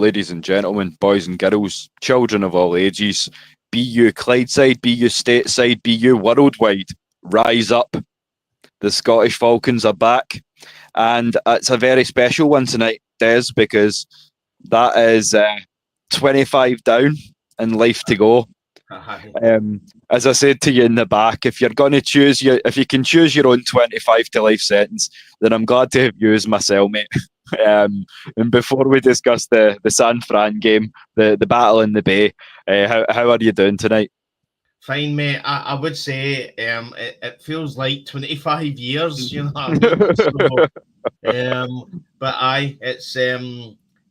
ladies and gentlemen, boys and girls, children of all ages, be you Clydeside, be you stateside, be you worldwide, rise up. The Scottish Falcons are back. And it's a very special one tonight, Des, because that is 25 down and life to go. As I said to you in the back, if you're going to choose, if you can choose your own 25 to life sentence, then I'm glad to have you as my cellmate. And before we discuss the San Fran game, the battle in the Bay, how are you doing tonight? Fine, mate. I would say it feels like 25 years, you know what I mean? But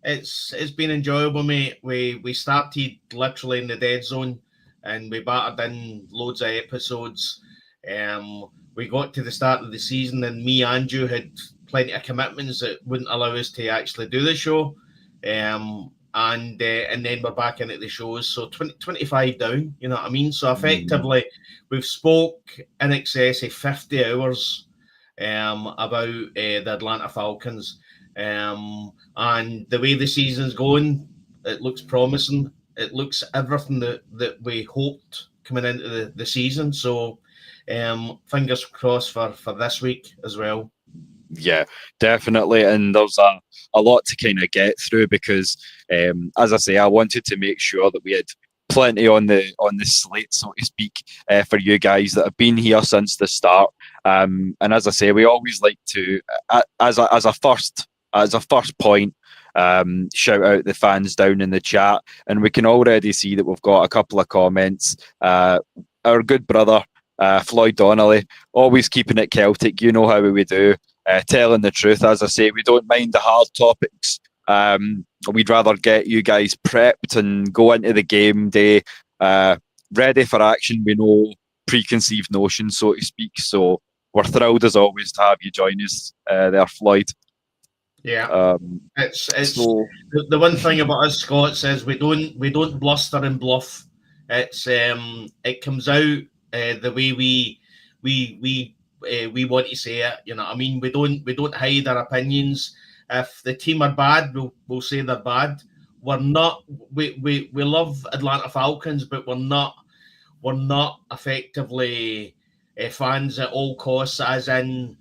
it's been enjoyable, mate. We started literally in the dead zone, and we battered in loads of episodes. We got to the start of the season, and me and you had plenty of commitments that wouldn't allow us to actually do the show. And then we're back into the shows. So 25 down, you know what I mean? So effectively, we've spoke in excess of 50 hours about the Atlanta Falcons. And the way the season's going, it looks promising. It looks everything that we hoped coming into the season. So fingers crossed for this week as well. Yeah, definitely. And there's a lot to kind of get through because, as I say, I wanted to make sure that we had plenty on the slate, so to speak, for you guys that have been here since the start. And as I say, we always like to, as a first point, shout out the fans down in the chat, and we can already see that we've got a couple of comments. Our good brother Floyd Donnelly, always keeping it Celtic. You know how we do. Telling the truth, as I say, we don't mind the hard topics. We'd rather get you guys prepped and go into the game day ready for action. We know preconceived notions, so to speak. So we're thrilled as always to have you join us there, Floyd. Yeah, it's so, the one thing about us Scots is we don't bluster and bluff. It's it comes out the way we want to say it, you know what I mean? We don't hide our opinions. If the team are bad, we'll say they're bad. We're not. We love Atlanta Falcons, but we're not effectively fans at all costs. As in,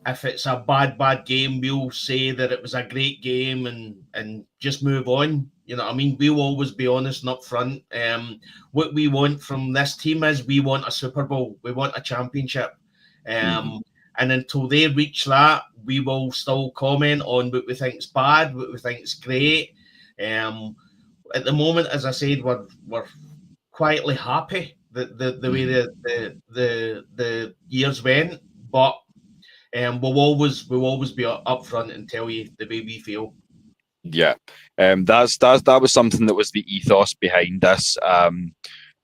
if it's a bad game, we'll say that it was a great game and just move on. You know what I mean? We'll always be honest and upfront. What we want from this team is we want a Super Bowl. We want a championship. And until they reach that, we will still comment on what we think is bad, what we think is great. At the moment, as I said, we're quietly happy the way the years went, but we'll always be upfront and tell you the way we feel. Yeah, that was something that was the ethos behind this.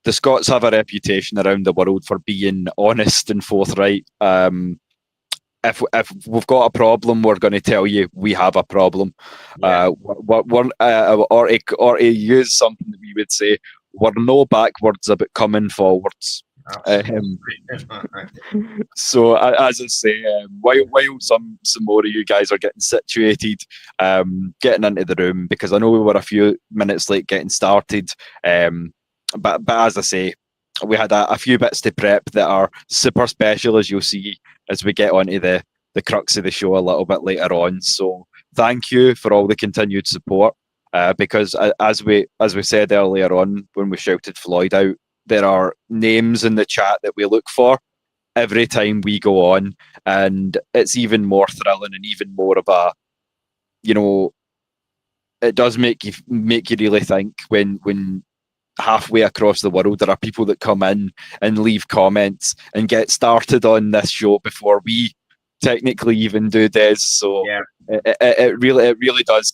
The Scots have a reputation around the world for being honest and forthright. If we've got a problem, we're going to tell you we have a problem. Yeah. Or to use something that we would say, we're no backwards about coming forwards. So as I say, while some more of you guys are getting situated, getting into the room, because I know we were a few minutes late getting started. But as I say, we had a few bits to prep that are super special, as you'll see as we get onto the crux of the show a little bit later on. So thank you for all the continued support, because as we said earlier on when we shouted Floyd out, there are names in the chat that we look for every time we go on, and it's even more thrilling and even more of a, you know, it does make you really think when halfway across the world there are people that come in and leave comments and get started on this show before we technically even do this. So yeah. it really does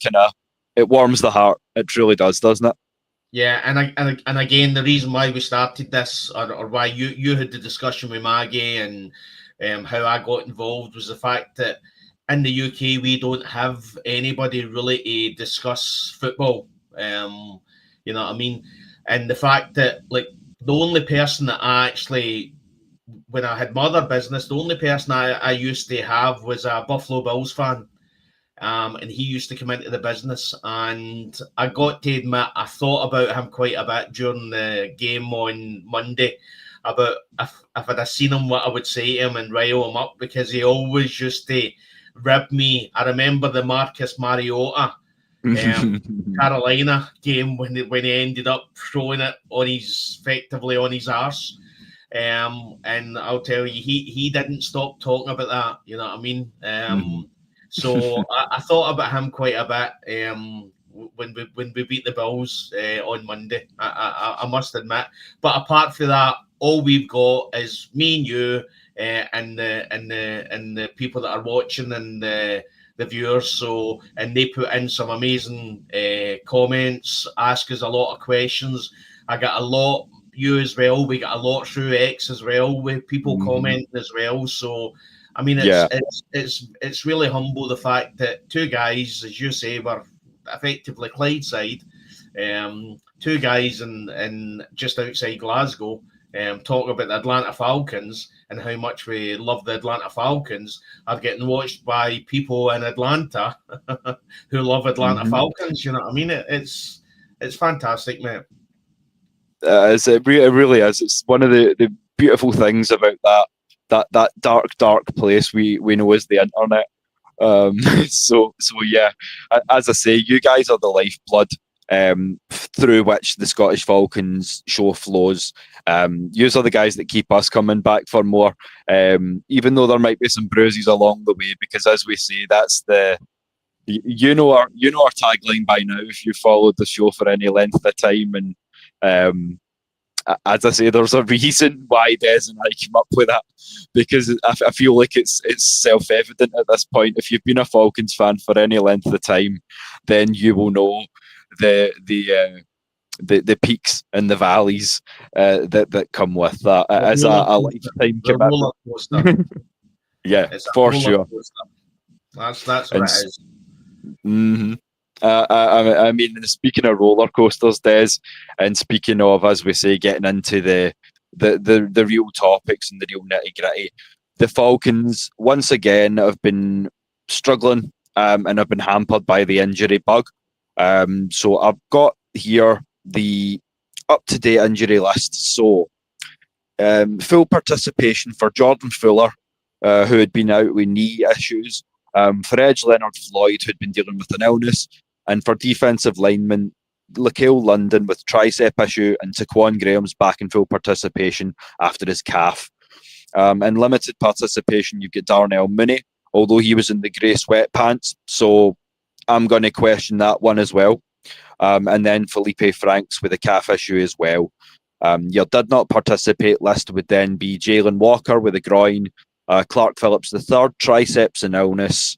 it warms the heart. It truly does, doesn't it? Yeah, and again, the reason why we started this, or why you had the discussion with Maggie and how I got involved, was the fact that in the UK we don't have anybody really to discuss football. You know what I mean? And the fact that, like, the only person that I actually, when I had my other business, the only person I used to have was a Buffalo Bills fan. and he used to come into the business. And I got to admit, I thought about him quite a bit during the game on Monday, about if I'd have seen him, what I would say to him and rile him up, because he always used to rib me. I remember the Marcus Mariota Carolina game when he ended up throwing it on effectively on his arse. And I'll tell you, he didn't stop talking about that. You know what I mean? So I thought about him quite a bit when we beat the Bills on Monday. I must admit. But apart from that, all we've got is me and you and the people that are watching and the viewers. So, and they put in some amazing comments, ask us a lot of questions. I got a lot. You as well. We got a lot through X as well with people commenting as well. So, I mean, it's really humble, the fact that two guys, as you say, were effectively Clydeside, two guys in just outside Glasgow, talking about the Atlanta Falcons and how much we love the Atlanta Falcons, are getting watched by people in Atlanta who love Atlanta Falcons. You know what I mean? It's fantastic, mate. It really is. It's one of the beautiful things about that dark place we know as the internet. So yeah, as I say, you guys are the lifeblood through which the Scottish Falcons show flows. You are the guys that keep us coming back for more, even though there might be some bruises along the way. Because as we say, that's our tagline by now if you followed the show for any length of time. And as I say, there's a reason why Des and I came up with that, because I feel like it's self-evident at this point. If you've been a Falcons fan for any length of time, then you will know the peaks and the valleys that come with that as a lifetime commitment. Yeah, for sure. That's what it is. I mean, speaking of roller coasters, Des, and speaking of, as we say, getting into the real topics and the real nitty gritty, the Falcons once again have been struggling and have been hampered by the injury bug. So I've got here the up-to-date injury list. So full participation for Jordan Fuller, who had been out with knee issues, for Edge Leonard-Floyd, who'd been dealing with an illness, and for defensive lineman Laquelle London with tricep issue, and Taquan Graham's back in full participation after his calf. In limited participation, you've got Darnell Mooney, although he was in the grey sweatpants, so I'm going to question that one as well. And then Felipe Franks with a calf issue as well. Your did not participate list would then be Jalen Walker with a groin, Clark Phillips III, triceps and illness,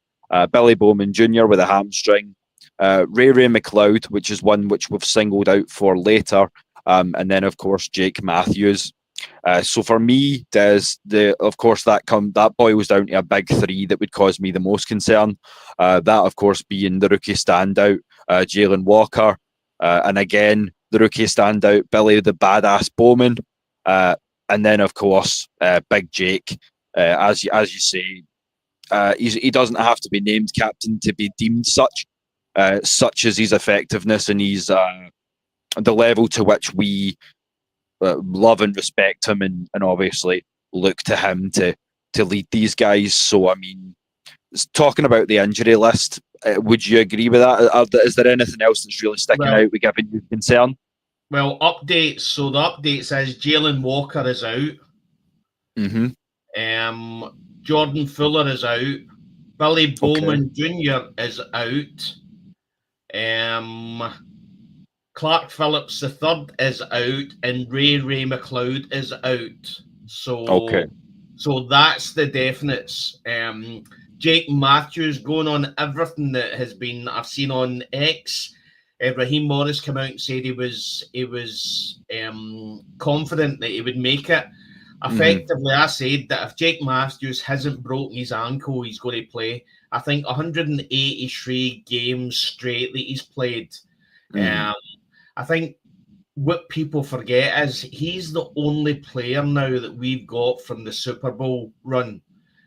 Billy Bowman Jr. with a hamstring, Ray McLeod, which is one which we've singled out for later, and then of course Jake Matthews. So for me, of course that boils down to a big three that would cause me the most concern. That of course being the rookie standout, Jalen Walker, and again the rookie standout, Billy the badass Bowman, and then of course Big Jake. As you say, he doesn't have to be named captain to be deemed such. Such as his effectiveness and his the level to which we love and respect him, and obviously look to him to lead these guys. So, I mean, talking about the injury list, would you agree with that? Is there anything else that's really sticking out with giving you concern? Well, updates. So the update says Jalen Walker is out. Jordan Fuller is out. Billy Bowman Jr. is out. Clark Phillips III is out, and Ray McLeod is out. So that's the definites. Jake Matthews, going on everything that has been I've seen on X. Raheem Morris came out and said he was confident that he would make it. Effectively, I said that if Jake Matthews hasn't broken his ankle, he's going to play. I think 183 games straight that he's played. I think what people forget is he's the only player now that we've got from the Super Bowl run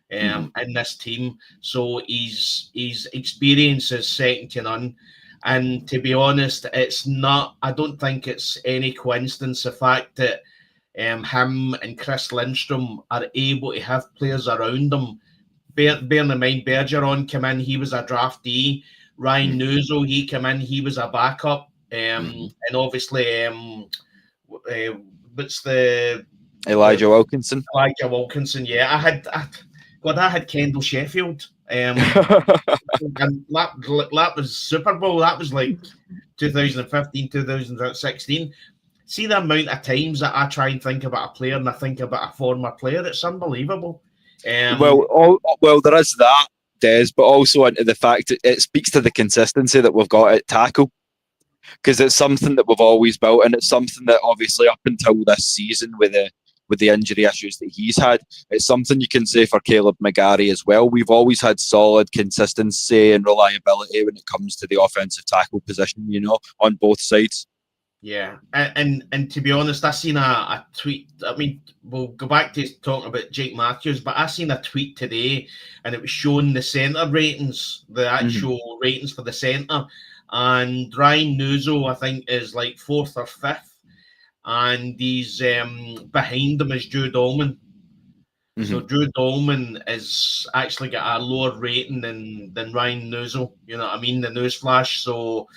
in this team. So his experience is second to none. And to be honest, I don't think it's any coincidence the fact that him and Chris Lindstrom are able to have players around them. Bearing in mind, Bergeron came in, he was a draftee. Ryan Nuzzo, he came in, he was a backup. And obviously, what's the... Elijah Wilkinson. Elijah Wilkinson, yeah. I had Kendall Sheffield. And that was Super Bowl. That was like 2015, 2016. See the amount of times that I try and think about a player and I think about a former player. It's unbelievable. Well, there is that, Des, but also into the fact that it speaks to the consistency that we've got at tackle, because it's something that we've always built, and it's something that obviously up until this season with the injury issues that he's had, it's something you can say for Caleb McGarry as well. We've always had solid consistency and reliability when it comes to the offensive tackle position, on both sides. Yeah, and to be honest, I seen a tweet. I mean, we'll go back to talking about Jake Matthews, but I seen a tweet today, and it was showing the centre ratings, the actual ratings for the centre, and Ryan Nuzzo, I think, is like 4th or 5th, and he's behind him is Jude Allman. So Jude Allman is actually got a lower rating than Ryan Nuzzo. You know what I mean? The newsflash. So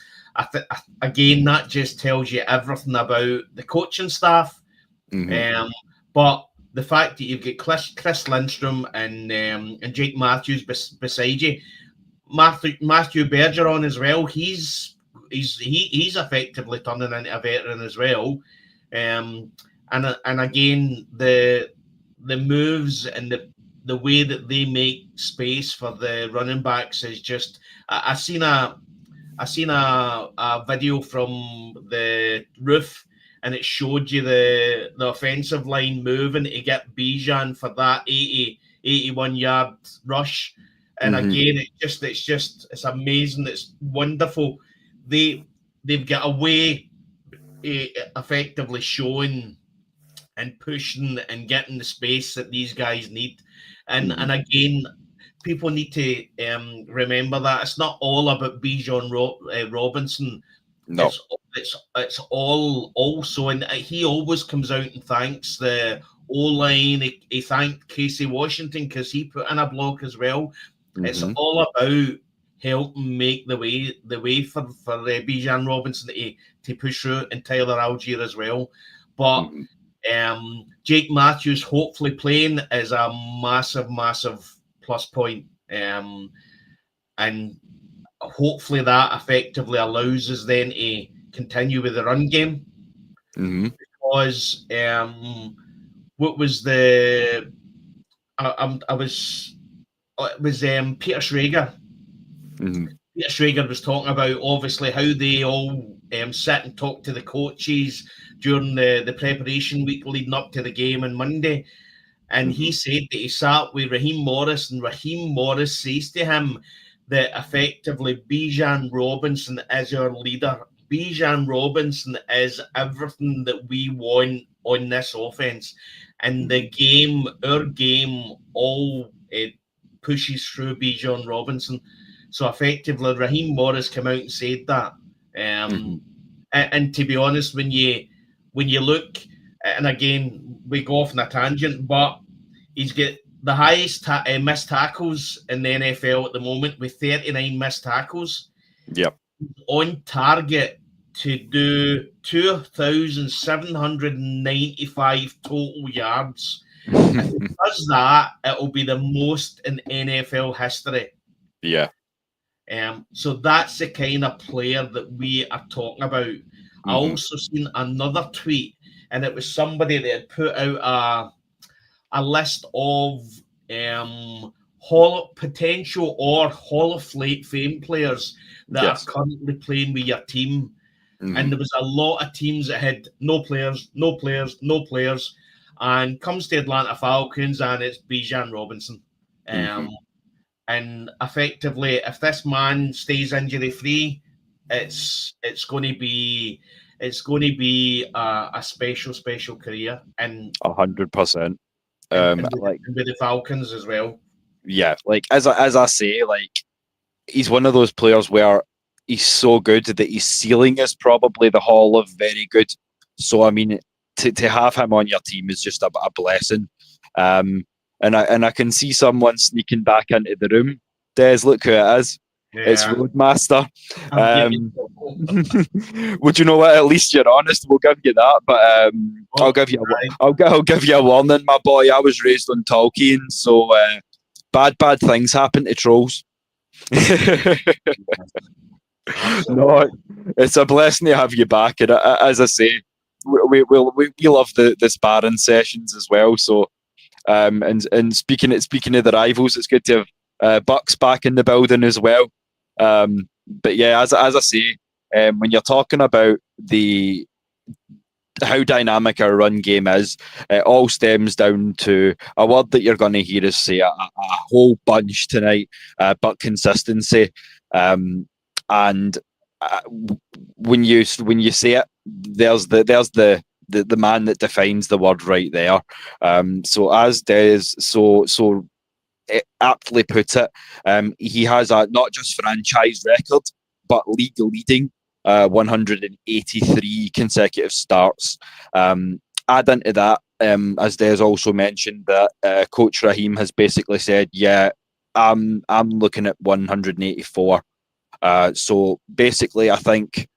again, that just tells you everything about the coaching staff. But the fact that you've got Chris Lindstrom and Jake Matthews beside you, Matthew Bergeron as well. He's effectively turning into a veteran as well. And again, the moves and the way that they make space for the running backs is just. I seen a video from the roof, and it showed you the offensive line moving to get Bijan for that 81-yard rush. And again, it's amazing. It's wonderful. They've got a way effectively showing and pushing and getting the space that these guys need. And again, people need to remember that it's not all about Bijan Robinson. No, it's all also, and he always comes out and thanks the O-line. He thanked Casey Washington because he put in a block as well. It's all about helping make the way for Bijan Robinson to push through, and Tyler Algier as well. But Jake Matthews hopefully playing is a massive plus point, and hopefully that effectively allows us then to continue with the run game. Because what was the it was Peter Schrager. Peter Schrager was talking about obviously how they all sit and talk to the coaches during the preparation week leading up to the game on Monday. And he said that he sat with Raheem Morris, and Raheem Morris says to him that effectively Bijan Robinson is our leader. Bijan Robinson is everything that we want on this offense. And our game, all pushes through Bijan Robinson. So effectively, Raheem Morris came out and said that. And to be honest, when you look, and again, we go off on a tangent, but he's got the highest missed tackles in the NFL at the moment with 39 missed tackles. Yep. On target to do 2,795 total yards. If he does that, it'll be the most in NFL history. Yeah. So that's the kind of player that we are talking about. I also seen another tweet, and it was somebody that had put out a list of potential or Hall of Fame players that are currently playing with your team. And there was a lot of teams that had no players. And comes to Atlanta Falcons, and it's Bijan Robinson. And effectively, if this man stays injury free, it's going to be a special career, and 100%. with the Falcons as well. yeah, like as I say, like he's one of those players where he's so good that his ceiling is probably the Hall of very good. So I mean, to have him on your team is just a blessing. And I can see someone sneaking back into the room. Des, look who it is. It's Yeah. Roadmaster. I'm giving- Would you know what? At least you're honest. We'll give you that. But I'll give you right. I'll give you a warning, my boy. I was raised on Tolkien, so bad things happen to trolls. No, it's a blessing to have you back. And as I say, we love the sparring sessions as well. So, and speaking of the rivals, it's good to have Bucks back in the building as well. But yeah, as I say, when you're talking about the how dynamic our run game is, it all stems down to a word that you're going to hear us say a whole bunch tonight, but consistency. And when you say it, there's the man that defines the word right there. So as Des so aptly put it, he has a not just franchise record, but league leading 183 consecutive starts. Add into that, as Des also mentioned, that Coach Raheem has basically said, yeah, I'm looking at 184. So basically, I think,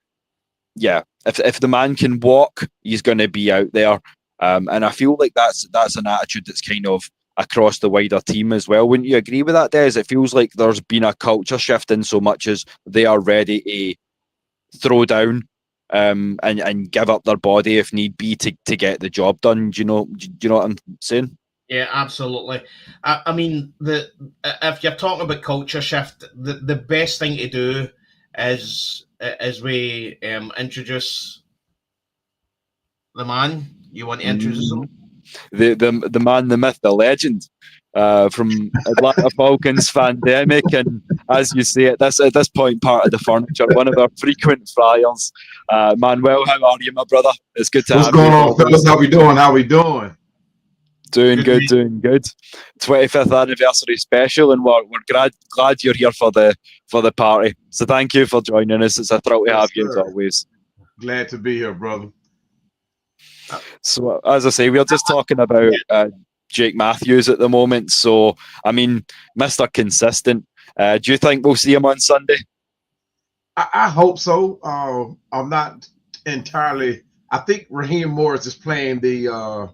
yeah, if the man can walk, he's going to be out there. And I feel like that's an attitude that's kind of across the wider team as well. Wouldn't you agree with that, Des? It feels like there's been a culture shift in so much as they are ready to throw down and give up their body if need be to get the job done. Do you know what I'm saying? Yeah, absolutely. I mean, if you're talking about culture shift, the best thing to do is as we introduce the man. You want to introduce him? The man, the myth, the legend, from Atlanta Falcons Pandemic, and as you say, at this point, part of the furniture, one of our frequent flyers. Manuel, how are you, my brother? It's good to What's have going you. on, fellas? How we doing? Doing good. 25th anniversary special, and we're glad you're here for the party. So thank you for joining us. It's a thrill to have you as always. Glad to be here, brother. So as I say, we're just talking about Jake Matthews at the moment. So I mean, Mr. Consistent. Do you think we'll see him on Sunday? I hope so. I'm not entirely. I think Raheem Morris is playing the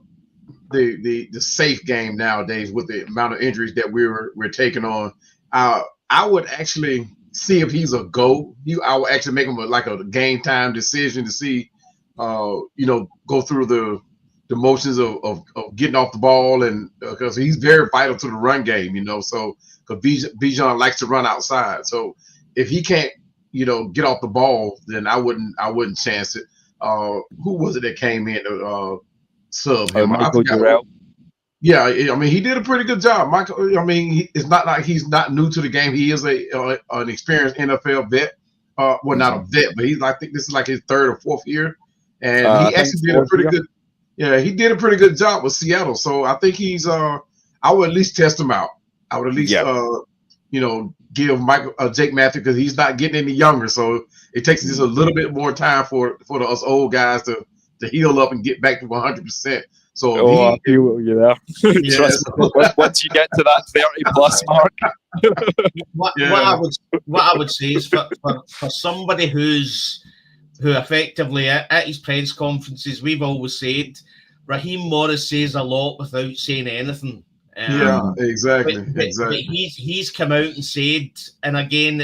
safe game nowadays with the amount of injuries that we're taking on. I would actually see if he's a go. I would actually make him a game time decision to see, go through the motions of getting off the ball, and because he's very vital to the run game, So because Bijan likes to run outside, so if he can't, get off the ball, then I wouldn't chance it. Who was it that came in to sub him? Michael Durrell. Yeah, I mean, he did a pretty good job. Michael, I mean, it's not like he's not new to the game. He is an experienced NFL vet. Well, not a vet, but I think this is like his third or fourth year, and he actually did a pretty good. Yeah, he did a pretty good job with Seattle. So I think he's. I would at least test him out. I would at least, give Jake Matthews, because he's not getting any younger. So it takes just a little bit more time for us old guys to heal up and get back to 100%. So I feel what you're there. Yes. Once you get to that 30+ mark. What I would say is for somebody who effectively at his press conferences, we've always said Raheem Morris says a lot without saying anything. Exactly. But he's come out and said, and again,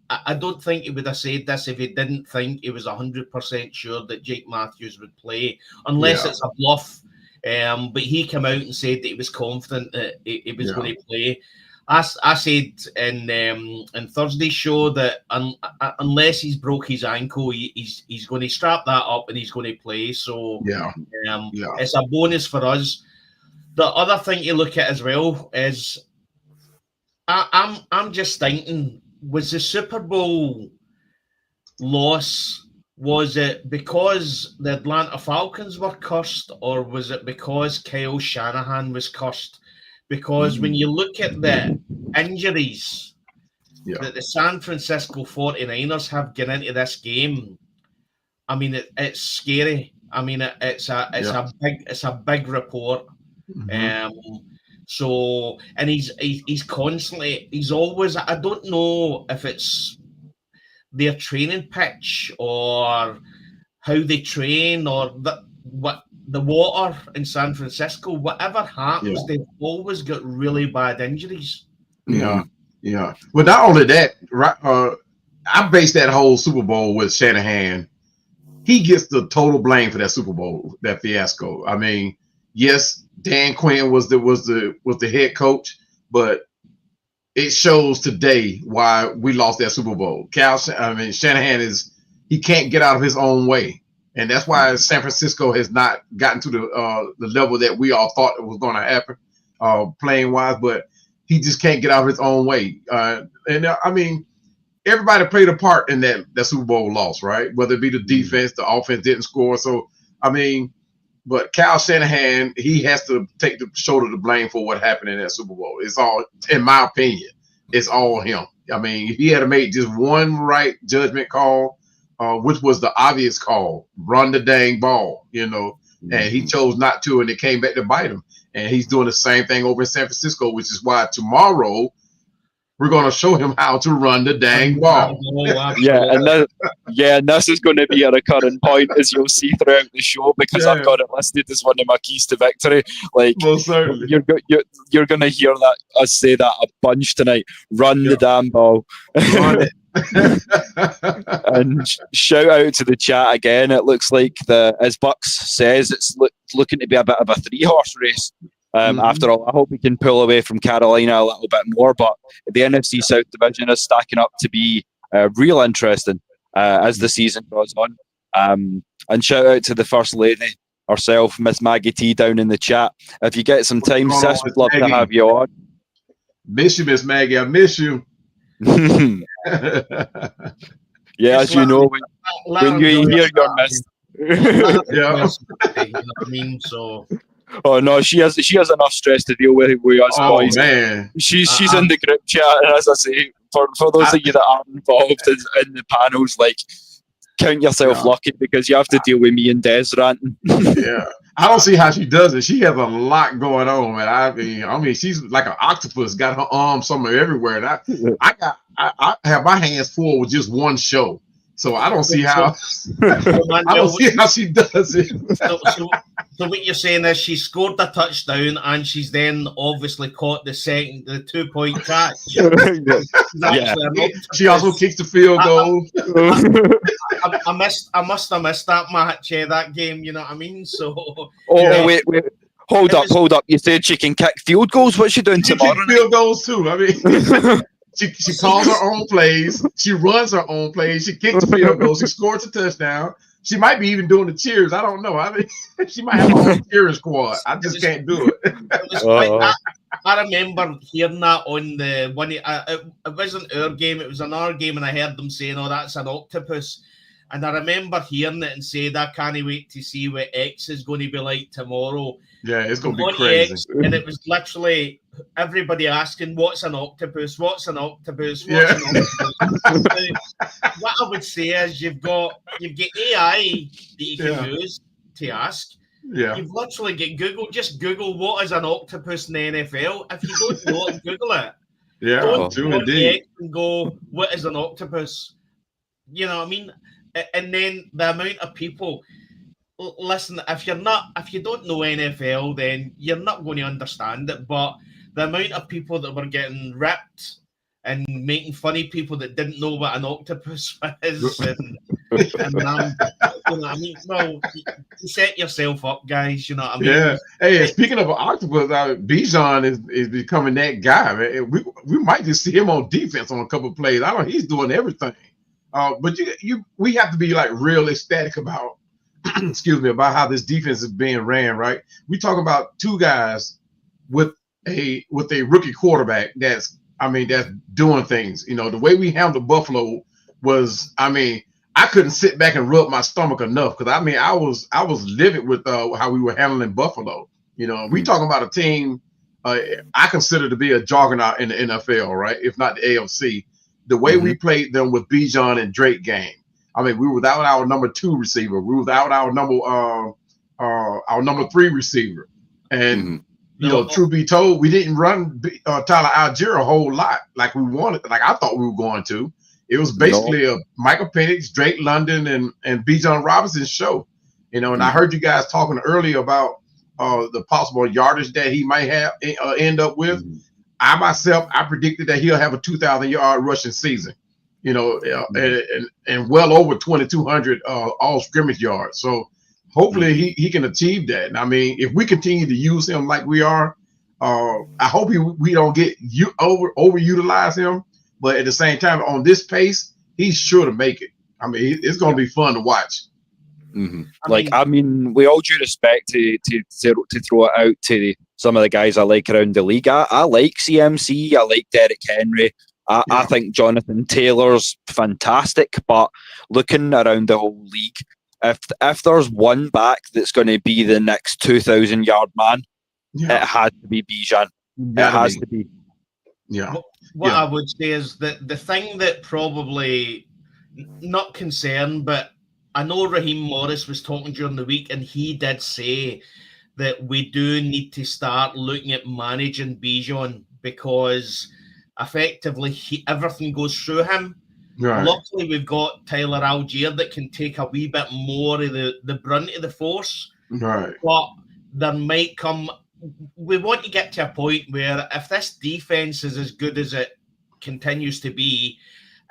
I don't think he would have said this if he didn't think he was 100% sure that Jake Matthews would play, unless it's a bluff. But he came out and said that he was confident that he was going to play. I said in Thursday's show that unless he's broke his ankle, he's going to strap that up and he's going to play. So it's a bonus for us. The other thing to look at as well is I'm just thinking, was the Super Bowl loss, was it because the Atlanta Falcons were cursed, or was it because Kyle Shanahan was cursed? Because when you look at the injuries that the San Francisco 49ers have get into this game, I mean, it's scary. I mean, it's a big report. So, and he's constantly, he's always, I don't know if it's their training pitch or how they train or the water in San Francisco, whatever happens, they've always got really bad injuries. Yeah. Well, not only that, right? I based that whole Super Bowl with Shanahan. He gets the total blame for that Super Bowl, that fiasco. I mean, yes, Dan Quinn was the head coach, but it shows today why we lost that Super Bowl. Shanahan he can't get out of his own way, and that's why San Francisco has not gotten to the level that we all thought it was going to happen, playing wise. But he just can't get out of his own way. Everybody played a part in that Super Bowl loss, right? Whether it be the defense, the offense didn't score. So, but Kyle Shanahan, he has to take the shoulder to blame for what happened in that Super Bowl. It's all, in my opinion, it's all him. I mean, he had to make just one right judgment call, which was the obvious call, run the dang ball, and he chose not to, and it came back to bite him. And he's doing the same thing over in San Francisco, which is why tomorrow we're going to show him how to run the dang ball. And this is going to be a recurring point, as you'll see throughout the show, because I've got it listed as one of my keys to victory. Like, you're going to hear us say that a bunch tonight. Run the damn ball. Run it. And shout out to the chat again. It looks like as Bucks says, it's looking to be a bit of a 3-horse race. After all, I hope we can pull away from Carolina a little bit more, but the NFC South division is stacking up to be real interesting as the season goes on. And shout out to the First Lady herself, Miss Maggie T, down in the chat. If you get some time, sis, we'd love to have you on. Miss you, Miss Maggie. I miss you. Yeah, as you know, when you hear your miss. So. Oh no, she has enough stress to deal with us boys. Man, she's in the group chat, and as I say, for those of you that aren't involved in the panels, like, count yourself lucky, because you have to deal with me and Des ranting. I don't see how she does it. She has a lot going on, man. I mean, she's like an octopus, got her arms somewhere everywhere. And I have my hands full with just one show. So I don't see how she does it. So what you're saying is she scored the touchdown and she's then obviously caught the 2-point catch. She also kicks the field goal. I must have missed that match, that game. You know what I mean? So. Wait. Hold up. You said she can kick field goals. What's she doing tomorrow? She field goals too. I mean. She calls her own plays. She runs her own plays. She kicks the field goal. She scores a touchdown. She might be even doing the cheers. I don't know. I mean, she might have her own cheering squad. I just can't do it. I remember hearing that on the one. It wasn't our game. It was another game, and I heard them saying, "Oh, that's an octopus." And I remember hearing it and saying, "I can't wait to see what X is going to be like tomorrow." Yeah, it's going to be crazy. X, and it was literally everybody asking, "What's an octopus? What's an octopus? An octopus?" What I would say is you've got AI that you can use to ask. Yeah. You've literally got Google. Just Google what is an octopus in the NFL. If you don't know it, Google it. Yeah, don't do indeed. And go, what is an octopus? You know what I mean? And then the amount of people. Listen, if you don't know NFL, then you're not going to understand it. But the amount of people that were getting ripped and making funny people that didn't know what an octopus is, and you know what I mean? Well, you set yourself up, guys. You know what I mean? Yeah. Hey, speaking of an octopus, Bijan is becoming that guy. Man. We might just see him on defense on a couple of plays. He's doing everything. But we have to be like real ecstatic about. About how this defense is being ran, right? We talk about two guys with a rookie quarterback that's doing things. You know, the way we handled Buffalo was, I couldn't sit back and rub my stomach enough because I was livid with how we were handling Buffalo. You know, we talking about a team I consider to be a juggernaut in the NFL, right? If not the AFC. The way we played them with Bijan and Drake game. I mean, we were without our number 2 receiver. We were without our number 3 receiver. And truth be told, we didn't run Tyler Algier a whole lot like we wanted, like I thought we were going to. It was basically a Michael Penix, Drake London, and Bijan Robinson show. And I heard you guys talking earlier about the possible yardage that he might have end up with. I predicted that he'll have a 2,000-yard rushing season, and well over 2,200 all scrimmage yards. So hopefully he can achieve that. And I mean, if we continue to use him like we are, I hope we don't get overutilize him. But at the same time, on this pace, he's sure to make it. I mean, it's going to be fun to watch. I mean, we all due respect to throw it out to some of the guys I like around the league. I like CMC. I like Derrick Henry. I think Jonathan Taylor's fantastic. But looking around the whole league, if there's one back that's going to be the next 2,000-yard man, it has to be Bijan. It has to be. Yeah. What I would say is that the thing that probably not concerned, but I know Raheem Morris was talking during the week, and he did say that we do need to start looking at managing Bijan because effectively everything goes through him. Right. Luckily, we've got Tyler Algier that can take a wee bit more of the brunt of the force. Right. But there might come... We want to get to a point where if this defense is as good as it continues to be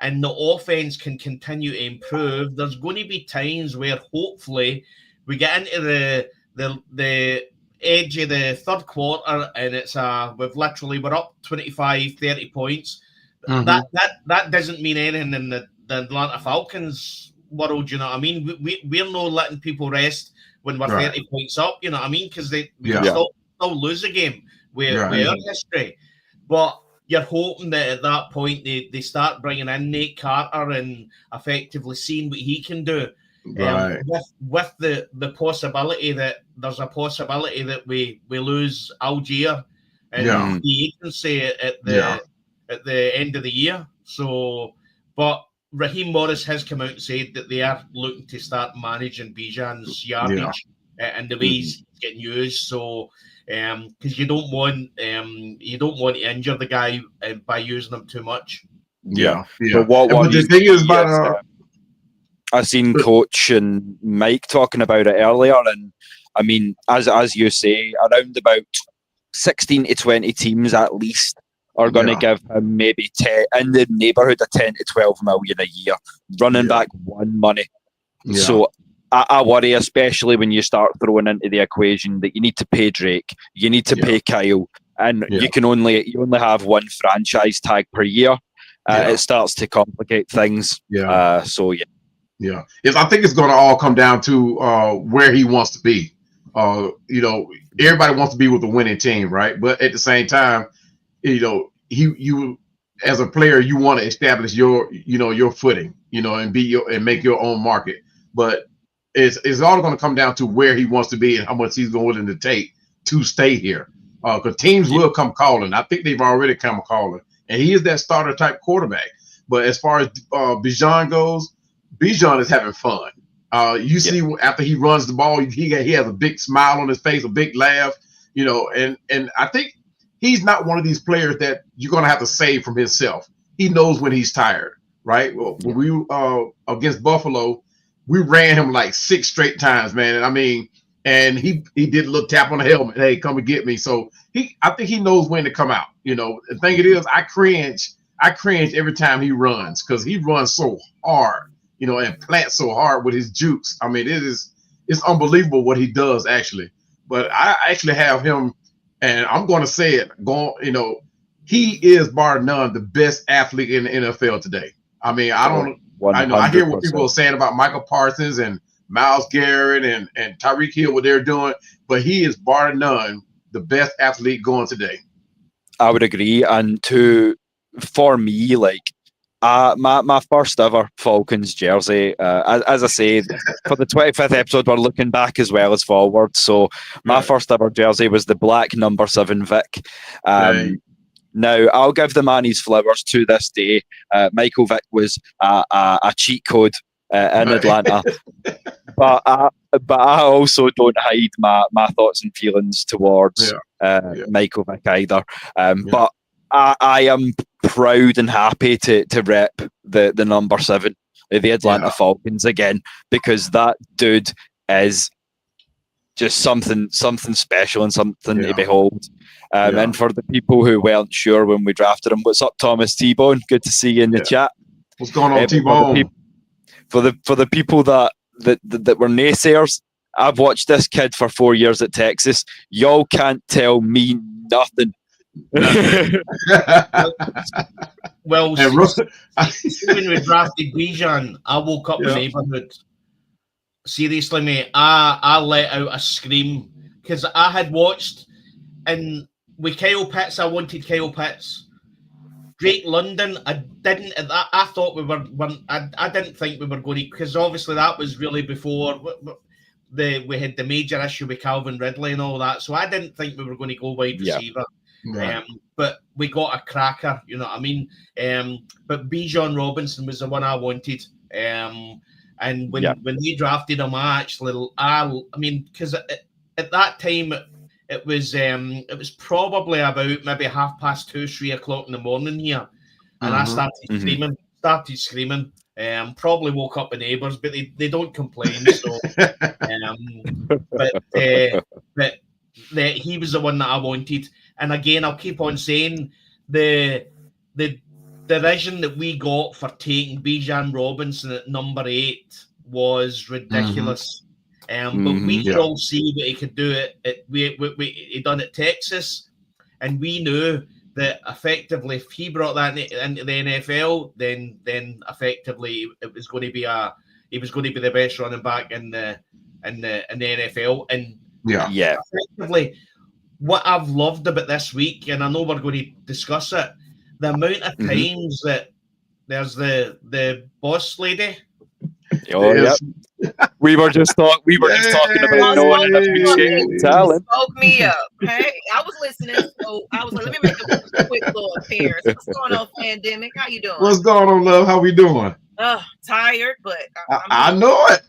and the offense can continue to improve, there's going to be times where hopefully we get into the edge of the third quarter and we're up 25, 30 points. That doesn't mean anything in the Atlanta Falcons world, you know what I mean? We're not letting people rest when we're 30 points up, you know what I mean? Because we can still lose a game with our history. But you're hoping that at that point they start bringing in Nate Carter and effectively seeing what he can do. With the possibility that there's a possibility that we lose Algier and the agency at the end of the year. So, but Raheem Morris has come out and said that they are looking to start managing Bijan's yardage and the way he's getting used. So, because you don't want to injure the guy by using him too much. But the thing is about I seen Coach and Mike talking about it earlier, and I mean, as you say, around about 16 to 20 teams at least are going to give him maybe 10 in the neighbourhood of 10 to 12 million a year, running back one money. So I worry, especially when you start throwing into the equation that you need to pay Drake, you need to pay Kyle, and you only have one franchise tag per year. It starts to complicate things. I think it's going to all come down to where he wants to be. Everybody wants to be with a winning team, right? But at the same time, you as a player, you want to establish your footing, and make your own market. But it's all going to come down to where he wants to be and how much he's willing to take to stay here. Because teams will come calling. I think they've already come calling, and he is that starter type quarterback. But as far as Bijan goes, Bijan is having fun. You see after he runs the ball, he has a big smile on his face, a big laugh, and I think he's not one of these players that you're going to have to save from himself. He knows when he's tired, right? Well, when we against Buffalo, we ran him like 6 straight times, man. And I mean, and he did a little tap on the helmet. Hey, come and get me. So I think he knows when to come out. The thing it is, I cringe every time he runs because he runs so hard, and plants so hard with his jukes. I mean, it's unbelievable what he does actually. But I actually have him, and I'm going to say it. He is bar none the best athlete in the NFL today. I mean, I hear what people are saying about Michael Parsons and Myles Garrett and Tyreek Hill, what they're doing, but he is bar none the best athlete going today. I would agree. And for me, like, My first ever Falcons jersey. As I say, for the 25th episode, we're looking back as well as forward. So my first ever jersey was the black number 7 Vic. Now, I'll give the man his flowers to this day. Michael Vick was a cheat code in Atlanta. But I also don't hide my thoughts and feelings towards Michael Vick either. But I am proud and happy to rep the number 7, the Atlanta Falcons again, because that dude is just something special and something to behold. And for the people who weren't sure when we drafted him, what's up, Thomas T-Bone? Good to see you in the chat. What's going on, T-Bone? For the people that were naysayers, I've watched this kid for 4 years at Texas. Y'all can't tell me nothing. Well, when we drafted Bijan, I woke up in the neighborhood. Seriously, mate, I let out a scream because I had watched, and with Kyle Pitts, I wanted Kyle Pitts. Drake London, I didn't. I thought we were. I didn't think we were going to, because obviously that was really before we had the major issue with Calvin Ridley and all that. So I didn't think we were going to go wide receiver. Right. But we got a cracker, you know what I mean? But Bijan Robinson was the one I wanted. And when they drafted him, I mean, because at that time it was probably about maybe 2:30, 3 o'clock in the morning here, and I started screaming. Probably woke up the neighbours, but they don't complain. So, but he was the one that I wanted. And again, I'll keep on saying the derision that we got for taking Bijan Robinson at number 8 was ridiculous. But we could all see what he could do. He done at Texas, and we knew that effectively, if he brought that into the NFL, then effectively it was going to be he was going to be the best running back in the NFL. And effectively, what I've loved about this week, and I know we're going to discuss it, the amount of times that there's the boss lady. Oh, yeah. We were just talking about knowing and appreciating talent. Spoke me up. Hey, I was listening, so I was like, let me make a quick little appearance. What's going on, pandemic? How you doing? What's going on, love? How we doing? Tired, but I know it.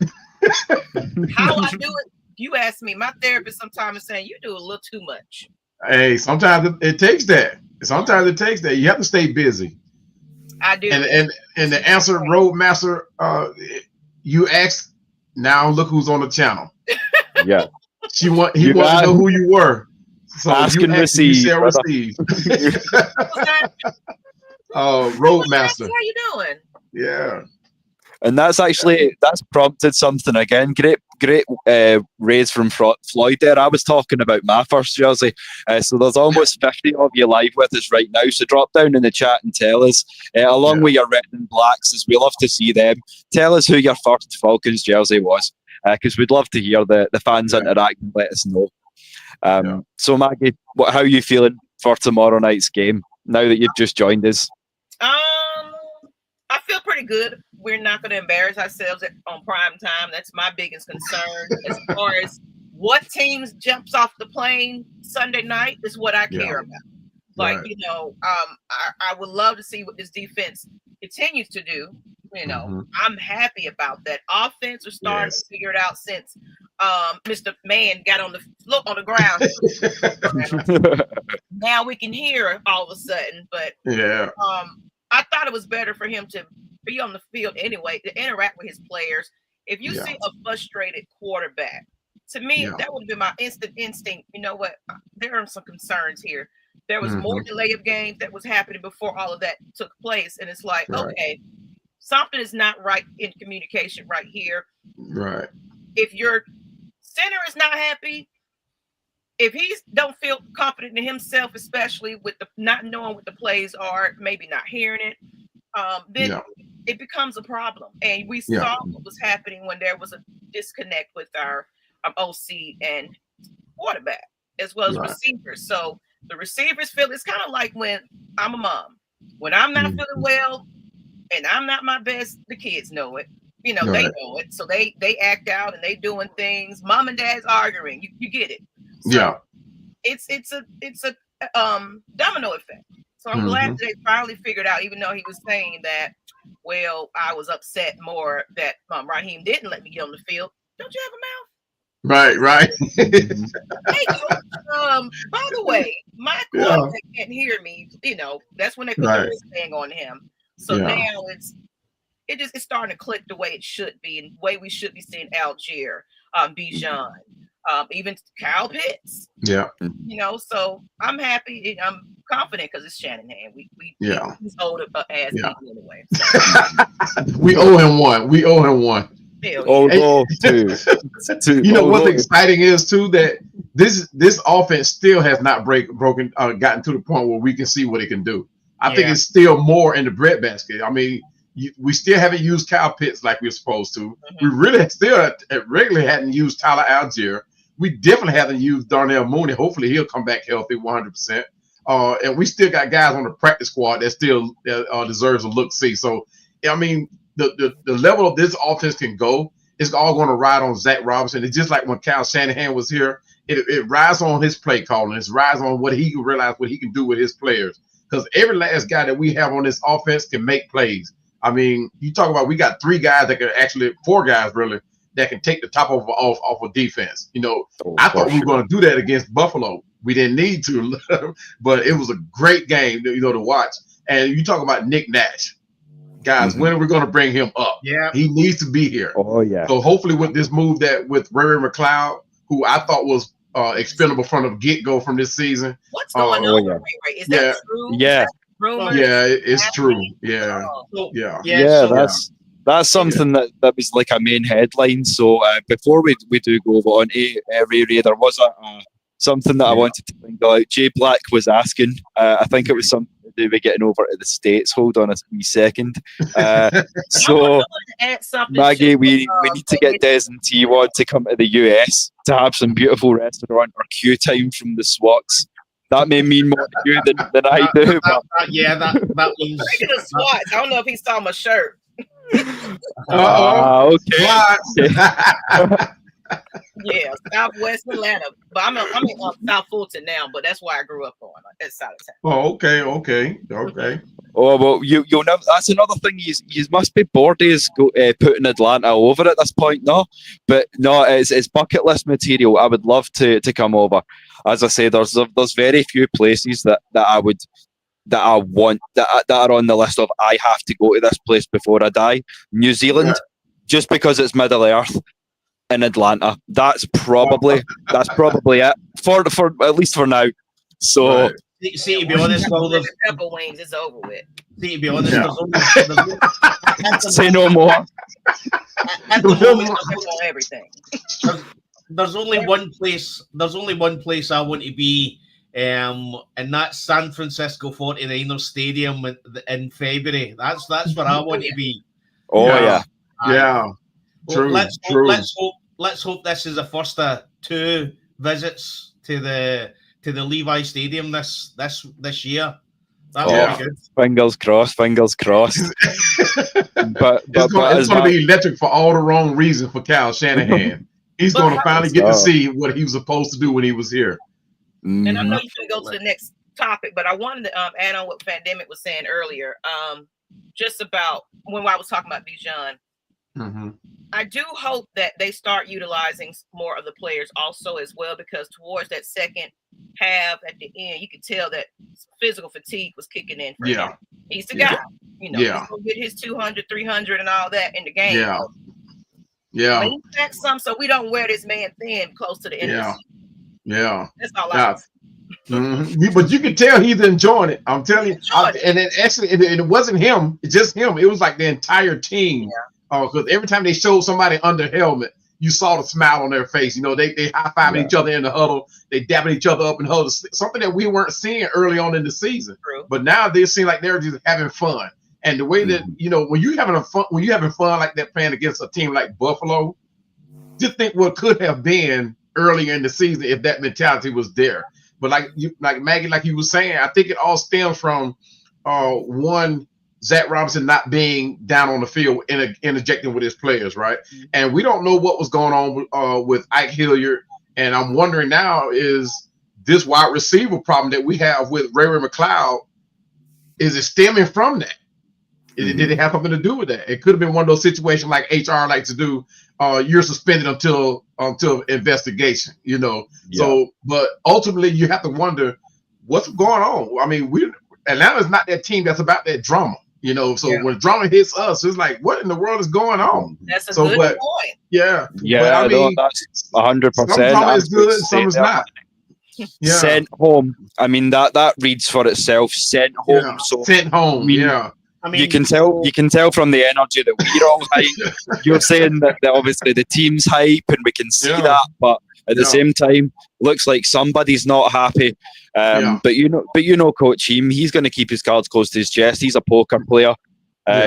How I do it? You ask me. My therapist sometimes is saying you do a little too much. Hey, sometimes it takes that. Sometimes it takes that. You have to stay busy. I do. And the answer, Roadmaster, you asked. Now look who's on the channel. Yeah. He wanted to know who you were. So ask and receive. You shall receive. Roadmaster. How you doing? Yeah. And that's prompted something again. Great raise from Floyd there. I was talking about my first jersey. So there's almost 50 of you live with us right now. So drop down in the chat and tell us, along with your red and blacks, as we love to see them. Tell us who your first Falcons jersey was, because we'd love to hear the fans interact and let us know. So Maggie, how are you feeling for tomorrow night's game now that you've just joined us? I feel pretty good. We're not going to embarrass ourselves on prime time. That's my biggest concern. As far as what teams jumps off the plane Sunday night is what I care about. Like, I would love to see what this defense continues to do. I'm happy about that. Offense was starting to figure it out since Mr. Man got on the ground. Now we can hear all of a sudden, but I thought it was better for him to be on the field anyway, to interact with his players. If you see a frustrated quarterback, to me, that would have been my instant instinct. You know what? There are some concerns here. There was more delay of games that was happening before all of that took place. And it's like, okay, something is not right in communication right here. Right. If your center is not happy, if he don't feel confident in himself, especially with the not knowing what the plays are, maybe not hearing it, then it becomes a problem. And we saw what was happening when there was a disconnect with our OC and quarterback, as well as receivers. So the receivers feel it's kind of like when I'm a mom. When I'm not feeling well and I'm not my best. The kids know it. You know, Right. they know it. So they act out and they doing things. Mom and dad's arguing. You get it. So Yeah. It's a domino effect. So I'm glad that they finally figured out, even though he was saying that, well, I was upset more that Raheem didn't let me get on the field. Don't you have a mouth? Right. Hey, by the way, my quarterback can't hear me. You know, that's when they put the wristband on him. So now it's starting to click the way it should be, and the way we should be seeing Algier, Bijan, even Kyle Pitts. Yeah. You know, so I'm happy. I'm confident because it's Shanahan. He's old as anyway. So. We owe him one. Although, you know what's exciting is too that this offense still has not gotten to the point where we can see what it can do. I think it's still more in the breadbasket. I mean, we still haven't used Kyle Pitts like we're supposed to. We really still regularly hadn't used Tyler Algier. We definitely haven't used Darnell Mooney. Hopefully he'll come back healthy 100%. And we still got guys on the practice squad that still deserves a look-see. So, I mean, the level of this offense can go, it's all going to ride on Zach Robinson. It's just like when Kyle Shanahan was here. It rides on his play calling. It rides on what he can realize, what he can do with his players. Because every last guy that we have on this offense can make plays. I mean, you talk about we got 4 guys really, that can take the top off of defense. You know, I thought we were going to do that against Buffalo. We didn't need to, but it was a great game, you know, to watch. And you talk about Nick Nash. Guys, when are we going to bring him up? Yeah. He needs to be here. Oh, yeah. So hopefully with this move with Ray McLeod, who I thought was expendable from the get-go from this season. What's going on with Ray? Is that true? Yeah. Yeah, it's true. Yeah. That's something that was like a main headline. So before we do go over on Ray, there was something that I wanted to think about. Jay Black was asking, I think it was something to do with getting over to the States. Hold on a wee second. So, Maggie, we need to get Des and T-Wad to come to the US to have some beautiful restaurant or queue time from the SWATs. That may mean more to you than I do. That means. Speaking of SWATs, I don't know if he saw my shirt. Okay. Yeah, Southwest Atlanta, but I'm in South Fulton now, but that's where I grew up on that side of town. Oh, okay. Oh well, you'll know that's another thing. You must be bored is putting Atlanta over at this point, no? But no, it's bucket list material. I would love to come over. As I say, there's very few places that I want that are on the list of I have to go to this place before I die. New Zealand, just because it's Middle Earth. In Atlanta, that's probably it for at least for now. So, see, to be honest, the pepper wings is over with. See, to be honest, say no more. At the moment, everything. There's only one place. There's only one place I want to be, and that's San Francisco 49ers Stadium in February. That's where I want to be. Oh yeah. True. Let's hope this is the first of 2 visits to the Levi Stadium this year. That would be good. Fingers crossed. but it's going to be electric for all the wrong reasons for Kyle Shanahan. He's going to finally get to see what he was supposed to do when he was here. And I know you can go to the next topic, but I wanted to add on what Pandemic was saying earlier, just about when I was talking about Bijan. I do hope that they start utilizing more of the players also as well, because towards that second half at the end, you could tell that physical fatigue was kicking in for him. He's the guy, you know, he's going to get his 200, 300 and all that in the game. But he's back some, so we don't wear this man thin close to the end of the season. That's all I But you can tell he's enjoying it. I'm telling you. And it actually, it wasn't him, just him. It was like the entire team. Because every time they showed somebody under helmet, you saw the smile on their face. You know, they high-fiving each other in the huddle. They dabbing each other up in huddle. Something that we weren't seeing early on in the season. But now they seem like they're just having fun. And the way that, you know, when you're having fun like that playing against a team like Buffalo, just think what could have been earlier in the season if that mentality was there. But like Maggie, like you were saying, I think it all stems from one, Zach Robinson not being down on the field and interjecting with his players, right? And we don't know what was going on with Ike Hilliard. And I'm wondering now, is this wide receiver problem that we have with Ray McCloud, is it stemming from that? Did it have something to do with that? It could have been one of those situations like HR likes to do. You're suspended until investigation, you know. Yeah. So, but ultimately, you have to wonder what's going on. I mean, Atlanta's not that team that's about that drama, you know. So when drama hits us, it's like, what in the world is going on? That's a good point. Yeah, but I mean, that's 100%. Some drama is good, some is not. Yeah. Sent home. I mean, that reads for itself. Sent home. Yeah. So sent home. I mean, you can tell from the energy that we're all hype. You're saying that obviously the team's hype, and we can see that, but at the same time, looks like somebody's not happy. But you know, Coach Heem, he's going to keep his cards close to his chest. He's a poker player,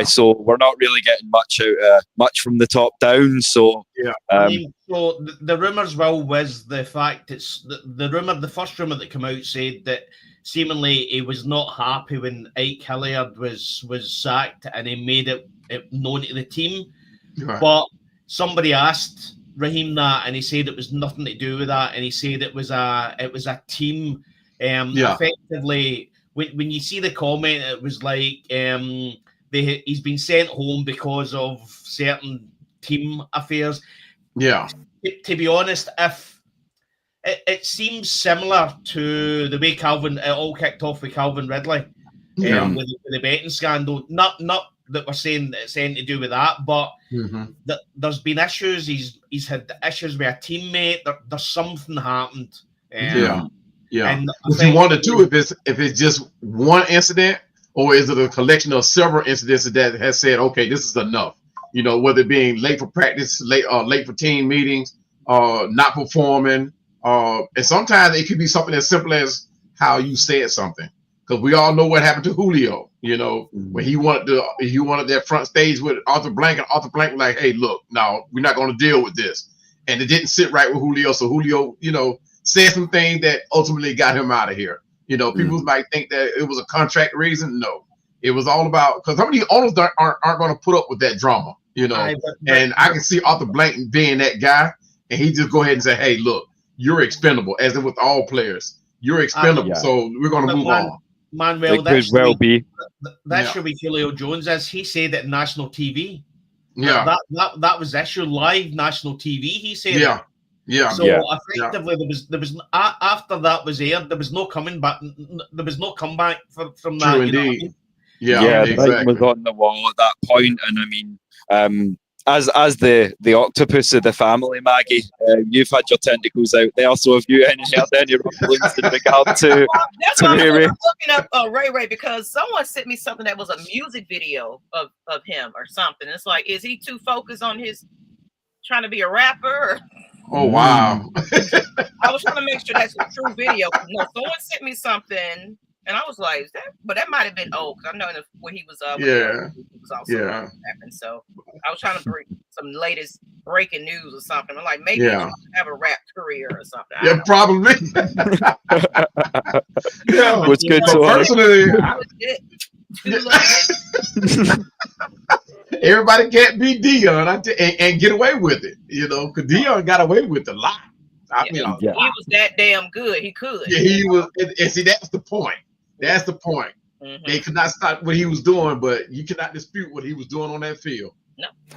so we're not really getting much from the top down. So I mean, so the rumors was the fact it's the rumor. The first rumor that came out said that seemingly he was not happy when Ike Hilliard was sacked, and he made it known to the team. Right. But somebody asked Raheem that, and he said it was nothing to do with that, and he said it was a team. Effectively, when you see the comment, it was like he's been sent home because of certain team affairs. Yeah. To be honest, if it seems similar to the way it all kicked off with Calvin Ridley with the betting scandal. Not that we're saying that it's anything to do with that, but there's been issues. He's had issues with a teammate. There's something happened. And But you wonder too if it's just one incident, or is it a collection of several incidents that has said, okay, this is enough. You know, whether it being late for practice, late for team meetings, not performing. And sometimes it could be something as simple as how you said something, because we all know what happened to Julio. You know, when he wanted that front stage with Arthur Blank, and Arthur Blank was like, "Hey, look, no, we're not going to deal with this," and it didn't sit right with Julio. So Julio, you know, said some things that ultimately got him out of here. You know, people might think that it was a contract reason. No, it was all about, because how many owners aren't going to put up with that drama. You know, and I can see Arthur Blank being that guy, and he just go ahead and say, "Hey, look, you're expendable," as if with all players, you're expendable. So we're going to move on. Manuel, that could well be. That should be Julio Jones, as he said it national TV. Yeah, that was actually live national TV. He said, So effectively, there was after that was aired, there was no coming back. There was no comeback from that. True indeed. The writing was on the wall at that point, and I mean, as the octopus of the family, Maggie, you've had your tentacles out there. So have you heard any rumblings in regard to? That's why I'm looking up Ray, because someone sent me something that was a music video of him or something. It's like, is he too focused on his trying to be a rapper? Or? Oh wow! I was trying to make sure that's a true video. No, someone sent me something. And I was like, that might have been old, because I know when he was he was also rapping. So I was trying to bring some latest breaking news or something. I'm like, maybe he have a rap career or something. Yeah, probably. What's good to personally, everybody can't be Dion and get away with it, you know, because Dion got away with a lot. He was that damn good. He could. Yeah, he was. And see, that's the point. That's the point. They could not stop what he was doing, but you cannot dispute what he was doing on that field.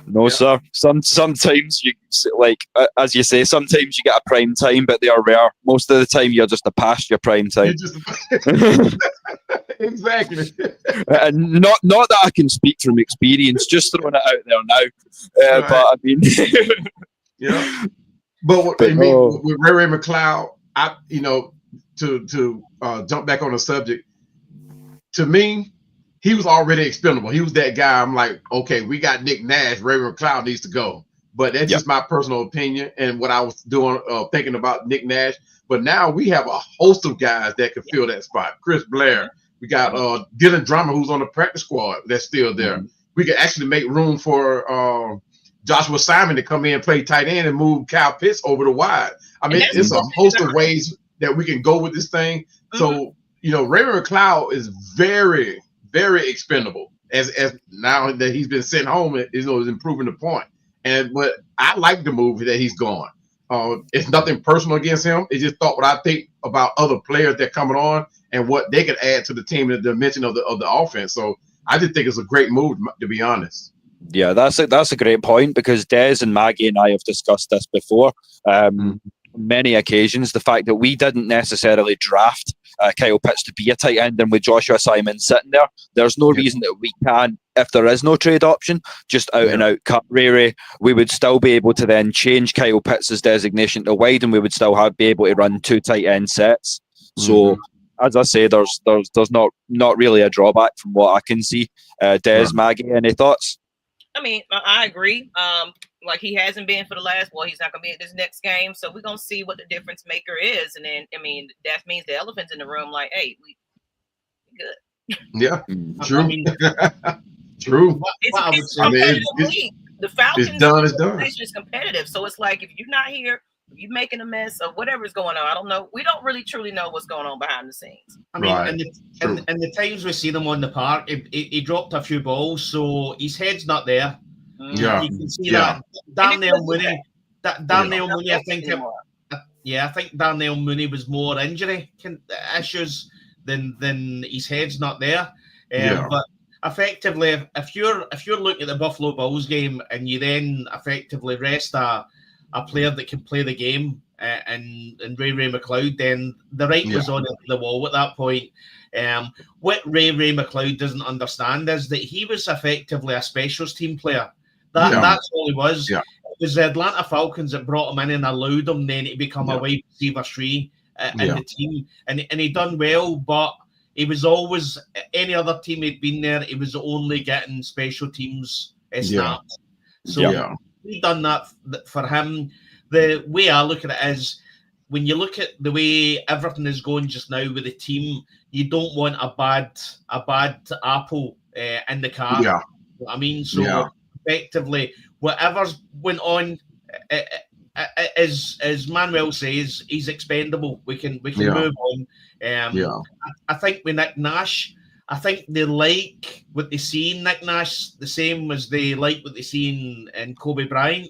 No, sir. Sometimes you, like as you say, sometimes you get a prime time, but they are rare. Most of the time, you're just past your prime time. Exactly. And not that I can speak from experience, just throwing it out there now. But I mean, But I mean, with Ray McCloud, to jump back on the subject, to me, he was already expendable. He was that guy. I'm like, okay, we got Nick Nash. Ray McCloud needs to go. But that's just my personal opinion and what I was doing, thinking about Nick Nash. But now we have a host of guys that could fill that spot. Chris Blair. We got Dylan Drummer, who's on the practice squad, that's still there. We could actually make room for Joshua Simon to come in and play tight end and move Kyle Pitts over the wide. I mean, it's a host of ways that we can go with this thing. So, you know, Ray McCloud is very, very expendable. as now that he's been sent home, is improving the point. But I like the move that he's gone. It's nothing personal against him. It's just what I think about other players that coming on and what they could add to the team in the dimension of the offense. So I just think it's a great move, to be honest. Yeah, that's a great point, because Des and Maggie and I have discussed this before. Many occasions, the fact that we didn't necessarily draft Kyle Pitts to be a tight end, and with Joshua Simon sitting there, there's no reason that we can, if there is no trade option, just out and out cut Ray. We would still be able to then change Kyle Pitts' designation to wide, and we would still be able to run 2 tight end sets. So as I say, there's not really a drawback from what I can see. Des, Maggie, any thoughts? I mean, I agree. Like, he hasn't been for the last. Well, he's not going to be at this next game, so we're going to see what the difference maker is. And then, I mean, that means the elephant's in the room. Like, hey, we good. Yeah, true. I mean, true. It's competitive league. The Falcons it's done. Is competitive, so it's like, if you're not here, you're making a mess of whatever's going on. I don't know. We don't really truly know what's going on behind the scenes. I mean, and the times we see him on the park, he dropped a few balls, so his head's not there. Yeah, you can see that. Darnell Mooney. Mooney, I think. I think Darnell Mooney was more injury issues than his head's not there. But effectively, if you're looking at the Buffalo Bills game and you then effectively rest a player that can play the game and Ray McLeod, then the writing was on the wall at that point. What Ray McLeod doesn't understand is that he was effectively a specials team player. That's all he was. Yeah. It was the Atlanta Falcons that brought him in and allowed him then to become a wide receiver 3 in the team. And he done well, but he was always, any other team he'd been there, he was only getting special teams snaps. So we done that for him. The way I look at it is, when you look at the way everything is going just now with the team, you don't want a bad apple in the car. Yeah. You know what I mean? So effectively, whatever's went on, as Manuel says, he's expendable. We can move on. I think with Nick Nash, I think they like what they see in Nick Nash the same as they like what they see in Kobe Bryant.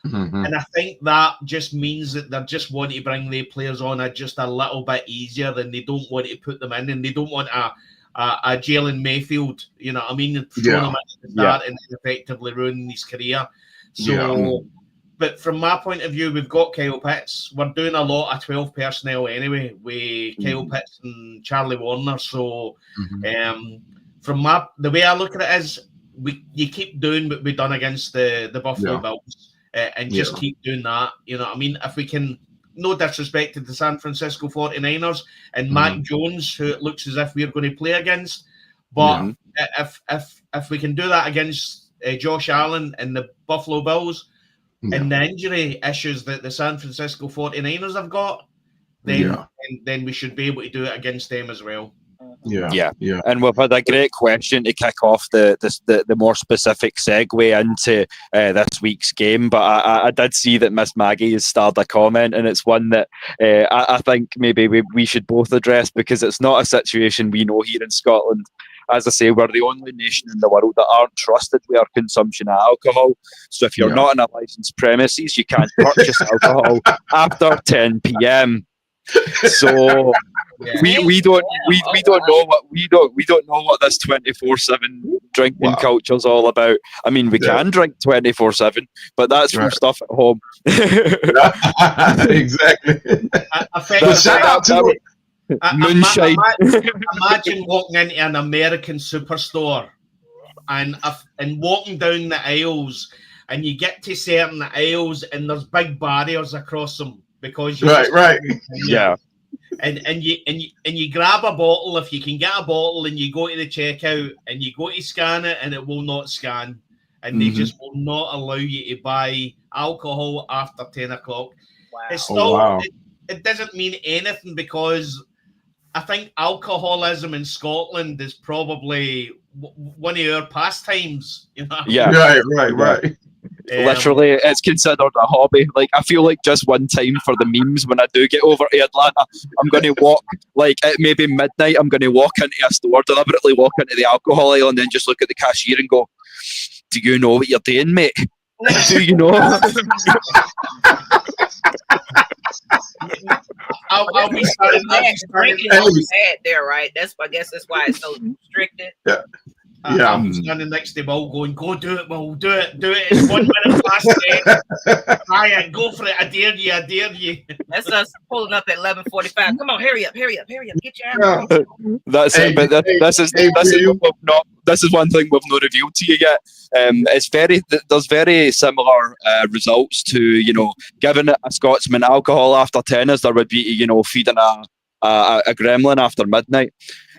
And I think that just means that they just want to bring the players on just a little bit easier, than they don't want to put them in, and they don't want a Jalen Mayfield, you know what I mean, throwing him at the start and effectively ruining his career. So, but from my point of view, we've got Kyle Pitts. We're doing a lot of 12 personnel anyway with Kyle Pitts and Charlie Warner. So, from the way I look at it is, you keep doing what we've done against the Buffalo Bills. And just keep doing that, you know what I mean? If we can, no disrespect to the San Francisco 49ers and Mac Jones, who it looks as if we're going to play against, but if we can do that against Josh Allen and the Buffalo Bills and the injury issues that the San Francisco 49ers have got, then we should be able to do it against them as well. Yeah. And we've had a great question to kick off the more specific segue into this week's game. But I did see that Miss Maggie has starred a comment, and it's one that I think maybe we should both address, because it's not a situation we know here in Scotland. As I say, we're the only nation in the world that aren't trusted with our consumption of alcohol. So if you're not in a licensed premises, you can't purchase alcohol after 10 p.m. So we don't know what this 24/7 drinking culture is all about. I mean, we can drink 24/7, but that's from stuff at home. Exactly. Moonshine. Imagine walking into an American superstore and walking down the aisles, and you get to certain aisles and there's big barriers across them. Because and you grab a bottle if you can get a bottle, and you go to the checkout and you go to scan it, and it will not scan, and they just will not allow you to buy alcohol after 10 o'clock. Wow. It's still it doesn't mean anything, because I think alcoholism in Scotland is probably one of our pastimes. You know? Right. Literally, it's considered a hobby. Like, I feel like just one time for the memes when I do get over to Atlanta, I'm going to walk, like, at maybe midnight, I'm going to walk into a store, deliberately walk into the alcohol aisle, and then just look at the cashier and go, do you know what you're doing, mate? Do you know? I'll be starting there, right? I guess that's why it's so restricted. Yeah. I'm standing next to him, all going, go do it, Will, do it. It's 1 minute past 10. Ryan, go for it. I dare you. That's us pulling up at 11:45. Come on, hurry up. Get your ass. That's it. But this is one thing we've not revealed to you yet. There's very similar results to, you know, giving a Scotsman alcohol after 10 as there would be, you know, feeding a gremlin after midnight.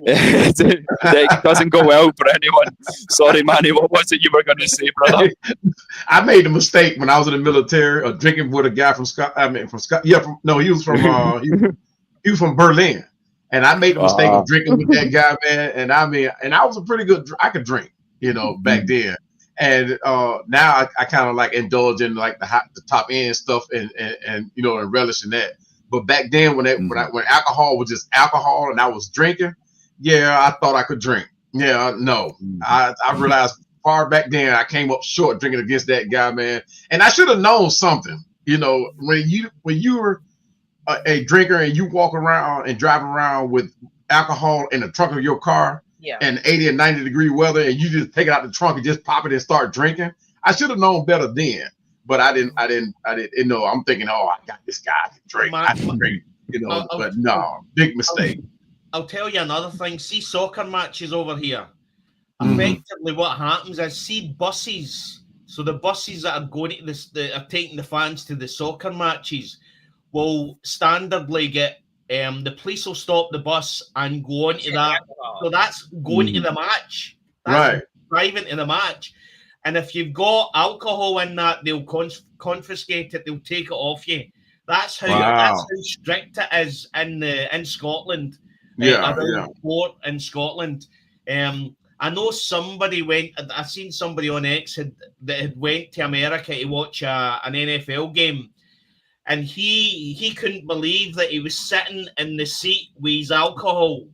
It doesn't go well for anyone. Sorry, Manny, what was it you were going to say, brother? I made a mistake when I was in the military of drinking with a guy from he was from Berlin, and I made the mistake of drinking with that guy, man. And I was a pretty good. I could drink, you know, back then. And now I kind of like indulge in like the top end stuff and you know, and relish in that. But back then, when alcohol was just alcohol and I was drinking, yeah, I thought I could drink. Yeah, no, I realized far back then I came up short drinking against that guy, man. And I should have known something. You know, when you were a drinker and you walk around and drive around with alcohol in the trunk of your car, and 80 and 90 degree weather, and you just take it out the trunk and just pop it and start drinking, I should have known better then. But I didn't. You know, I'm thinking, oh, I got this guy. I can drink. I can drink. You know, but no, big mistake. I'll tell you another thing. See soccer matches over here. Effectively, what happens is see buses. So the buses that are going to that are taking the fans to the soccer matches will standardly get the police will stop the bus and go on to that. So that's going to the match. That's driving to the match. And if you've got alcohol in that, they'll confiscate it. They'll take it off you. That's how strict it is in Scotland. Port in Scotland. I know somebody went. I seen somebody on X that had went to America to watch an NFL game, and he couldn't believe that he was sitting in the seat with his alcohol,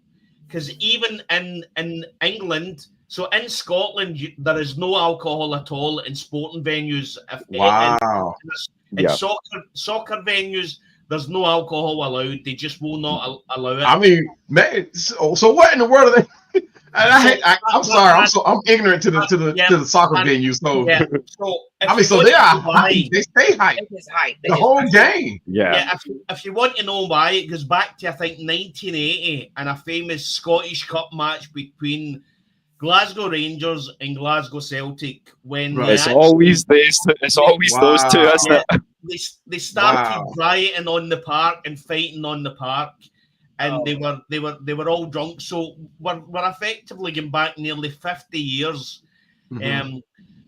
because even in England. So in Scotland, there is no alcohol at all in sporting venues. In soccer venues, there's no alcohol allowed. They just will not allow it. I mean, man. So what in the world are they? I'm sorry. I'm ignorant to the soccer venue. So so they are hype. They stay hype. The whole game. Yeah. If you want to know why, it goes back to I think 1980 and a famous Scottish Cup match between Glasgow Rangers and Glasgow Celtic. When it's always those two, isn't it? They started rioting on the park and fighting on the park, and they were all drunk. So we're effectively going back nearly 50 years. Now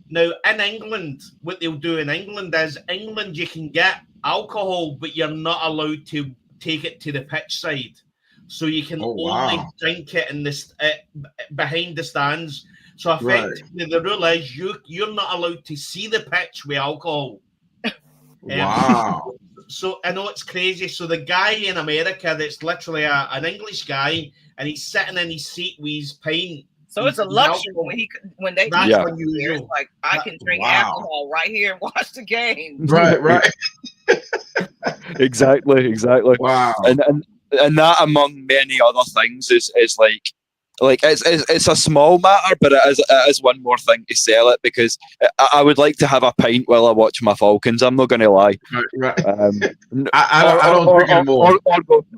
in England, what they'll do in England is you can get alcohol, but you're not allowed to take it to the pitch side. So you can only drink it in this behind the stands. So effectively, the rule is you're not allowed to see the pitch with alcohol. So I know it's crazy. So the guy in America that's literally an English guy, and he's sitting in his seat with his pint. So it's a luxury when they it's like I can drink alcohol right here and watch the game. Right. Exactly. Wow. And that, among many other things, is like it's a small matter, but it is one more thing to sell it, because I would like to have a pint while I watch my Falcons. I'm not going to lie. Right. I don't drink anymore.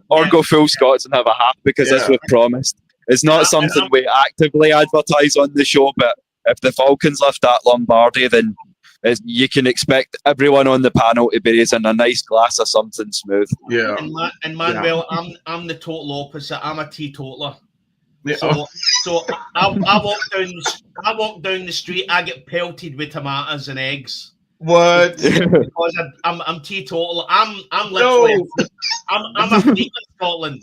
Or go full Scots and have a half, because as we've promised, it's not something we actively advertise on the show. But if the Falcons lift that Lombardi, then you can expect everyone on the panel to be raising a nice glass of something smooth. Yeah. And Manuel, I'm the total opposite. I'm a teetotaler. Yeah. So I walk down the street. I get pelted with tomatoes and eggs. What? Because I'm teetotal. I'm literally I'm a freak in Scotland.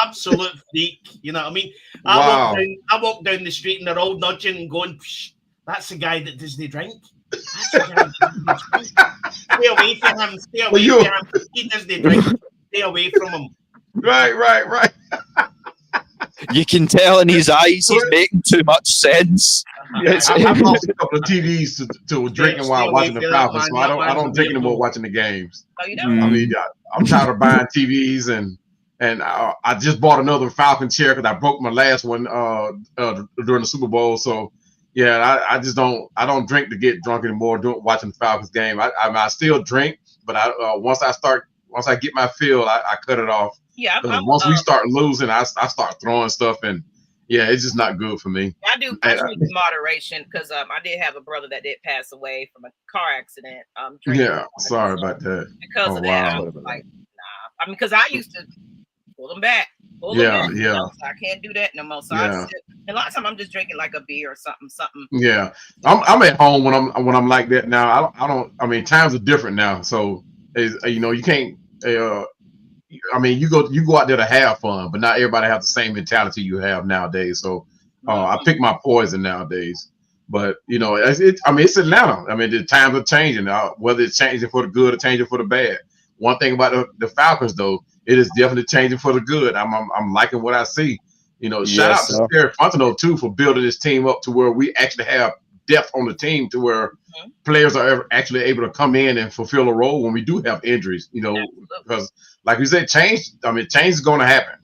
Absolute freak. You know what I mean? I walk down the street and they're all nudging and going, that's the guy that doesn't drink. Stay away from him. Stay away from him. He doesn't drink. Stay away from him. Right. You can tell in his eyes he's making too much sense. I've lost a couple of TVs to drinking while watching the Falcons, so I don't drink anymore watching the games. Oh, you don't? I mean, I'm tired of buying TVs, and I just bought another Falcon chair because I broke my last one during the Super Bowl. So yeah, I just don't drink to get drunk anymore watching the Falcons game. I still drink, but once I get my fill, I cut it off. Yeah. Once we start losing, I start throwing stuff, and yeah, it's just not good for me. I drink in moderation because I did have a brother that did pass away from a car accident. Yeah, sorry about that. Because of that, I was like, nah. I mean, because I used to pull them back. Yeah. So I can't do that no more. So a lot of times I'm just drinking like a beer or something. Yeah, I'm at home when I'm like that now. I mean, times are different now, so you can't. I mean, you go out there to have fun, but not everybody has the same mentality you have nowadays. So I pick my poison nowadays. But it's Atlanta. I mean, the times are changing. Whether it's changing for the good or changing for the bad. One thing about the Falcons, though, it is definitely changing for the good. I'm liking what I see. Shout out to Terry Fontenot too for building this team up to where we actually have depth on the team to where players are actually able to come in and fulfill a role when we do have injuries. Because like you said, change is going to happen.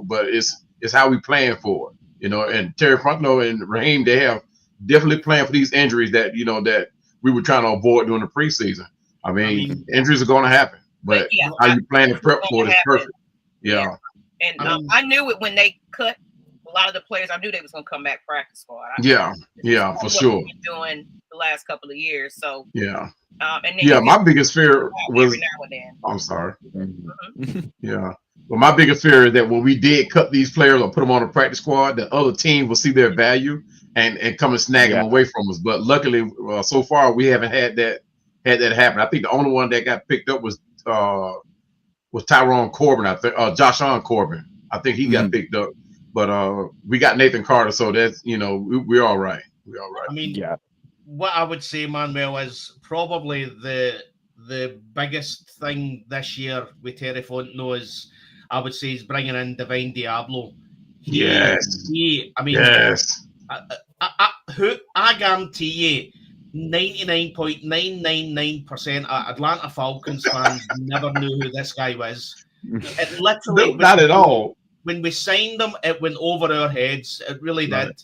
But it's how we plan for it. And Terry Fontenot and Raheem, they have definitely planned for these injuries that that we were trying to avoid during the preseason. I mean injuries are going to happen. But how you plan to prep for it is perfect. Yeah. And I knew it when they cut a lot of the players. I knew they was going to come back practice squad. Yeah, for sure. We've been doing the last couple of years. So yeah. And then my biggest fear was. Every now and then. I'm sorry. Yeah. Well, my biggest fear is that when we did cut these players or put them on the practice squad, the other team will see their value and come and snag them away from us. But luckily, so far we haven't had that happen. I think the only one that got picked up was Tyrone Corbin. I think Joshon Corbin. I think he got picked up. But we got Nathan Carter, so that's we're all right. We're all right. I mean, what I would say, Manuel, is probably the biggest thing this year with Terry Fontenot is, I would say, is bringing in Divine Diablo. Yes. I guarantee you, 99.999% of Atlanta Falcons fans never knew who this guy was. It literally not at all. When we signed him, it went over our heads. It really Right. did.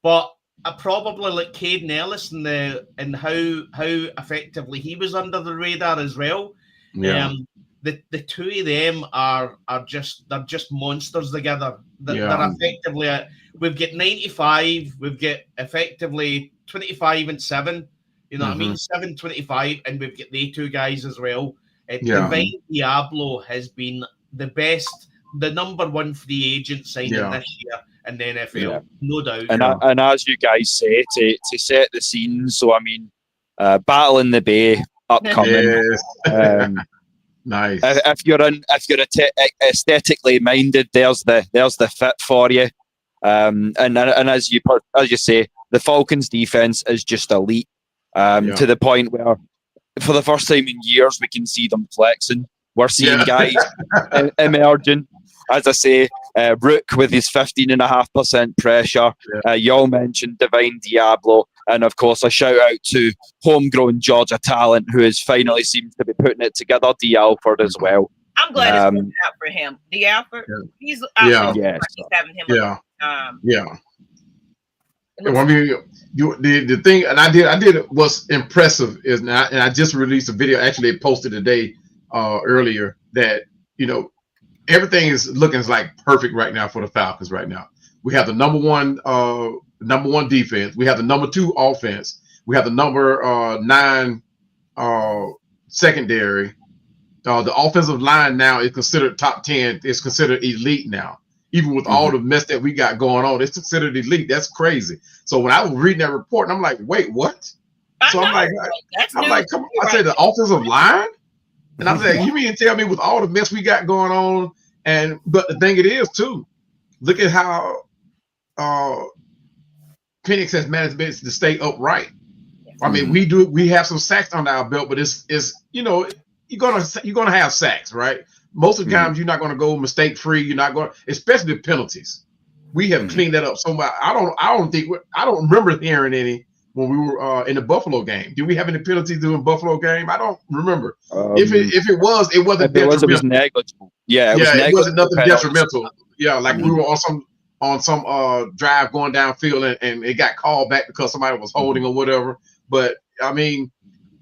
But probably like Caden Ellis and how effectively he was under the radar as well. Yeah. The two of them are just monsters together. They're effectively we've got 95, we've got effectively 25 and 7. You know what I mean? 7-25, and we've got the two guys as well. Divine Diablo has been the best, the number one free agent signing this year in the NFL, no doubt. And as you guys say, to set the scene, so I mean, Battle in the Bay upcoming. Nice. If you're aesthetically minded, there's the fit for you. And as you say, the Falcons defense is just elite. To the point where, for the first time in years, we can see them flexing. We're seeing guys emerging. As I say, Rook with his 15.5% pressure. You all mentioned Divine Diablo. And of course, a shout out to homegrown Georgia talent who is finally seems to be putting it together, D. Alford as well. I'm glad it's working out for him. D. Alford, he's having him. I mean, the thing, and I did what's impressive is now, and I just released a video. Actually, I posted today earlier that everything is looking like perfect right now for the Falcons. Right now, we have the number one defense. We have the number 2 offense. We have the number 9 secondary. The offensive line now is considered top 10. It's considered elite now. Even with all the mess that we got going on, it's considered elite. That's crazy. So when I was reading that report, and I'm like, wait, what? So I'm like, come on. I said the offensive line? And I said, you mean to tell me with all the mess we got going on? But the thing it is too, look at how Penix has managed to stay upright. I mean, we have some sacks on our belt, but it's you know, you're gonna have sacks, right? Most of the times you're not gonna go mistake free. You're not going, especially the penalties. We have cleaned that up so much. I don't remember hearing any when we were in the Buffalo game. Did we have any penalties during Buffalo game? I don't remember. If it was, it wasn't detrimental. It was negligible. Yeah, it wasn't nothing penalties. detrimental. Yeah, like we were on some drive going downfield and it got called back because somebody was holding or whatever. But I mean,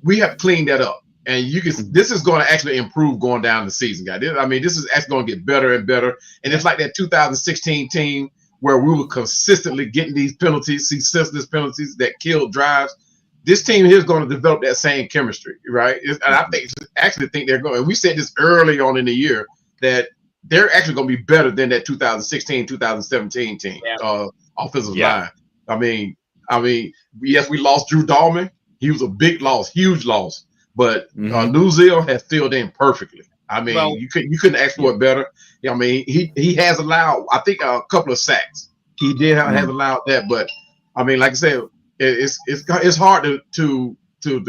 we have cleaned that up, and you can. This is going to actually improve going down the season, guys. I mean, this is actually going to get better and better. And it's like that 2016 team where we were consistently getting these penalties, these senseless penalties that killed drives. This team here is going to develop that same chemistry, right? And I think they're going. And we said this early on in the year that they're actually going to be better than that 2016, 2017 team offensive line. I mean, yes, we lost Drew Dahlman. He was a big loss, huge loss. But Nuzil has filled in perfectly. I mean, you couldn't ask for it better. I mean, he has allowed, I think, a couple of sacks. He did have allowed that, but I mean, like I said, it's hard to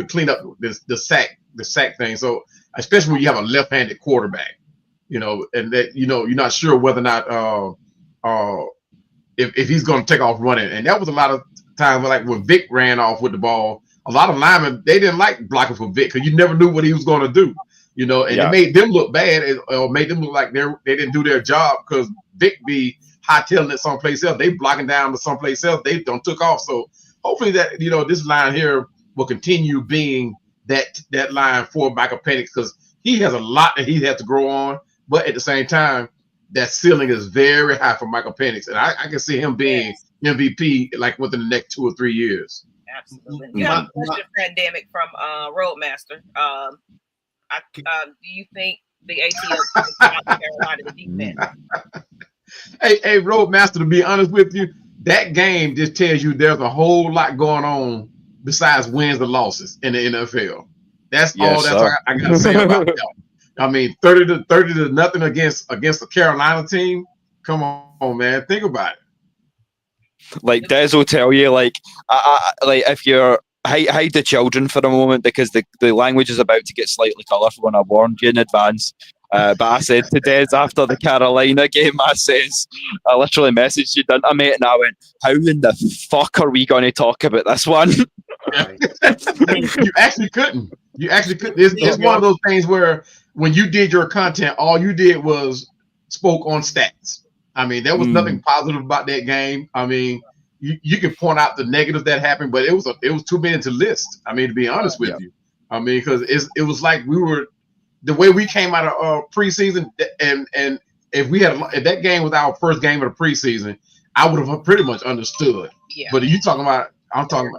clean up the sack thing. So especially when you have a left-handed quarterback, you know, and that you're not sure whether or not if he's going to take off running. And that was a lot of times like when Vic ran off with the ball. A lot of linemen, they didn't like blocking for Vic because you never knew what he was going to do, you know, and it made them look bad or made them look like they didn't do their job because Vic be hightailing it someplace else. They blocking down to someplace else. They don't took off. So hopefully that, you know, this line here will continue being that line for Michael Penix because he has a lot that he has to grow on. But at the same time, that ceiling is very high for Michael Penix. And I can see him being MVP like within the next 2 or 3 years. Absolutely. You have a question, Pandemic, from Roadmaster. Do you think the ATL South Carolina the defense? Hey, Roadmaster, to be honest with you, that game just tells you there's a whole lot going on besides wins and losses in the NFL. That's all I got to say about that. I mean, 30 to nothing against the Carolina team. Come on, man. Think about it. Like Des will tell you, like if you're hide the children for a moment because the language is about to get slightly colourful when I warned you in advance. But I said to Des after the Carolina game, I literally messaged you, didn't I, mate? And I went, how in the fuck are we going to talk about this one? You actually couldn't. It's one of those things where when you did your content, all you did was spoke on stats. I mean, there was nothing positive about that game. I mean, you can point out the negatives that happened, but it was too many to list. I mean, to be honest with you, I mean, because it was like we were the way we came out of preseason, and if that game was our first game of the preseason, I would have pretty much understood. Yeah. But I'm talking about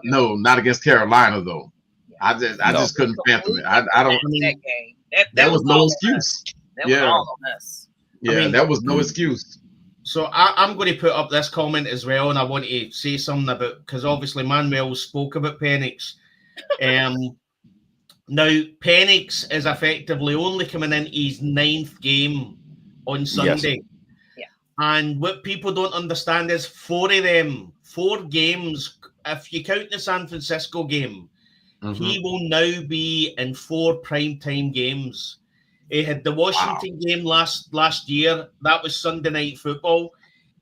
no, not against Carolina though. I just couldn't fathom it. I don't. That game. That was no excuse. That was all on us. Yeah, that was no excuse. So I'm going to put up this comment as well, and I want to say something about, because obviously Manuel spoke about Penix. Now, Penix is effectively only coming in his 9th game on Sunday. Yes. Yeah. And what people don't understand is 4 games, if you count the San Francisco game, he will now be in 4 primetime games. He had the Washington game last year. That was Sunday Night Football.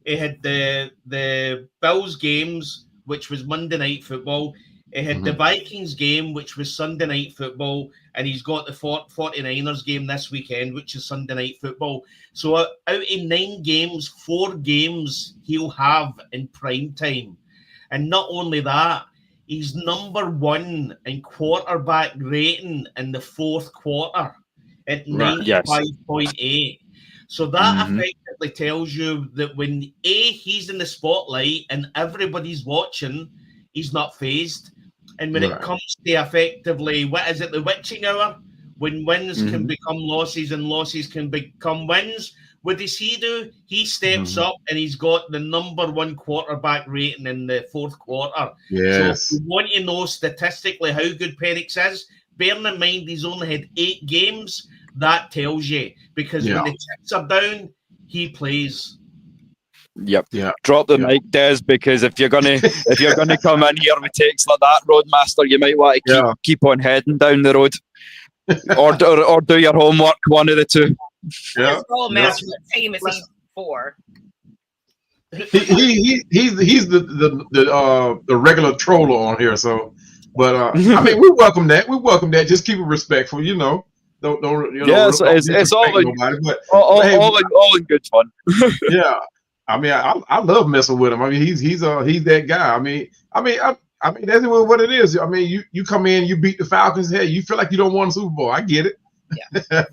He had the Bills games, which was Monday Night Football. He had the Vikings game, which was Sunday Night Football. And he's got the 49ers game this weekend, which is Sunday Night Football. So out of 9 games, 4 games he'll have in prime time. And not only that, he's number 1 in quarterback rating in the 4th quarter. At 95.8. So that effectively tells you that when he's in the spotlight and everybody's watching, he's not phased. And when it comes to effectively, what is it, the witching hour? When wins can become losses and losses can become wins. What does he do? He steps up and he's got the number 1 quarterback rating in the 4th quarter. Yes. So if you want to know statistically how good Penix is, bearing in mind he's only had 8 games, that tells you. Because when the chips are down, he plays. Yep. Yeah. Drop the mic, Des, because if you're gonna come in here with takes like that, Roadmaster, you might want to keep on heading down the road, or do your homework. One of the two. Yeah. Roadmaster team is he for? He's the regular troller on here. So, but I mean, we welcome that. We welcome that. Just keep it respectful, you know. Don't it's all in, nobody, but all in good fun. Yeah. I mean, I love messing with him. I mean, he's that guy. I mean, that's what it is. I mean, you come in, you beat the Falcons. Hey, you feel like you don't want a Super Bowl. I get it. Yeah.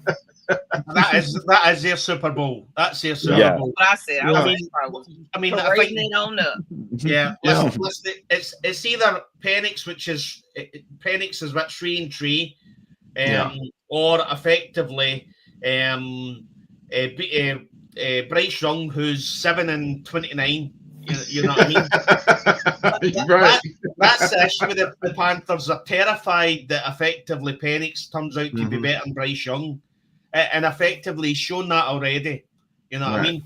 that is their Super Bowl. That's their Super Bowl. I said. I mean, I think it on up. Yeah. Listen, it's either Penix, which is 3-3, or effectively Bryce Young, who's 7-29. You know what I mean? Right. That's the issue with the Panthers. Are terrified that effectively Penix turns out to be better than Bryce Young, and effectively shown that already. You know what I mean?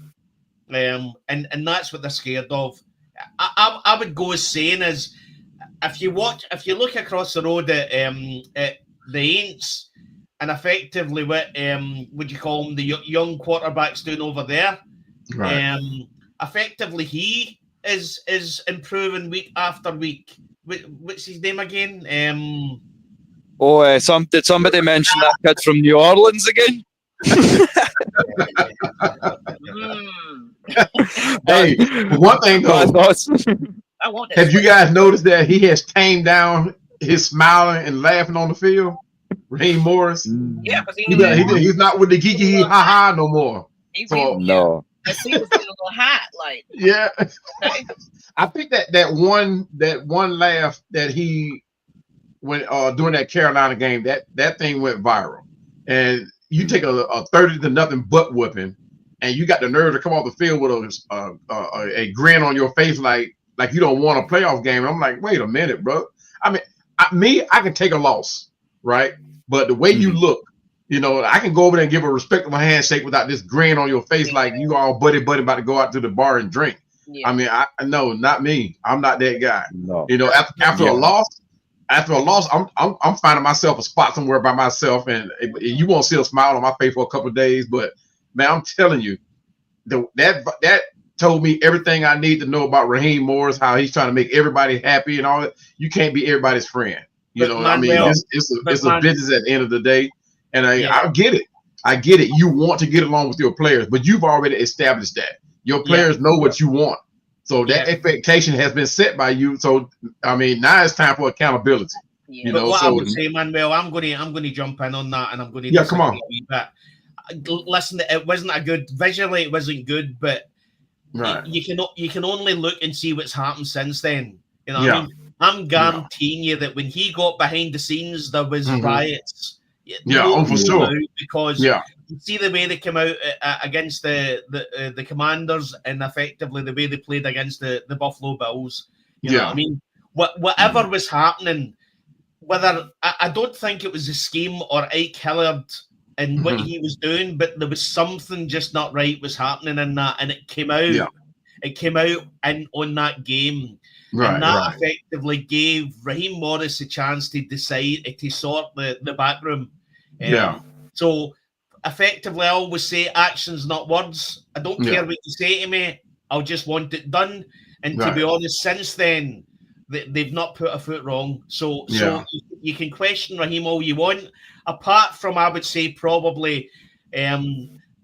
And that's what they're scared of. I would go as saying is, if you look across the road at the Aints, and effectively what would you call them, the young quarterbacks doing over there? Right. Effectively, he is improving week after week. What's his name again? Did somebody mention that kid from New Orleans again? Hey, one thing though, have you guys noticed that he has tamed down his smiling and laughing on the field? Raheem Morris. Yeah, because he's not with the geeky ha no more. No. I see he was getting a little hot, like. Yeah. Okay. I think that one laugh that he went during that Carolina game, that thing went viral. And you take a 30-0 butt whooping, and you got the nerve to come off the field with a grin on your face, like you don't want a playoff game. And I'm like, wait a minute, bro. I mean, I can take a loss, right? But the way you look, you know, I can go over there and give a respectful handshake without this grin on your face, like you all buddy about to go out to the bar and drink. Yeah. I mean, no, not me. I'm not that guy. No. You know, after a loss, I'm finding myself a spot somewhere by myself, and you won't see a smile on my face for a couple of days. But man, I'm telling you, that told me everything I need to know about Raheem Morris, how he's trying to make everybody happy and all that. You can't be everybody's friend. You know, I mean, it's a business at the end of the day. And I get it. I get it. You want to get along with your players, but you've already established that. Your players know what you want. So that expectation has been set by you. So, I mean, now it's time for accountability. Yeah. You know, what I would say, Manuel, I'm going to jump in on that, and I'm going to come on. Listen, it wasn't a good visually. It wasn't good, but you can only look and see what's happened since then. You know, what I mean, I'm guaranteeing you that when he got behind the scenes, there was riots. For sure. Because you see the way they came out against the Commanders, and effectively the way they played against the Buffalo Bills. You know what I mean? Whatever was happening, whether I don't think it was a scheme or Ike Hilliard and what he was doing, but there was something just not right was happening in that, and it came out. Yeah. It came out on that game. And that effectively gave Raheem Morris a chance to decide to sort the back room. So effectively, I always say actions, not words. I don't care what you say to me. I'll just want it done. And to be honest, since then, they've not put a foot wrong. So you can question Raheem all you want. Apart from, I would say, probably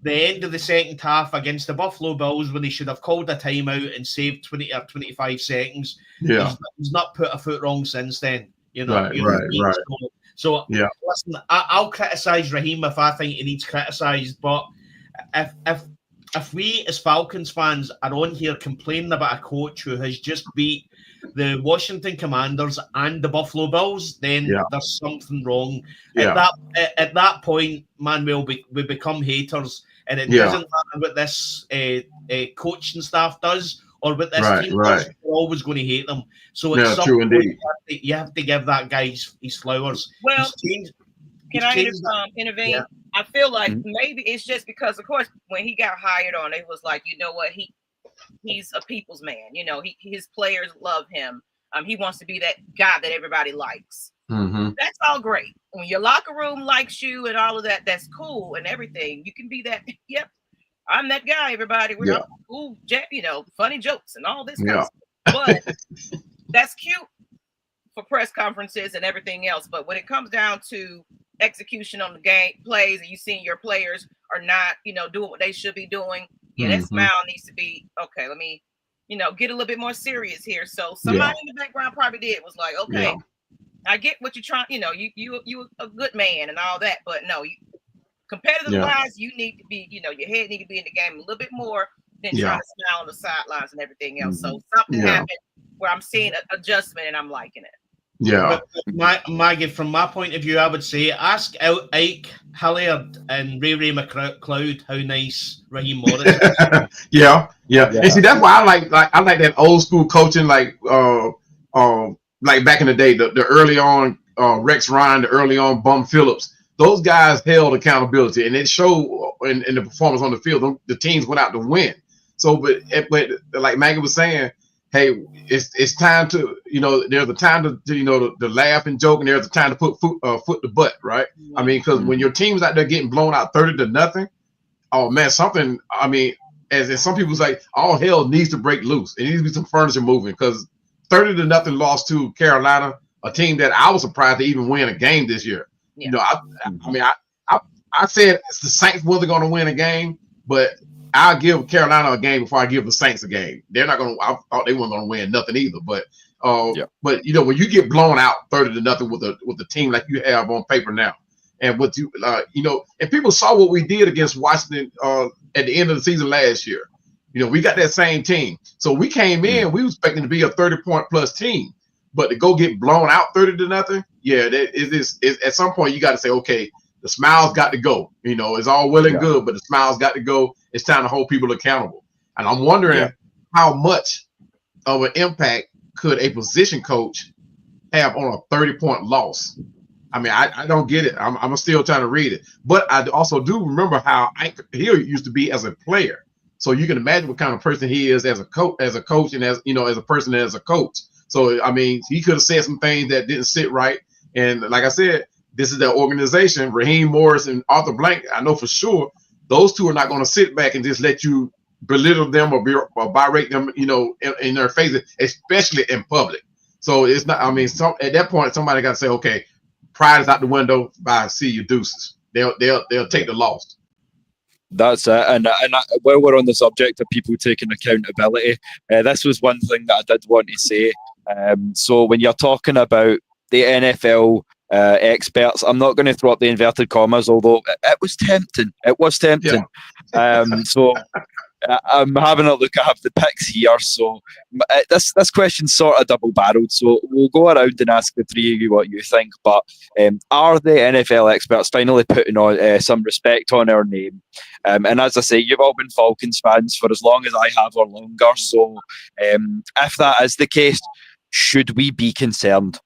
the end of the second half against the Buffalo Bills, when they should have called a timeout and saved 20 or 25 seconds. He's not put a foot wrong since then. You know, right. So listen, I'll criticize Raheem if I think he needs criticized, but if we as Falcons fans are on here complaining about a coach who has just beat the Washington Commanders and the Buffalo Bills, then there's something wrong. At that point, Manuel, we become haters. And it doesn't matter what this coaching staff does or what this team does. We're always going to hate them. So it's true indeed. You have to give that guy his flowers. Well, can I intervene? Yeah. I feel like maybe it's just because, of course, when he got hired on, it was like, you know what, he's a people's man. You know, his players love him. He wants to be that guy that everybody likes. Mm-hmm. That's all great. When your locker room likes you and all of that, that's cool and everything. You can be that. Yep, I'm that guy. Everybody, we're cool, you know, funny jokes and all this kind of stuff. But that's cute for press conferences and everything else. But when it comes down to execution on the game plays, and you seeing your players are not, you know, doing what they should be doing, that smile needs to be okay. Let me, you know, get a little bit more serious here. So somebody in the background probably was like, okay, I get what you're trying. You know, you a good man and all that, but no, competitive wise, you need to be, you know, your head need to be in the game a little bit more than trying to smile on the sidelines and everything else. So something happened where I'm seeing an adjustment and I'm liking it. Yeah. But Maggie, from my point of view, I would say ask Ike Hilliard and Ray McLeod how nice Raheem Morris is. Yeah. And see, that's why I like that old school coaching, like back in the day, the early on Rex Ryan, the early on Bum Phillips. Those guys held accountability, and it showed in the performance on the field. The teams went out to win. So, but like Maggie was saying, hey, it's time to, you know, there's a time to you know, to laugh and joke, and there's a time to put foot to butt, right? I mean, because when your team's out there getting blown out 30-0, oh man, something. I mean, as some people say, all hell needs to break loose. It needs to be some furniture moving, because 30-0 loss to Carolina, a team that I was surprised to even win a game this year. You know, I said the Saints wasn't going to win a game, but I'll give Carolina a game before I give the Saints a game. They're not going to. I thought they weren't going to win nothing either. But you know, when you get blown out 30-0 with a team like you have on paper now, and what you know, and people saw what we did against Washington at the end of the season last year. You know, we got that same team, so we came in. We were expecting to be a 30-point plus team. But to go get blown out 30-0, at some point you got to say, okay, the smiles got to go. You know, it's all well and good, but the smiles got to go. It's time to hold people accountable. And I'm wondering how much of an impact could a position coach have on a 30-point loss? I mean, I don't get it. I'm still trying to read it. But I also do remember how he used to be as a player. So you can imagine what kind of person he is as a coach, and as, you know, as a person, as a coach. So, I mean, he could have said some things that didn't sit right. And like I said, this is their organization, Raheem Morris and Arthur Blank. I know for sure those two are not going to sit back and just let you belittle them or berate them, you know, in their faces, especially in public. So it's not, I mean, at that point, somebody got to say, okay, pride is out the window. Bye, see you, deuces. They'll take the loss. That's it. And while we're on the subject of people taking accountability, this was one thing that I did want to say. So when you're talking about the NFL experts, I'm not going to throw up the inverted commas, although it was tempting. So I'm having a look. I have the picks here. So this question's sort of double-barreled. So we'll go around and ask the three of you what you think. But are the NFL experts finally putting on some respect on our name? And as I say, you've all been Falcons fans for as long as I have or longer. So if that is the case, should we be concerned?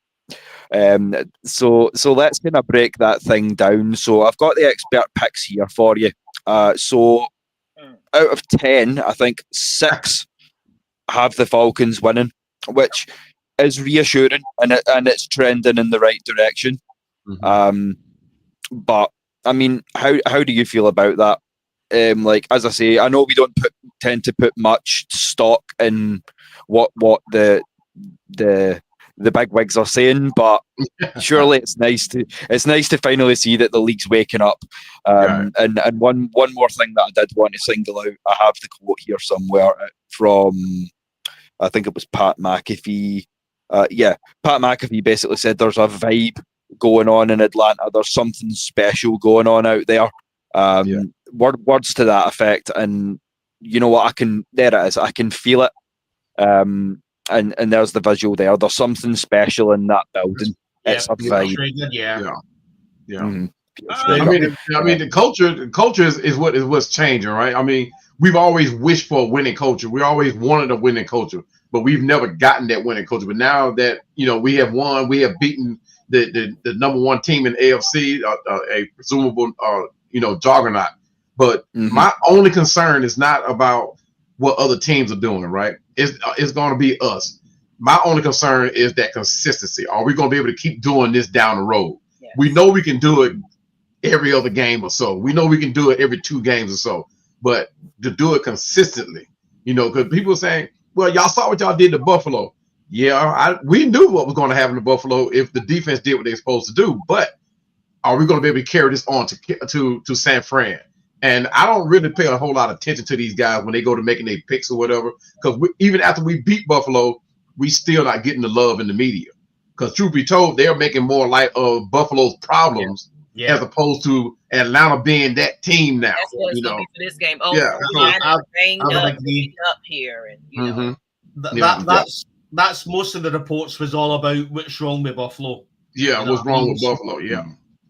So let's kind of break that thing down. So I've got the expert picks here for you. So out of 10, I think 6 have the Falcons winning, which is reassuring, and it's trending in the right direction. But I mean, how do you feel about that? Like, as I say, I know we don't tend to put much stock in what the big wigs are saying, but surely it's nice to finally see that the league's waking up. And one more thing that I did want to single out, I have the quote here somewhere from, I think it was Pat McAfee. Pat McAfee basically said there's a vibe going on in Atlanta. There's something special going on out there. Words to that effect, and you know what? There it is. I can feel it. And there's the visual there. There's something special in that building. It's a vibe. I mean, the culture is what's changing, right? I mean, we've always wished for a winning culture. We always wanted a winning culture, but we've never gotten that winning culture. But now that, you know, we have won, we have beaten the number one team in AFC, a presumable juggernaut. But my only concern is not about what other teams are doing, right? It's going to be us. My only concern is that consistency. Are we going to be able to keep doing this down the road? Yes. We know we can do it every other game or so. We know we can do it every 2 games or so. But to do it consistently, because people are saying, well, y'all saw what y'all did to Buffalo. Yeah, we knew what was going to happen to Buffalo if the defense did what they're supposed to do. But are we going to be able to carry this on to San Fran? And I don't really pay a whole lot of attention to these guys when they go to making their picks or whatever, because even after we beat Buffalo, we still not getting the love in the media. Because truth be told, they're making more light of Buffalo's problems as opposed to Atlanta being that team now. That's what it's going to be for this game. Oh, yeah, up here, and that's most of the reports was all about what's wrong with Buffalo. Yeah, what's wrong with Buffalo? Yeah.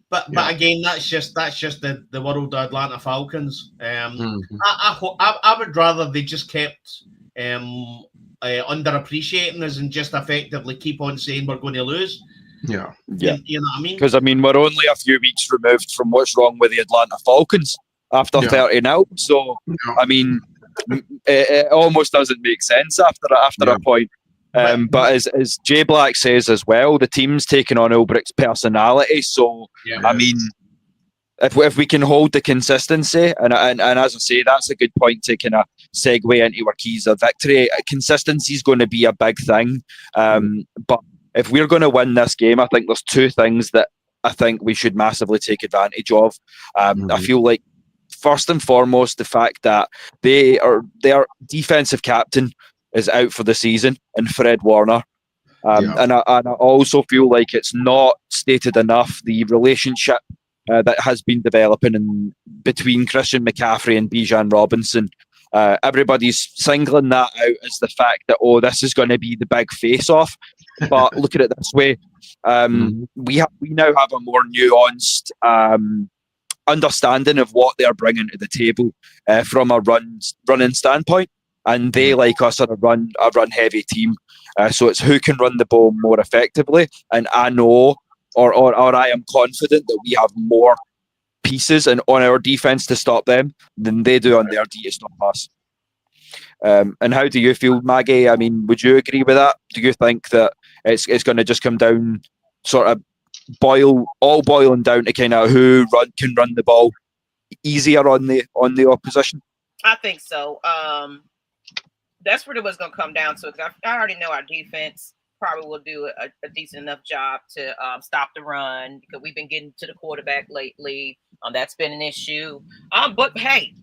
But again, that's just the world of Atlanta Falcons. I would rather they just kept underappreciating us and just effectively keep on saying we're going to lose. Yeah. You know what I mean? Because we're only a few weeks removed from what's wrong with the Atlanta Falcons after 30-0. So it almost doesn't make sense after a point. But as Jay Black says as well, the team's taking on Ulbricht's personality. So if we can hold the consistency, and as I say, that's a good point to kind of segue into our keys of victory. Consistency is going to be a big thing. But if we're going to win this game, I think there's 2 things that I think we should massively take advantage of. I feel like first and foremost, the fact that their defensive captain is out for the season, and Fred Warner. And I also feel like it's not stated enough the relationship that has been developing between Christian McCaffrey and Bijan Robinson. Everybody's singling that out as the fact that, this is going to be the big face-off. But look at it this way. We now have a more nuanced understanding of what they're bringing to the table from a running standpoint. And they, like us, are a run-heavy team. So it's who can run the ball more effectively. And I know, or I am confident that we have more pieces on our defense to stop them than they do on their D to stop us. And how do you feel, Maggie? I mean, would you agree with that? Do you think that it's going to just come down, sort of boiling down to kind of who can run the ball easier on the opposition? I think so. That's what it was going to come down to. Because I already know our defense probably will do a decent enough job to stop the run, because we've been getting to the quarterback lately. That's been an issue. But hey,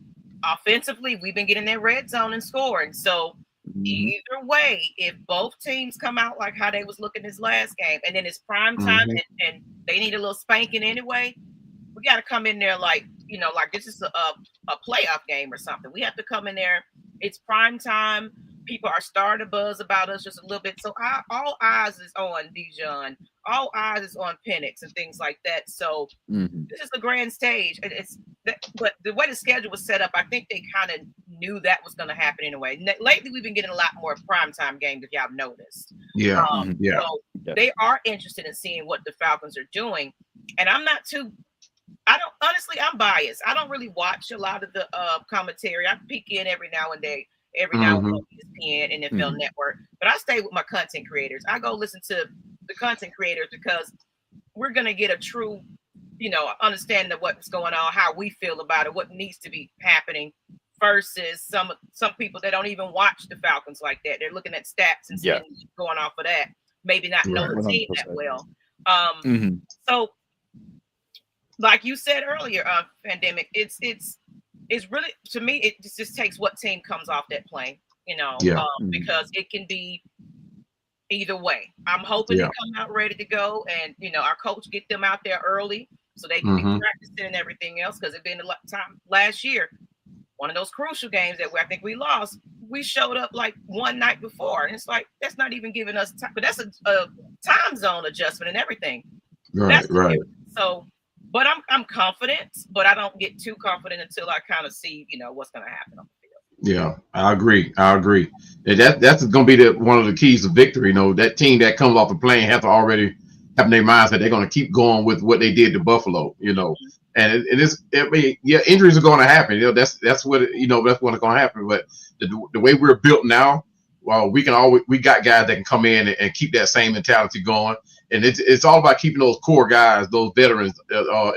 offensively, we've been getting that red zone and scoring. So either way, if both teams come out like how they was looking this last game, and then it's prime time and they need a little spanking anyway, we got to come in there like this is a playoff game or something. We have to come in there. It's prime time. People are starting to buzz about us just a little bit. So all eyes is on Bijan. All eyes is on Penix and things like that. So this is the grand stage. But the way the schedule was set up, I think they kind of knew that was going to happen anyway. Lately, we've been getting a lot more primetime games, if y'all have noticed. So they are interested in seeing what the Falcons are doing. And I'm biased. I don't really watch a lot of the commentary. I peek in every now and then on ESPN and NFL Network, but I stay with my content creators. I go listen to the content creators because we're going to get a true, understanding of what's going on, how we feel about it, what needs to be happening, versus some people that don't even watch the Falcons like that. They're looking at stats and going off of that, maybe not know the team that well. So, like you said earlier, Pandemic, it's really, to me, it just takes what team comes off that plane, because it can be either way. I'm hoping they come out ready to go, and our coach get them out there early so they can be practicing and everything else, because it's been a lot of time last year. One of those crucial games that I think we lost, we showed up like one night before, and it's like that's not even giving us time, but that's a time zone adjustment and everything. Right. So. But I'm confident, but I don't get too confident until I kind of see, what's going to happen on the field. Yeah, I agree. And that's going to be one of the keys to victory. That team that comes off the plane has to already have in their minds that they're going to keep going with what they did to Buffalo, and injuries are going to happen. That's what that's what's going to happen. But the way we're built now, well, we got guys that can come in and keep that same mentality going. And it's all about keeping those core guys, those veterans,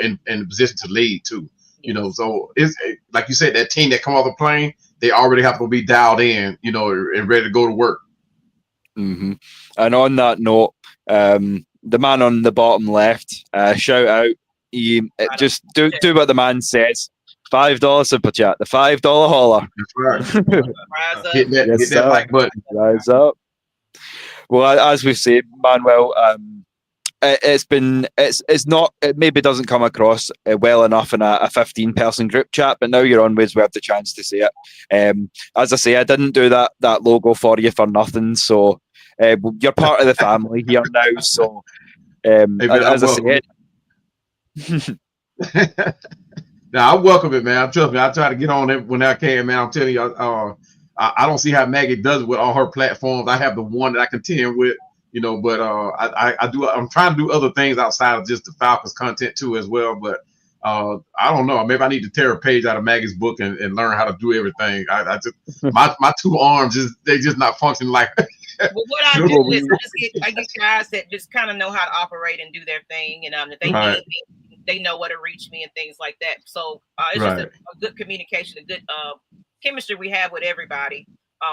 in the position to lead too. So it's like you said, that team that come off the plane, they already have to be dialed in, and ready to go to work. Mm-hmm. And on that note, the man on the bottom left, shout out. Just do what the man says. $5 super chat. The $5 holler. That's right. Hit that like button. Rise up. Well, as we've said, Manuel, it maybe doesn't come across well enough in a 15-person group chat, but now you're on with, we have the chance to say it. As I say, I didn't do that logo for you for nothing, so you're part of the family here now. So as I said, now I welcome it, man. Trust me, I try to get on it when I can, man. I'm telling you, I don't see how Maggie does it with all her platforms. I have the one that I contend with, but I do. I'm trying to do other things outside of just the Falcons content too, as well. But I don't know. Maybe I need to tear a page out of Maggie's book and learn how to do everything. I just my two arms they just not functioning like. Well, what I do is I get guys that just kind of know how to operate and do their thing, and if they need me, they know where to reach me and things like that. So it's just a good communication, a good chemistry we have with everybody,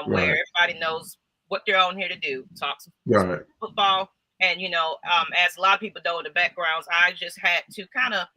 where everybody knows what they're on here to do, talk some football. And, as a lot of people know in the backgrounds, I just had to kind of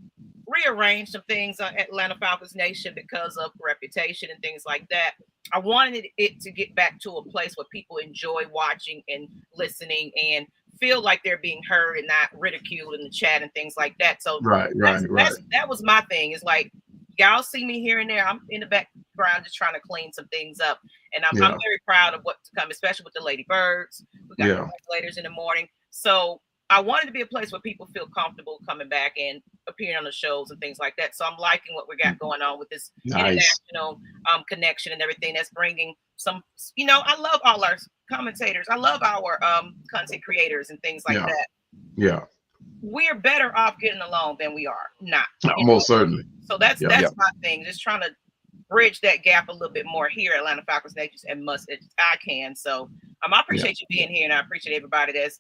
rearrange some things on Atlanta Falcons Nation because of reputation and things like that. I wanted it to get back to a place where people enjoy watching and listening and feel like they're being heard and not ridiculed in the chat and things like that. So that was my thing. It's like, y'all see me here and there. I'm in the background just trying to clean some things up. And I'm very proud of what's to come, especially with the Lady Birds. We got regulators in the morning. So I wanted to be a place where people feel comfortable coming back and appearing on the shows and things like that. So I'm liking what we got going on with this international connection and everything that's bringing some, I love all our commentators. I love our content creators and things like that. Yeah. We're better off getting along than we are not. Most certainly. So that's my thing. Just trying to bridge that gap a little bit more here at Atlanta Falcons Nation as much as I can. So I appreciate you being here, and I appreciate everybody that's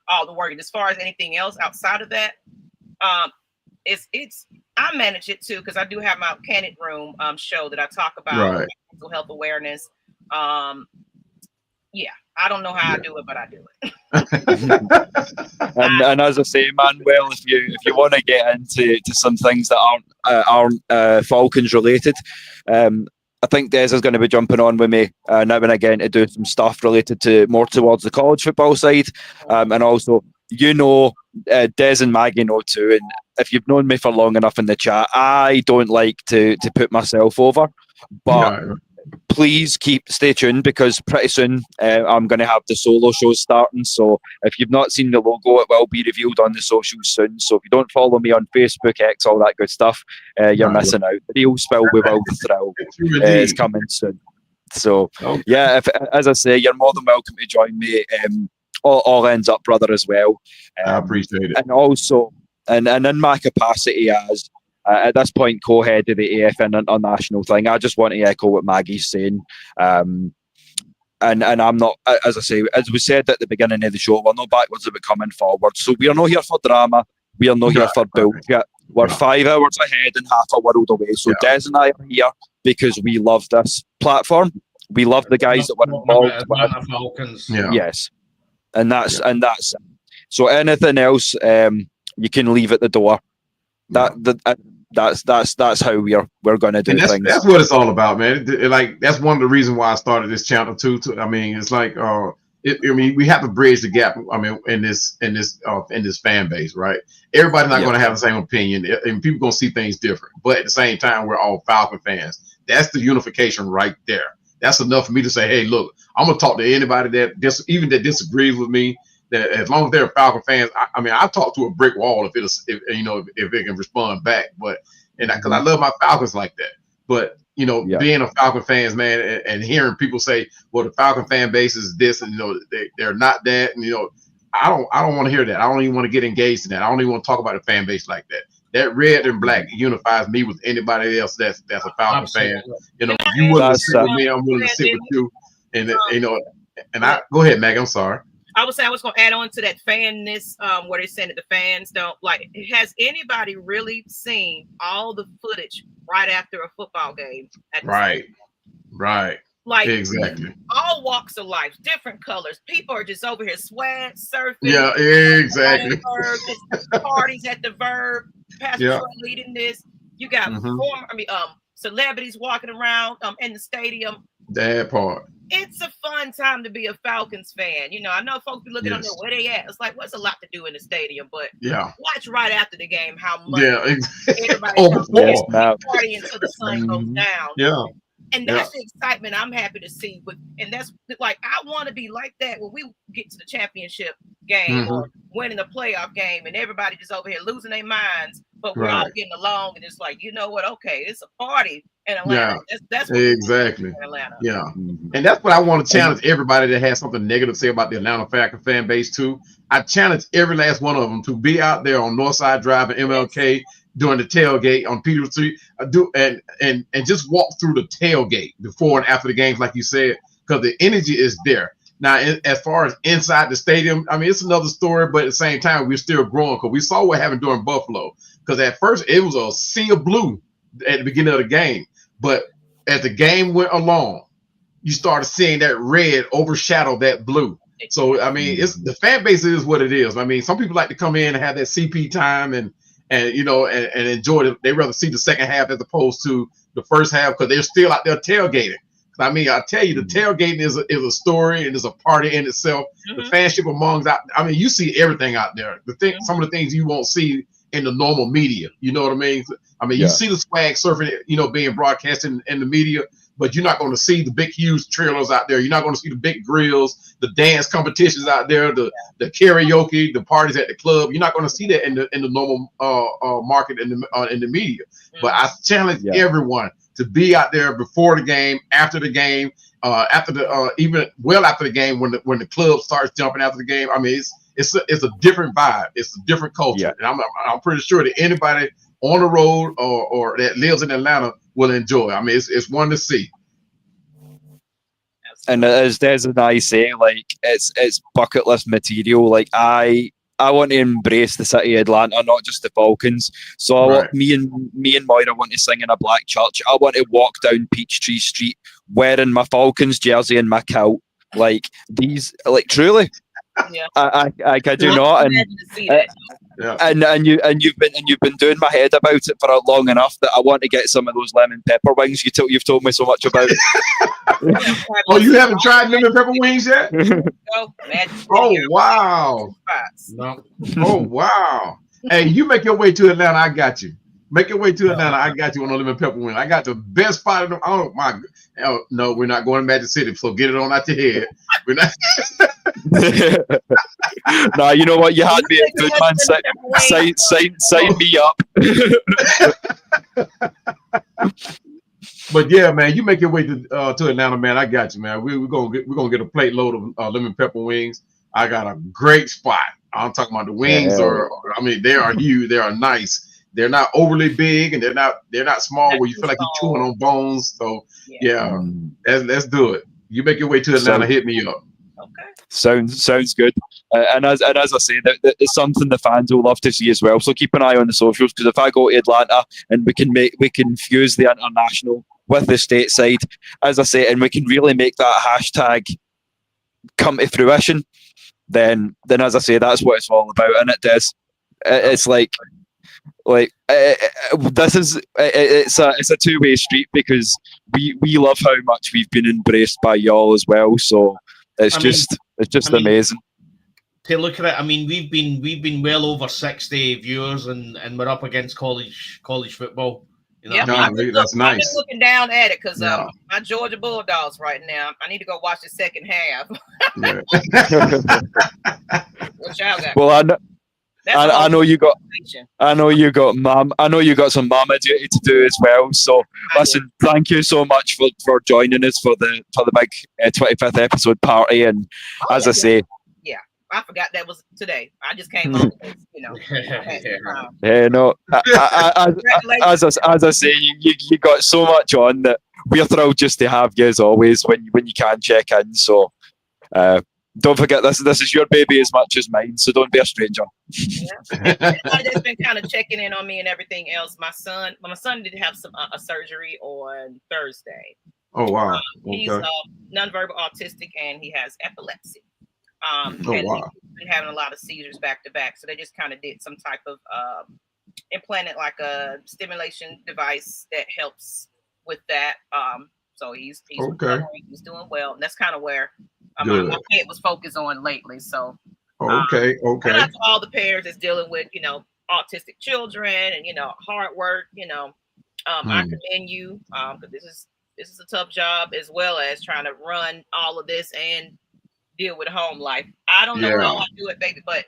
all the work. As far as anything else outside of that, it's I manage it too, because I do have my Candid Room show that I talk about mental health awareness. I don't know how I do it, but I do it. and as I say, Manuel, if you want to get into some things that aren't Falcons related, I think Des is going to be jumping on with me now and again to do some stuff related to more towards the college football side, and also Des and Maggie know too. And if you've known me for long enough in the chat, I don't like to put myself over, but. Please stay tuned, because pretty soon I'm going to have the solo shows starting. So if you've not seen the logo, it will be revealed on the socials soon. So if you don't follow me on Facebook, X, all that good stuff, you're missing out. The real spill we will thrill is coming soon. So as I say, you're more than welcome to join me. All ends up, brother, as well. I appreciate it. And also, and in my capacity as at this point, co-head of the AFN International thing, I just want to echo what Maggie's saying. And I'm not, as I say, as we said at the beginning of the show, we're not backwards about coming forward. So we are not here for drama. We are not here for bullshit. We're 5 hours ahead and half a world away. So Des and I are here because we love this platform. We love the guys that were involved with Falcons. Yes. And that's it. So anything else, you can leave at the door. That's how we're going to do things. That's what it's all about, man. Like, that's one of the reasons why I started this channel too. I mean, it's like we have to bridge the gap. I mean, in this fan base, right? Everybody's not going to have the same opinion, and people going to see things different. But at the same time, we're all Falcon fans. That's the unification right there. That's enough for me to say, hey, look, I'm gonna talk to anybody that disagrees with me. That as long as they're Falcon fans, I mean, I talk to a brick wall if it can respond back. But because I love my Falcons like that. But being a Falcon fans, man, and hearing people say, well, the Falcon fan base is this, and they're not that, and I don't want to hear that. I don't even want to get engaged in that. I don't even want to talk about the fan base like that. That red and black unifies me with anybody else that's a Falcon fan. You know, if you willing to sit with me, I'm willing to sit with you. And you know, and I go ahead, Meg. I'm sorry. I was going to add on to that fanness, where they're saying that the fans don't like. Has anybody really seen all the footage right after a football game? Right. Like exactly. All walks of life, different colors. People are just over here surfing. Yeah, exactly. Parties at the Verb. Pastor Troy leading this. You got celebrities walking around in the stadium. That part. It's a fun time to be a Falcons fan. You know, I know folks be looking on there where they at. It's like, what's a lot to do in the stadium? But watch right after the game how much everybody party until the sun goes down. Yeah. And that's the excitement I'm happy to see. And that's like, I want to be like that when we get to the championship game or winning a playoff game and everybody just over here losing their minds, but we're all getting along. And it's like, you know what? Okay, it's a party in Atlanta. That's what exactly. In Atlanta. Yeah. And that's what I want to challenge everybody that has something negative to say about the Atlanta Falcon fan base too. I challenge every last one of them to be out there on Northside Drive and MLK during the tailgate on Peter Street, and just walk through the tailgate before and after the games, like you said, because the energy is there. Now, as far as inside the stadium, I mean, it's another story, but at the same time, we're still growing because we saw what happened during Buffalo. Because at first, it was a sea of blue at the beginning of the game, but as the game went along, you started seeing that red overshadow that blue. So, I mean, it's the fan base is what it is. I mean, some people like to come in and have that CP time and you know, and enjoy it. They rather see the second half as opposed to the first half because they're still out there tailgating. I mean, I tell you, the tailgating is a story and is a party in itself. The fanship amongst, I mean, you see everything out there. Some of the things you won't see in the normal media. You know what I mean? I mean, you see the swag surfing, you know, being broadcasted in the media, but you're not going to see the big, huge trailers out there. You're not going to see the big grills, the dance competitions out there, the karaoke, the parties at the club. You're not going to see that in the normal market in the media. But I challenge everyone to be out there before the game, after the game, even well after the game when the club starts jumping after the game. I mean, it's a different vibe. It's a different culture, and I'm pretty sure that anybody on the road or that lives in Atlanta will enjoy. I mean, it's one to see. And as Des and I say, like it's bucket list material. Like I want to embrace the city of Atlanta, not just the Falcons. So me and Moira want to sing in a black church. I want to walk down Peachtree Street wearing my Falcons jersey and my kilt. Like these, like truly. Yeah. I kid you not. And you've been doing my head about it for long enough that I want to get some of those lemon pepper wings you've told me so much about. Oh, you haven't tried lemon pepper wings yet? Oh wow! No. Oh wow! Hey, you make your way to Atlanta. I got you. Make your way to Atlanta. I got you on the lemon pepper wing. I got the best spot in them. Oh my! Oh, no, we're not going to Magic City. So get it on out your head. We're not. Nah, you know what? You had me at good, man. Sign me up. But yeah, man, you make your way to Atlanta, man. I got you, man. We're gonna get a plate load of lemon pepper wings. I got a great spot. I'm talking about the wings I mean, they are huge. They are nice. They're not overly big and they're not small where you feel like you're chewing on bones. So let's do it. You make your way to Atlanta, hit me up. Okay. Sounds good. And as I say, that it's something the fans will love to see as well. So keep an eye on the socials, because if I go to Atlanta and we can fuse the international with the stateside, as I say, and we can really make that hashtag come to fruition, then as I say, that's what it's all about. And it does. It's like this is it's a two-way street, because we love how much we've been embraced by y'all as well. So it's just amazing. To look at it, I mean, we've been well over 60 viewers, and we're up against college football. You know, that's nice. I've been looking down at it because my Georgia Bulldogs right now. I need to go watch the second half. What y'all got? Well, I know you got some mama duty to do as well. So listen, thank you so much for joining us for the big 25th episode party. And as I say, I forgot that was today. I just came on because, no. As I say, you got so much on that we're thrilled just to have you as always when you can check in. So don't forget this is your baby as much as mine. So don't be a stranger. Yeah. Everybody that's been kind of checking in on me and everything else. My son did have some a surgery on Thursday. Oh wow! He's nonverbal autistic and he has epilepsy. He's been having a lot of seizures back to back, so they just kind of did some type of implanted like a stimulation device that helps with that. So he's recovering, he's doing well, and that's kind of where my head was focused on lately. So okay. Shout out to all the parents that's dealing with autistic children and hard work. I commend you because this is a tough job, as well as trying to run all of this and deal with home life. I don't know how I do it, baby, but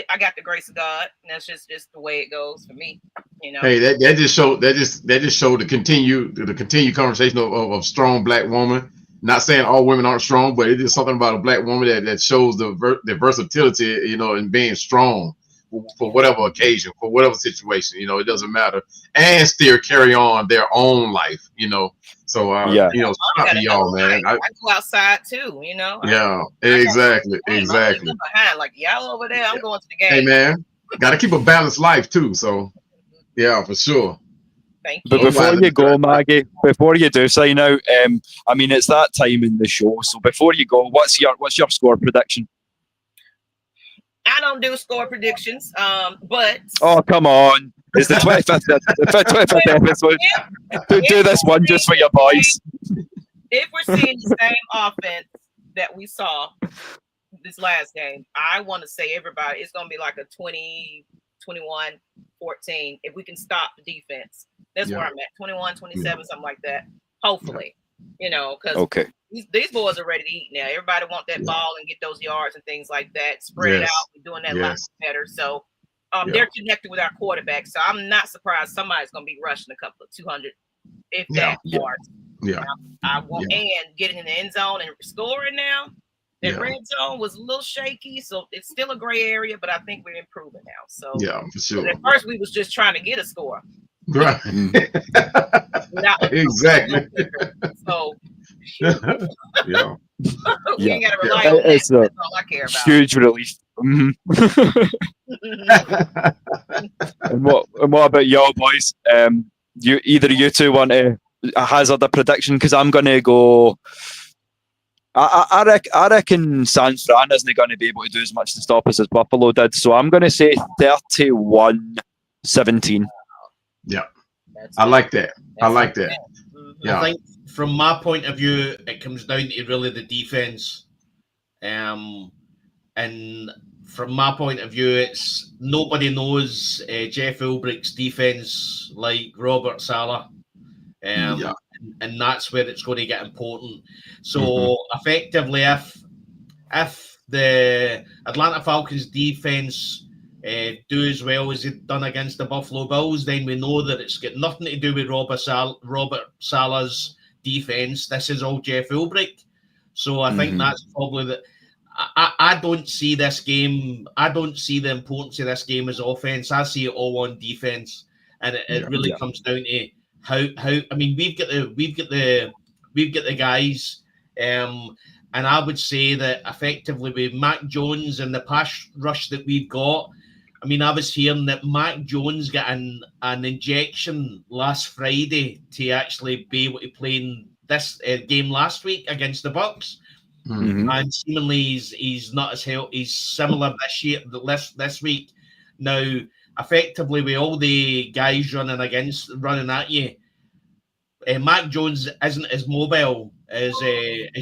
I got the grace of God, and that's just the way it goes for me. Hey, that just showed the continued conversation of strong Black woman. Not saying all women aren't strong, but it is something about a Black woman that shows the versatility, in being strong for whatever occasion, for whatever situation. It doesn't matter, and still carry on their own life. So shout out to y'all, man. I go outside too. Yeah, exactly. Behind, like y'all over there, I'm going to the game. Hey, man, got to keep a balanced life too. So, yeah, for sure. Thank you. But before you go, Maggie, before you do sign out, it's that time in the show. So before you go, what's your score prediction? I don't do score predictions, but oh, come on. It's the 25th episode. Do this one just for your boys. If we're seeing the same offense that we saw this last game, I want to say everybody, it's going to be like a 20, 21, 14. If we can stop the defense, that's where I'm at. 21, 27, something like that. Hopefully, because these boys are ready to eat now. Everybody want that ball and get those yards and things like that. Spread it out. We're doing that a lot better. So they're connected with our quarterback. So I'm not surprised somebody's going to be rushing a couple of 200, if that, yards. Yeah. I want and getting in the end zone and scoring now. That red zone was a little shaky, so it's still a gray area, but I think we're improving now. So for sure. At first, we was just trying to get a score. Right. Exactly. So we ain't got to rely on that. That's all I care about. Huge relief. And what about y'all boys? You two want to hazard a prediction? Because I'm going to go. I reckon San Fran isn't going to be able to do as much to stop us as Buffalo did. So I'm going to say 31-17. Yeah, I like that. Yeah. I think from my point of view, it comes down to really the defense. And from my point of view, it's nobody knows Jeff Ulbricht's defense like Robert Saleh. And that's where it's going to get important. So effectively, if the Atlanta Falcons defense do as well as it done against the Buffalo Bills, then we know that it's got nothing to do with Robert Saleh's defense. This is all Jeff Ulbricht. So I think that's probably the. I don't see this game. I don't see the importance of this game as offense. I see it all on defense, and it really comes down to how. I mean, we've got the guys, and I would say that effectively with Mac Jones and the pass rush that we've got. I mean, I was hearing that Mac Jones got an injection last Friday to actually be able to play in this game last week against the Bucs. And seemingly he's not as healthy. He's similar this week. Now, effectively, with all the guys running at you, Mac Jones isn't as mobile as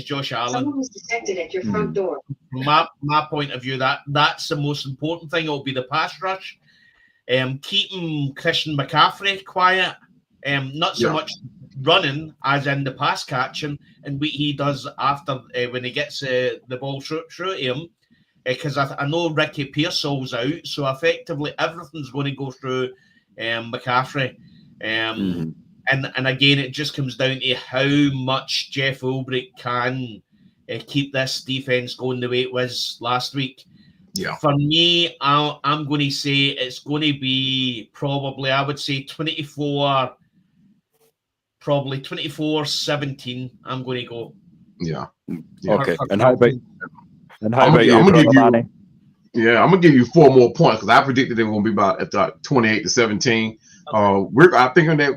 Josh Allen. Someone was detected at your front door. From my point of view, that's the most important thing. It'll be the pass rush. Keeping Christian McCaffrey quiet. Not so much running as in the pass catching and what he does after when he gets the ball through to him. Because I know Ricky Pearsall's out, so effectively everything's going to go through McCaffrey. And again, it just comes down to how much Jeff Ulbricht can keep this defense going the way it was last week. Yeah. For me, I'm going to say it's going to be probably, I would say 24, probably 24-17. I'm going to go. Yeah. Okay. And how about you, I'm gonna brother give you, Manny? Yeah, I'm gonna give you 4 more points because I predicted they were gonna be about at the 28-17. I'm thinking that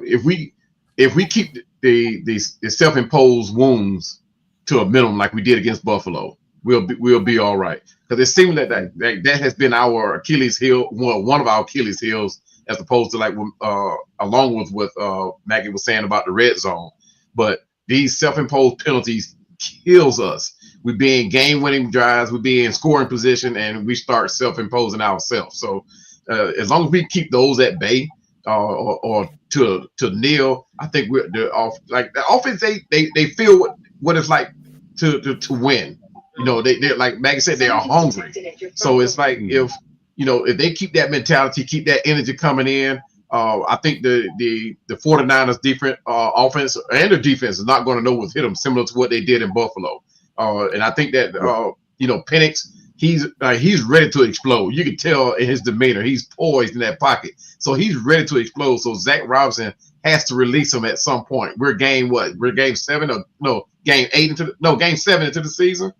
if we keep the self-imposed wounds to a minimum like we did against Buffalo, we'll be all right. Because it seems that has been our Achilles heel, one of our Achilles heels, as opposed to like along with what Maggie was saying about the red zone. But these self-imposed penalties kills us. We be in game-winning drives, we be in scoring position, and we start self-imposing ourselves. So as long as we keep those at bay or to nil, I think we're the offense. They feel what it's like to win. You know, they're like Maggie said, they are hungry. So it's like if they keep that mentality, keep that energy coming in. I think the 49ers different offense and the defense is not going to know what's hit them, similar to what they did in Buffalo. And I think that Penix, he's ready to explode. You can tell in his demeanor, he's poised in that pocket, so he's ready to explode. So Zach Robinson has to release him at some point. We're game 7 or no game 8 game 7 into the season.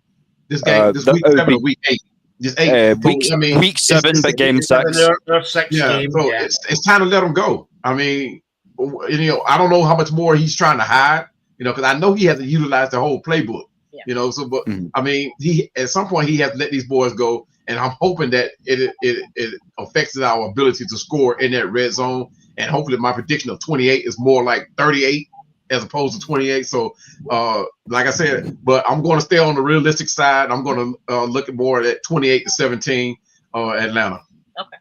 This week 7 or week 8. Just 8. Week 7, but game 6. They're 6 games. So it's time to let him go. I mean, I don't know how much more he's trying to hide. Because I know he hasn't utilized the whole playbook. Yeah. But I mean, he at some point he has to let these boys go, and I'm hoping that it affects our ability to score in that red zone. And hopefully, my prediction of 28 is more like 38 as opposed to 28. So, like I said, but I'm going to stay on the realistic side. I'm going to look at more at 28-17, Atlanta. Okay.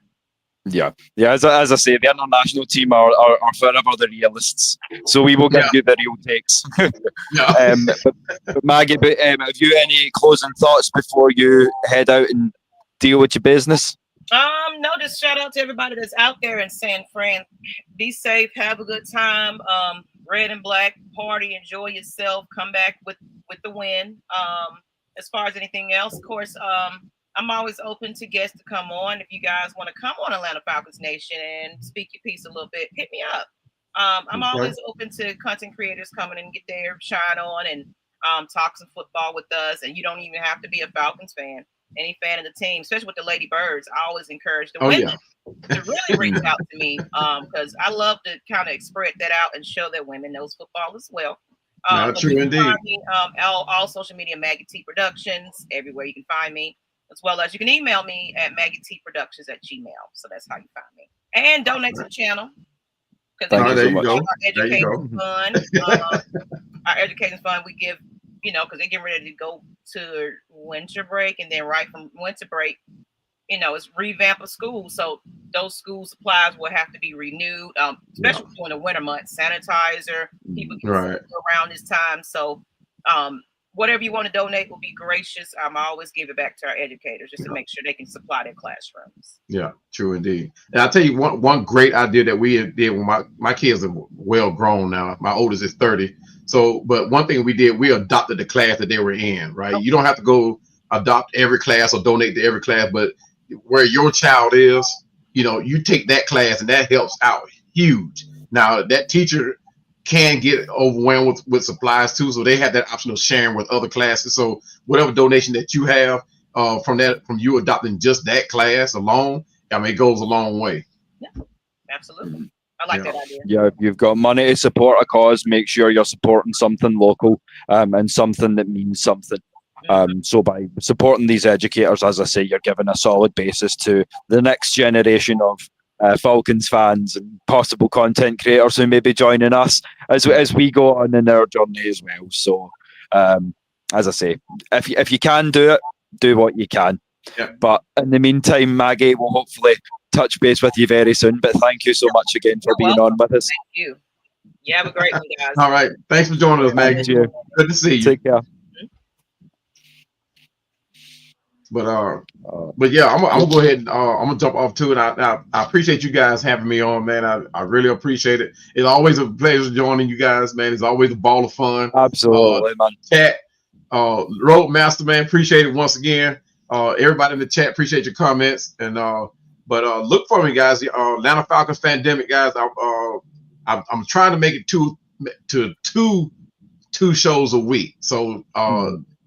Yeah. As I say, the international team are forever the realists, so we will give you the real takes. But Maggie, have you any closing thoughts before you head out and deal with your business? No, just shout out to everybody that's out there in San Fran. Be safe, have a good time. Red and black party, enjoy yourself. Come back with the win. As far as anything else, of course, I'm always open to guests to come on. If you guys want to come on Atlanta Falcons Nation and speak your piece a little bit, hit me up. I'm always open to content creators coming and get their shine on and talk some football with us. And you don't even have to be a Falcons fan. Any fan of the team, especially with the Lady Birds, I always encourage the women to really reach out to me because I love to kind of spread that out and show that women knows football as well. True indeed. Me, all social media, Maggie T Productions, everywhere you can find me. As well as you can email me at maggietproductions@gmail. So that's how you find me. And donate to the channel. There you go. Our education fund, we give, because they're getting ready to go to winter break. And then right from winter break, it's revamp of school. So those school supplies will have to be renewed, especially during the winter months. Sanitizer, people get around this time. So, whatever you want to donate will be gracious. I'm always give it back to our educators just to make sure they can supply their classrooms. Yeah, true indeed. And I'll tell you one great idea that we did when my kids are well grown now. My oldest is 30. So, but one thing we did, we adopted the class that they were in, right? You don't have to go adopt every class or donate to every class, but where your child is, you take that class and that helps out huge. Now that teacher can get overwhelmed with supplies too, so they have that option of sharing with other classes. So whatever donation that you have from you adopting just that class alone, it goes a long way. Yeah, absolutely. I like that idea. Yeah, you've got money to support a cause. Make sure you're supporting something local and something that means something. So by supporting these educators, as I say, you're giving a solid basis to the next generation of Falcons fans and possible content creators who may be joining us as we go on in our journey as well. So, as I say, if you can do it, do what you can. Yeah. But in the meantime, Maggie will hopefully touch base with you very soon. But thank you so much again for being on with us. Thank you. You have a great one, guys. All right. Thanks for joining us, Maggie. Good to see you. Take care. But yeah, I'm gonna go ahead and I'm gonna jump off too. And I appreciate you guys having me on, man. I really appreciate it. It's always a pleasure joining you guys, man. It's always a ball of fun. Absolutely, man. Chat, Roadmaster, man. Appreciate it once again. Everybody in the chat, appreciate your comments. And but look for me, guys. Atlanta Falcons Fandemic, guys. I'm trying to make it two shows a week. So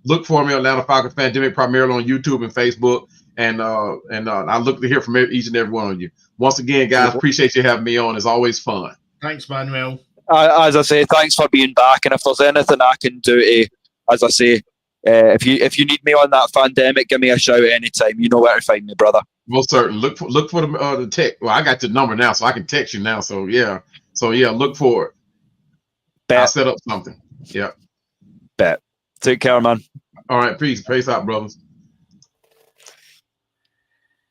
look for me on Atlanta Falcons Fandemic, primarily on YouTube and Facebook. And I look to hear from each and every one of you. Once again, guys, appreciate you having me on. It's always fun. Thanks, Manuel. As I say, thanks for being back. And if there's anything I can do to, as I say, if you need me on that Fandemic, give me a shout anytime. You know where to find me, brother. Most certainly. Look for the text. Well, I got your number now, so I can text you now. So yeah, look for it. Bet. I'll set up something. Yeah. Bet. Take care, man. All right, peace out, brothers.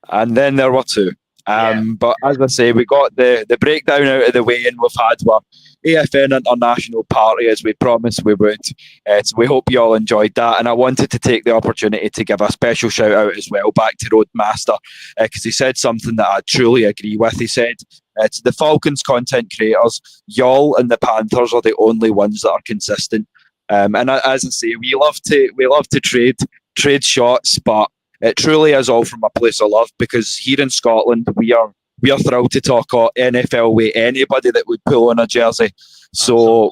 And then there were two. But as I say, we got the breakdown out of the way, and we've had our AFN International party as we promised we would. So we hope you all enjoyed that. And I wanted to take the opportunity to give a special shout out as well back to Roadmaster, because he said something that I truly agree with. He said, to the Falcons content creators, y'all and the Panthers are the only ones that are consistent. And as I say, we love to trade shots, but it truly is all from a place of love, because here in Scotland we are thrilled to talk NFL with anybody that would pull on a jersey. So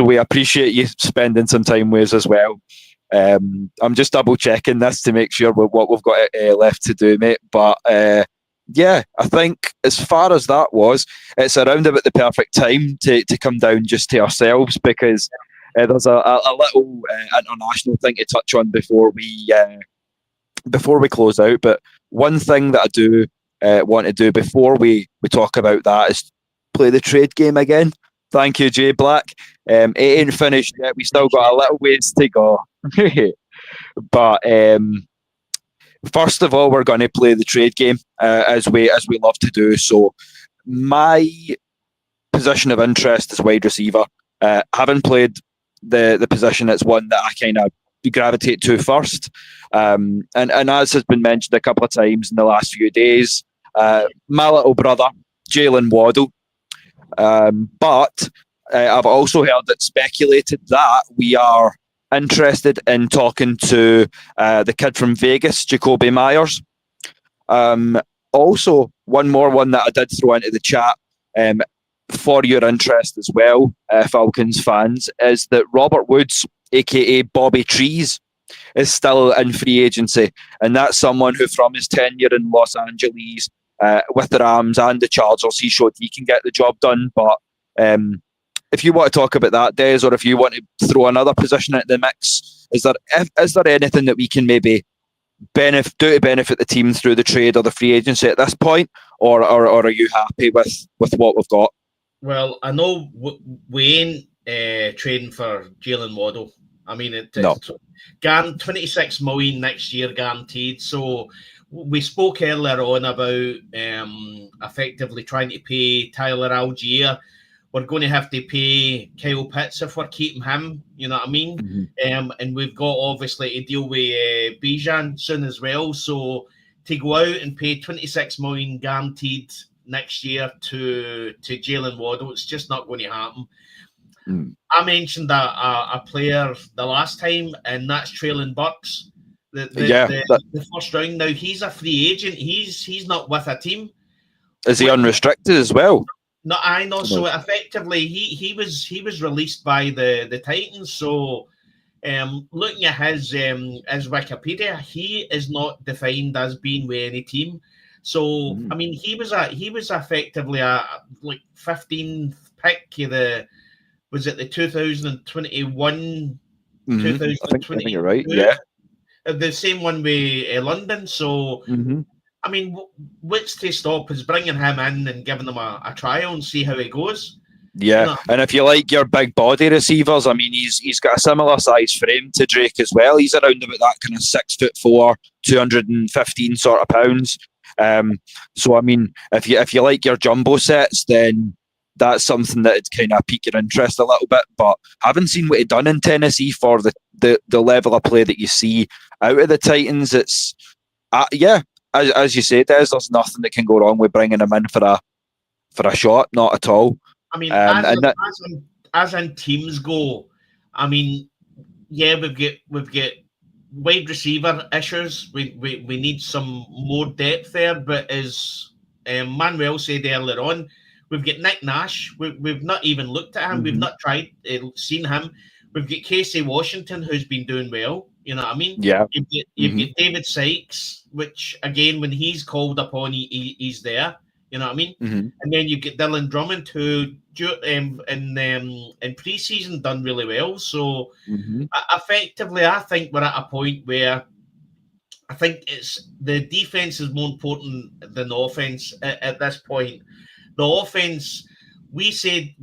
we appreciate you spending some time with us as well. I'm just double checking this to make sure what we've got left to do, mate. But yeah, I think as far as that was, it's around about the perfect time to come down just to ourselves, because there's a little international thing to touch on before we close out. But one thing that I do want to do before we talk about that is play the trade game again. Thank you, Jay Black. It ain't finished yet. We still got a little ways to go. But first of all, we're going to play the trade game as we love to do. So my position of interest is wide receiver. Having played the position, it's one that I kind of gravitate to first. And as has been mentioned a couple of times in the last few days, my little brother, Jalen Waddle. But I've also heard it speculated that we are interested in talking to the kid from Vegas, Jacoby Myers. Also, one that I did throw into the chat for your interest as well, Falcons fans, is that Robert Woods, aka Bobby Trees, is still in free agency, and that's someone who, from his tenure in Los Angeles with the Rams and the Chargers, he showed he can get the job done. But if you want to talk about that, Des, or if you want to throw another position into the mix, is there anything that we can maybe do to benefit the team through the trade or the free agency at this point, or are you happy with what we've got? Well, I know we ain't trading for Jalen Waddle. I mean, it's 26 million next year guaranteed. So we spoke earlier on about effectively trying to pay Tyler Algier. We're going to have to pay Kyle Pitts if we're keeping him. You know what I mean? Mm-hmm. And we've got obviously to deal with Bijan soon as well. So to go out and pay 26 million guaranteed next year to Jalen Waddle, it's just not going to happen. I mentioned a player the last time, and that's Traylon Burks. The first round. Now he's a free agent. He's not with a team. Is he unrestricted as well? No, I know. So effectively, he was released by the Titans. So looking at his Wikipedia, he is not defined as being with any team. So I mean, he was effectively a 15th pick of the. Was it the 2021, 2022? I think you're right, yeah. The same one with London. So, I mean, what's to stop is bringing him in and giving him a trial and see how it goes. Yeah, you know? And if you like your big body receivers, I mean, he's got a similar size frame to Drake as well. He's around about that kind of 6'4", 215 sort of pounds. So, I mean, if you like your jumbo sets, then that's something that kind of pique your interest a little bit. But having seen what he done in Tennessee for the level of play that you see out of the Titans, it's as you say, there's nothing that can go wrong with bringing him in for a shot, not at all. I mean, as in teams go, I mean, yeah, we've got wide receiver issues. We need some more depth there. But as Manuel said earlier on, we've got Nick Nash. We've not even looked at him. We've not tried seen him. We've got Casey Washington, who's been doing well. You know what I mean? Yeah. You've got David Sykes, which again, when he's called upon, he's there. You know what I mean? And then you get Dylan Drummond, who in pre-season done really well. So effectively, I think we're at a point where I think it's the defense is more important than the offense at this point. The offense, we said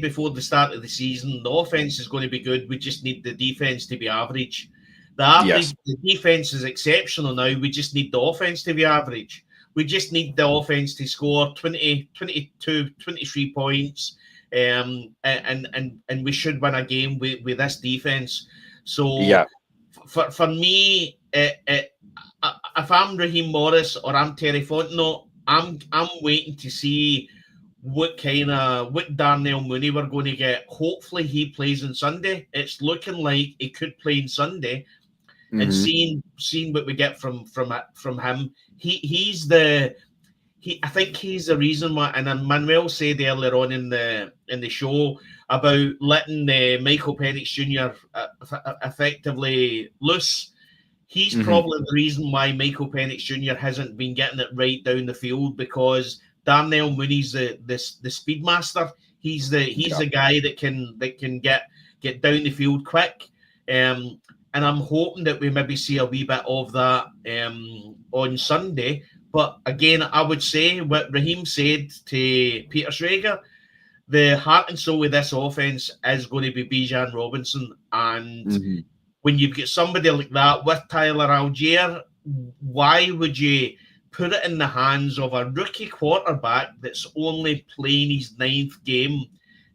before the start of the season, the offense is going to be good. We just need the defense to be average. The defense is exceptional now. We just need the offense to be average. We just need the offense to score 20, 22, 23 points, and we should win a game with this defense. So for me, if I'm Raheem Morris or I'm Terry Fontenot, I'm waiting to see what Darnell Mooney we're going to get. Hopefully he plays on Sunday. It's looking like he could play on Sunday. And seeing what we get from him, I think he's the reason why. And Manuel said earlier on in the show about letting Michael Penix Jr. Effectively loose. He's probably the reason why Michael Penix Jr. hasn't been getting it right down the field, because Darnell Mooney's the speedmaster. He's the guy that can get down the field quick. And I'm hoping that we maybe see a wee bit of that on Sunday. But again, I would say what Raheem said to Peter Schrager, the heart and soul of this offense is going to be Bijan Robinson. And when you've got somebody like that with Tyler Algier, why would you put it in the hands of a rookie quarterback that's only playing his 9th game?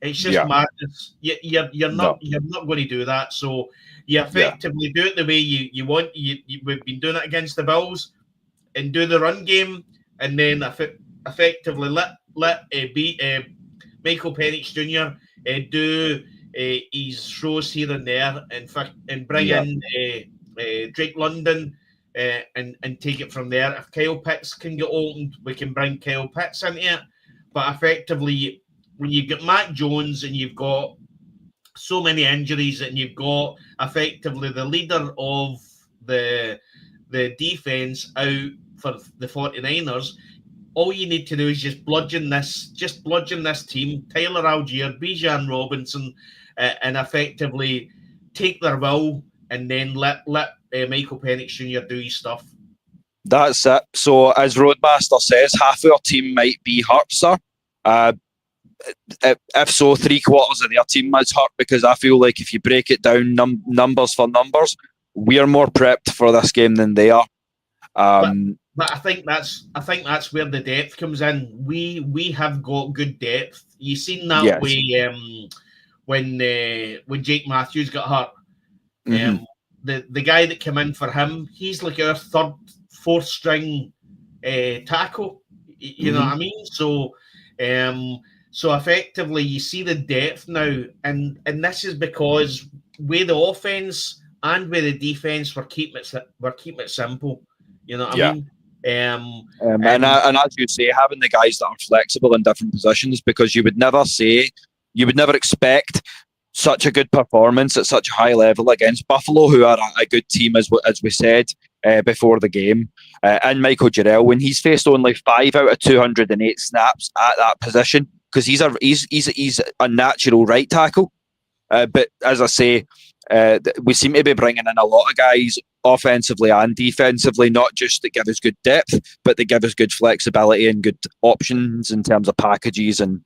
It's just madness. You're not going to do that. So you effectively do it the way you want. We've been doing it against the Bills, and do the run game, and then effectively let Michael Penix Jr. Do his throws here and there, and bring in Drake London and take it from there. If Kyle Pitts can get opened, we can bring Kyle Pitts into it. But effectively, when you've got Mac Jones and you've got so many injuries, and you've got effectively the leader of the defense out for the 49ers, all you need to do is just bludgeon this team, Tyler Algier, Bijan Robinson, and effectively take their will, and then let Michael Penix Jr. do his stuff. That's it. So, as Roadmaster says, half of our team might be hurt, sir. If so, 3/4 of their team is hurt, because I feel like if you break it down numbers for numbers, we're more prepped for this game than they are. But I think that's where the depth comes in. We have got good depth. You seen that way when Jake Matthews got hurt. The guy that came in for him, he's like our 3rd, 4th string tackle. You know what I mean? So effectively, you see the depth now, and this is because with the offense and with the defense, we're keeping it simple. You know what I mean? And as you say, having the guys that are flexible in different positions, because you would never expect such a good performance at such a high level against Buffalo, who are a good team, as we said before the game. And Michael Jarrell, when he's faced only 5 out of 208 snaps at that position, because he's a natural right tackle. But as I say, we seem to be bringing in a lot of guys offensively and defensively, not just that give us good depth, but they give us good flexibility and good options in terms of packages, and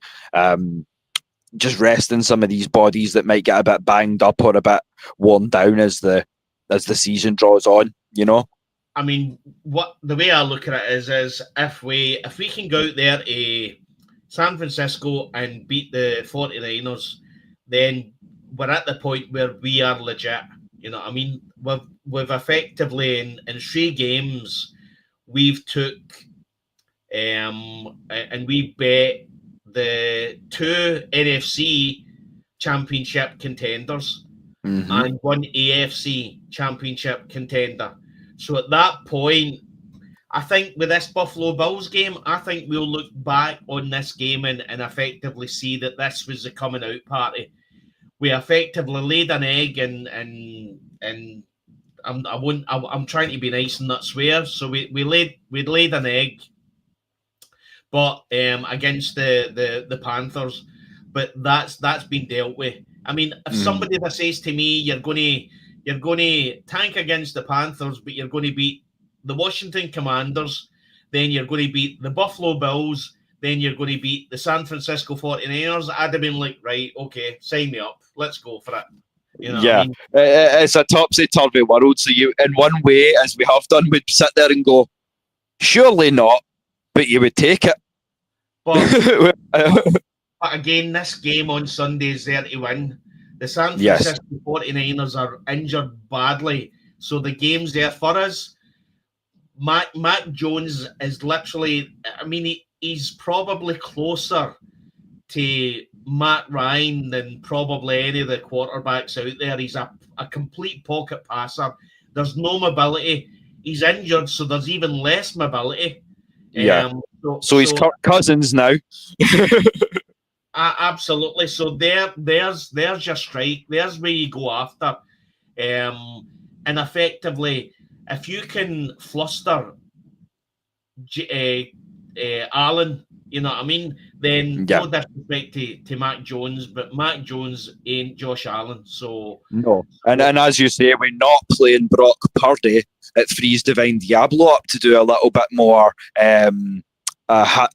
just resting some of these bodies that might get a bit banged up or a bit worn down as the season draws on. You know, I mean, the way I look at it is if we can go out there to San Francisco and beat the 49ers, then we're at the point where we are legit. You know what I mean? We've effectively in 3 games we've took and we bet the 2 NFC championship contenders. and one AFC championship contender. So at that point, I think with this Buffalo Bills game, I think we'll look back on this game and effectively see that this was the coming out party. We effectively laid an egg, and I'm trying to be nice and not swear. So we laid an egg, but against the Panthers, but that's been dealt with. I mean, if somebody that says to me, you're going to tank against the Panthers, but you're going to beat the Washington Commanders, then you're going to beat the Buffalo Bills, then you're going to beat the San Francisco 49ers, I'd have been like, right, okay, sign me up. Let's go for it. You know yeah, what I mean? it's a topsy-turvy world. So you, in one way, as we have done, would sit there and go, surely not, but you would take it. But again, this game on Sunday is there to win. The San Francisco 49ers are injured badly, so the game's there for us. Mac Jones is literally, I mean, he's probably closer to Matt Ryan than probably any of the quarterbacks out there. He's a complete pocket passer. There's no mobility. He's injured, so there's even less mobility. Yeah. So he's Kirk Cousins now. Absolutely. So there's your strike. There's where you go after. And effectively, if you can fluster Allen, you know what I mean, then no disrespect to Mac Jones, but Mac Jones ain't Josh Allen. So no. And as you say, we're not playing Brock Purdy. It frees Divine Diablo up to do a little bit more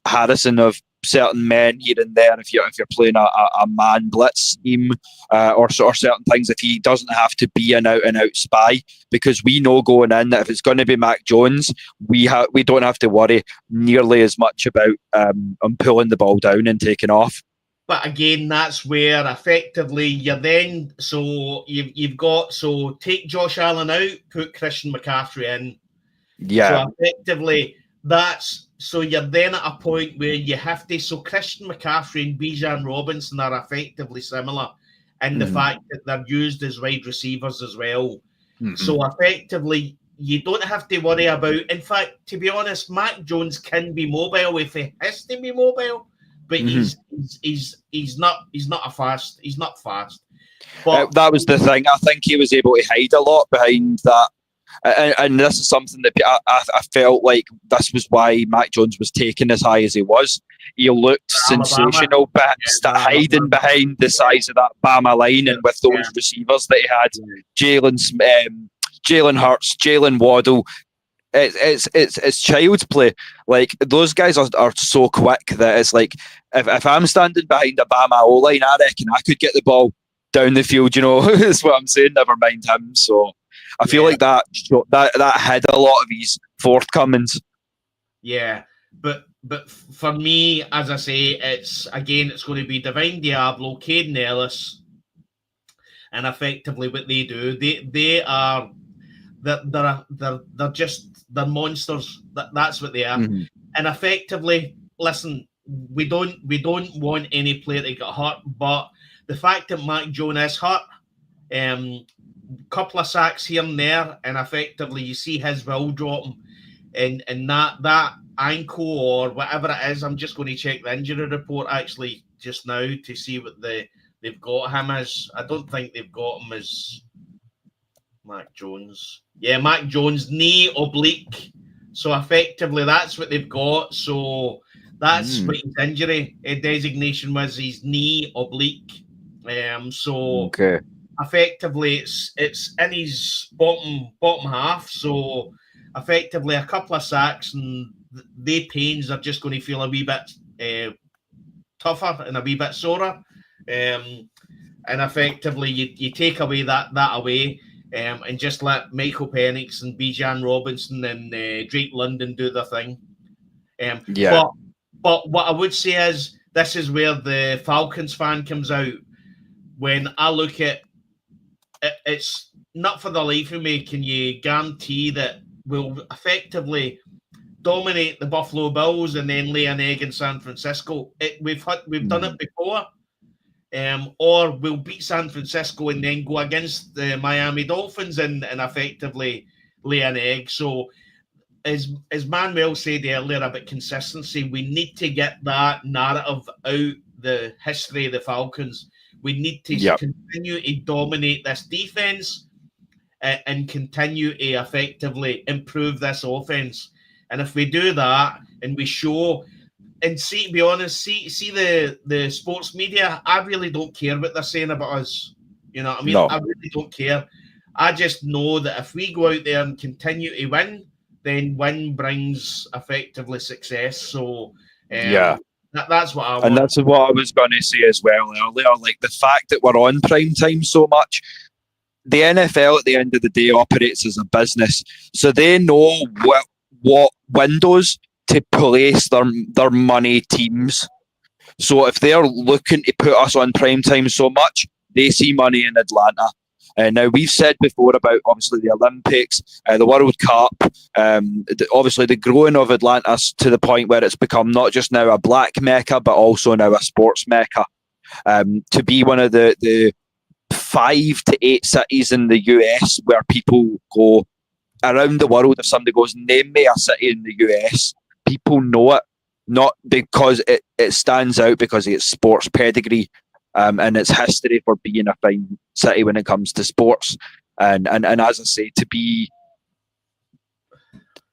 Harrison of certain men here and there. If you're playing a man blitz scheme or certain things, if he doesn't have to be an out and out spy, because we know going in that if it's going to be Mac Jones, we don't have to worry nearly as much about pulling the ball down and taking off. But again, that's where effectively you're then you've got take Josh Allen out, put Christian McCaffrey in. Yeah. So effectively you're then at a point where you have to. So Christian McCaffrey and Bijan Robinson are effectively similar in the fact that they're used as wide receivers as well. So effectively, you don't have to worry about. In fact, to be honest, Mac Jones can be mobile if he has to be mobile, but he's not fast. But that was the thing. I think he was able to hide a lot behind that. And this is something that I felt like this was why Mac Jones was taken as high as he was. He looked sensational, hiding behind the size of that Bama line and with those receivers that he had, Jalen Hurts, Jalen Waddle. It's child's play. Like, those guys are so quick that it's like, if I'm standing behind a Bama O-line, I reckon I could get the ball down the field, is what I'm saying, never mind him. So I feel like that had a lot of his forthcomings. Yeah, but for me, as I say, it's going to be Divine Diablo, Caden Ellis, and effectively what they do, they're monsters. That's what they are. And effectively, listen, we don't want any player to get hurt, but the fact that Mac Jones is hurt, couple of sacks here and there, and effectively you see his will drop him, and that ankle or whatever it is. I'm just going to check the injury report actually just now to see what they've got him as. I don't think they've got him as Mac Jones. Yeah, Mac Jones, knee oblique. So effectively that's what they've got. So that's what his injury designation was, his knee oblique. Okay. Effectively, it's in his bottom half. So effectively, a couple of sacks and the pains are just going to feel a wee bit tougher and a wee bit sorer. And effectively, you take away that away, and just let Michael Penix and Bijan Robinson and Drake London do their thing. But what I would say is this is where the Falcons fan comes out. When I look at it's not for the life of me can you guarantee that we'll effectively dominate the Buffalo Bills and then lay an egg in San Francisco. We've done it before. or we'll beat San Francisco and then go against the Miami Dolphins and effectively lay an egg. So, as Manuel said earlier about consistency, we need to get that narrative out the history of the Falcons. We need to continue to dominate this defense and continue to effectively improve this offense. And if we do that and we show, and see, to be honest, see the sports media, I really don't care what they're saying about us. You know what I mean? No. I really don't care. I just know that if we go out there and continue to win, then win brings effectively success. So, that's what I want. And that's what I was going to say as well earlier. Like the fact that we're on prime time so much, the NFL at the end of the day operates as a business, so they know what windows to place their money teams. So if they're looking to put us on prime time so much, they see money in Atlanta. Now, we've said before about, obviously, the Olympics, the World Cup, obviously the growing of Atlanta to the point where it's become not just now a black mecca, but also now a sports mecca. To be one of the 5 to 8 cities in the US where people go around the world. If somebody goes, name me a city in the US, people know it, not because it stands out because of its sports pedigree, and its history for being a fine city when it comes to sports. And as I say, to be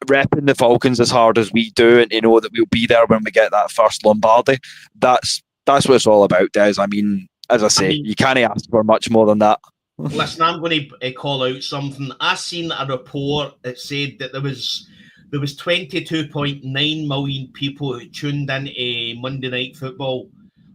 repping the Falcons as hard as we do, and to know that we'll be there when we get that first Lombardi, that's what it's all about, Des. I mean, as I say, you can't ask for much more than that. Listen, I'm going to call out something. I seen a report that said that there was 22.9 million people who tuned into Monday Night Football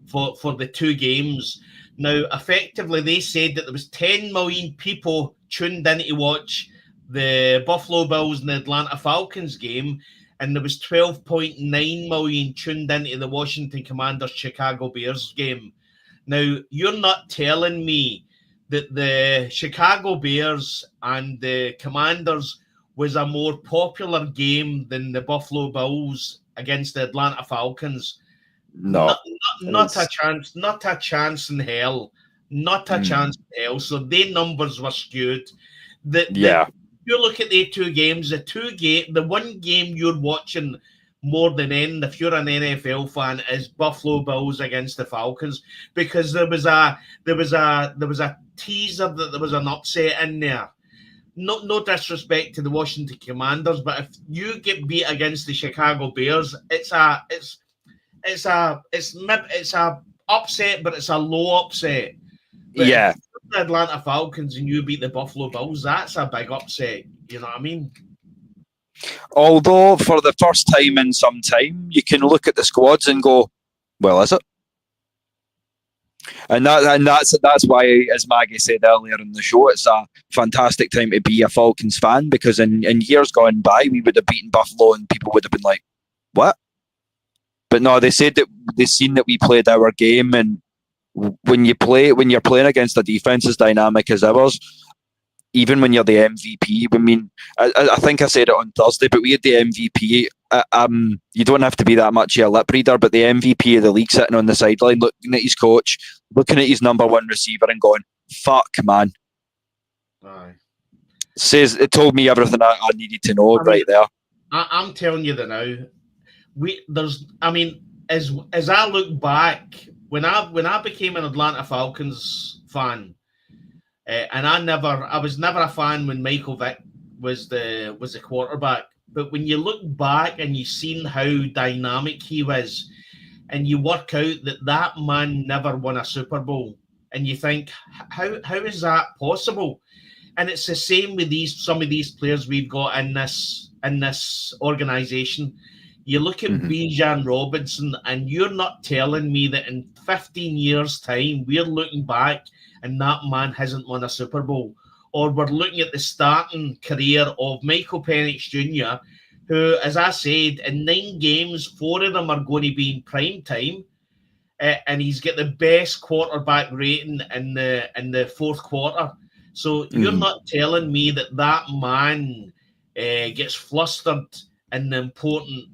for the 2 games. Now, effectively, they said that there was 10 million people tuned in to watch the Buffalo Bills and the Atlanta Falcons game, and there was 12.9 million tuned into the Washington Commanders Chicago Bears game. Now, you're not telling me that the Chicago Bears and the Commanders was a more popular game than the Buffalo Bills against the Atlanta Falcons? No, not a chance. Not a chance in hell. Not a chance in hell. So their numbers were skewed. You look at the 2 games. The one game you're watching more than any, if you're an NFL fan, is Buffalo Bills against the Falcons, because there was a teaser that there was an upset in there. No disrespect to the Washington Commanders, but if you get beat against the Chicago Bears, it's a upset, but it's a low upset. But if the Atlanta Falcons and you beat the Buffalo Bills, that's a big upset. You know what I mean? Although for the first time in some time, you can look at the squads and go, well, is it? And that's why, as Maggie said earlier in the show, it's a fantastic time to be a Falcons fan, because in years gone by, we would have beaten Buffalo and people would have been like, what? But no, they said that they've seen that we played our game, and when you're playing against a defense as dynamic as ours, even when you're the MVP, I mean, I think I said it on Thursday, but we had the MVP. You don't have to be that much of a lip reader, but the MVP of the league sitting on the sideline, looking at his coach, looking at his number 1 receiver and going, fuck, man. Aye. It told me everything I needed to know right there. I'm telling you that now. As I look back, when I became an Atlanta Falcons fan, and I was never a fan when Michael Vick was the quarterback. But when you look back and you've seen how dynamic he was, and you work out that man never won a Super Bowl, and you think, how is that possible? And it's the same with some of these players we've got in this organization. You look at Bijan Robinson, and you're not telling me that in 15 years' time we're looking back and that man hasn't won a Super Bowl. Or we're looking at the starting career of Michael Penix Jr., who, as I said, in 9 games, 4 of them are going to be in prime time, and he's got the best quarterback rating in the 4th quarter. So you're not telling me that man gets flustered in the important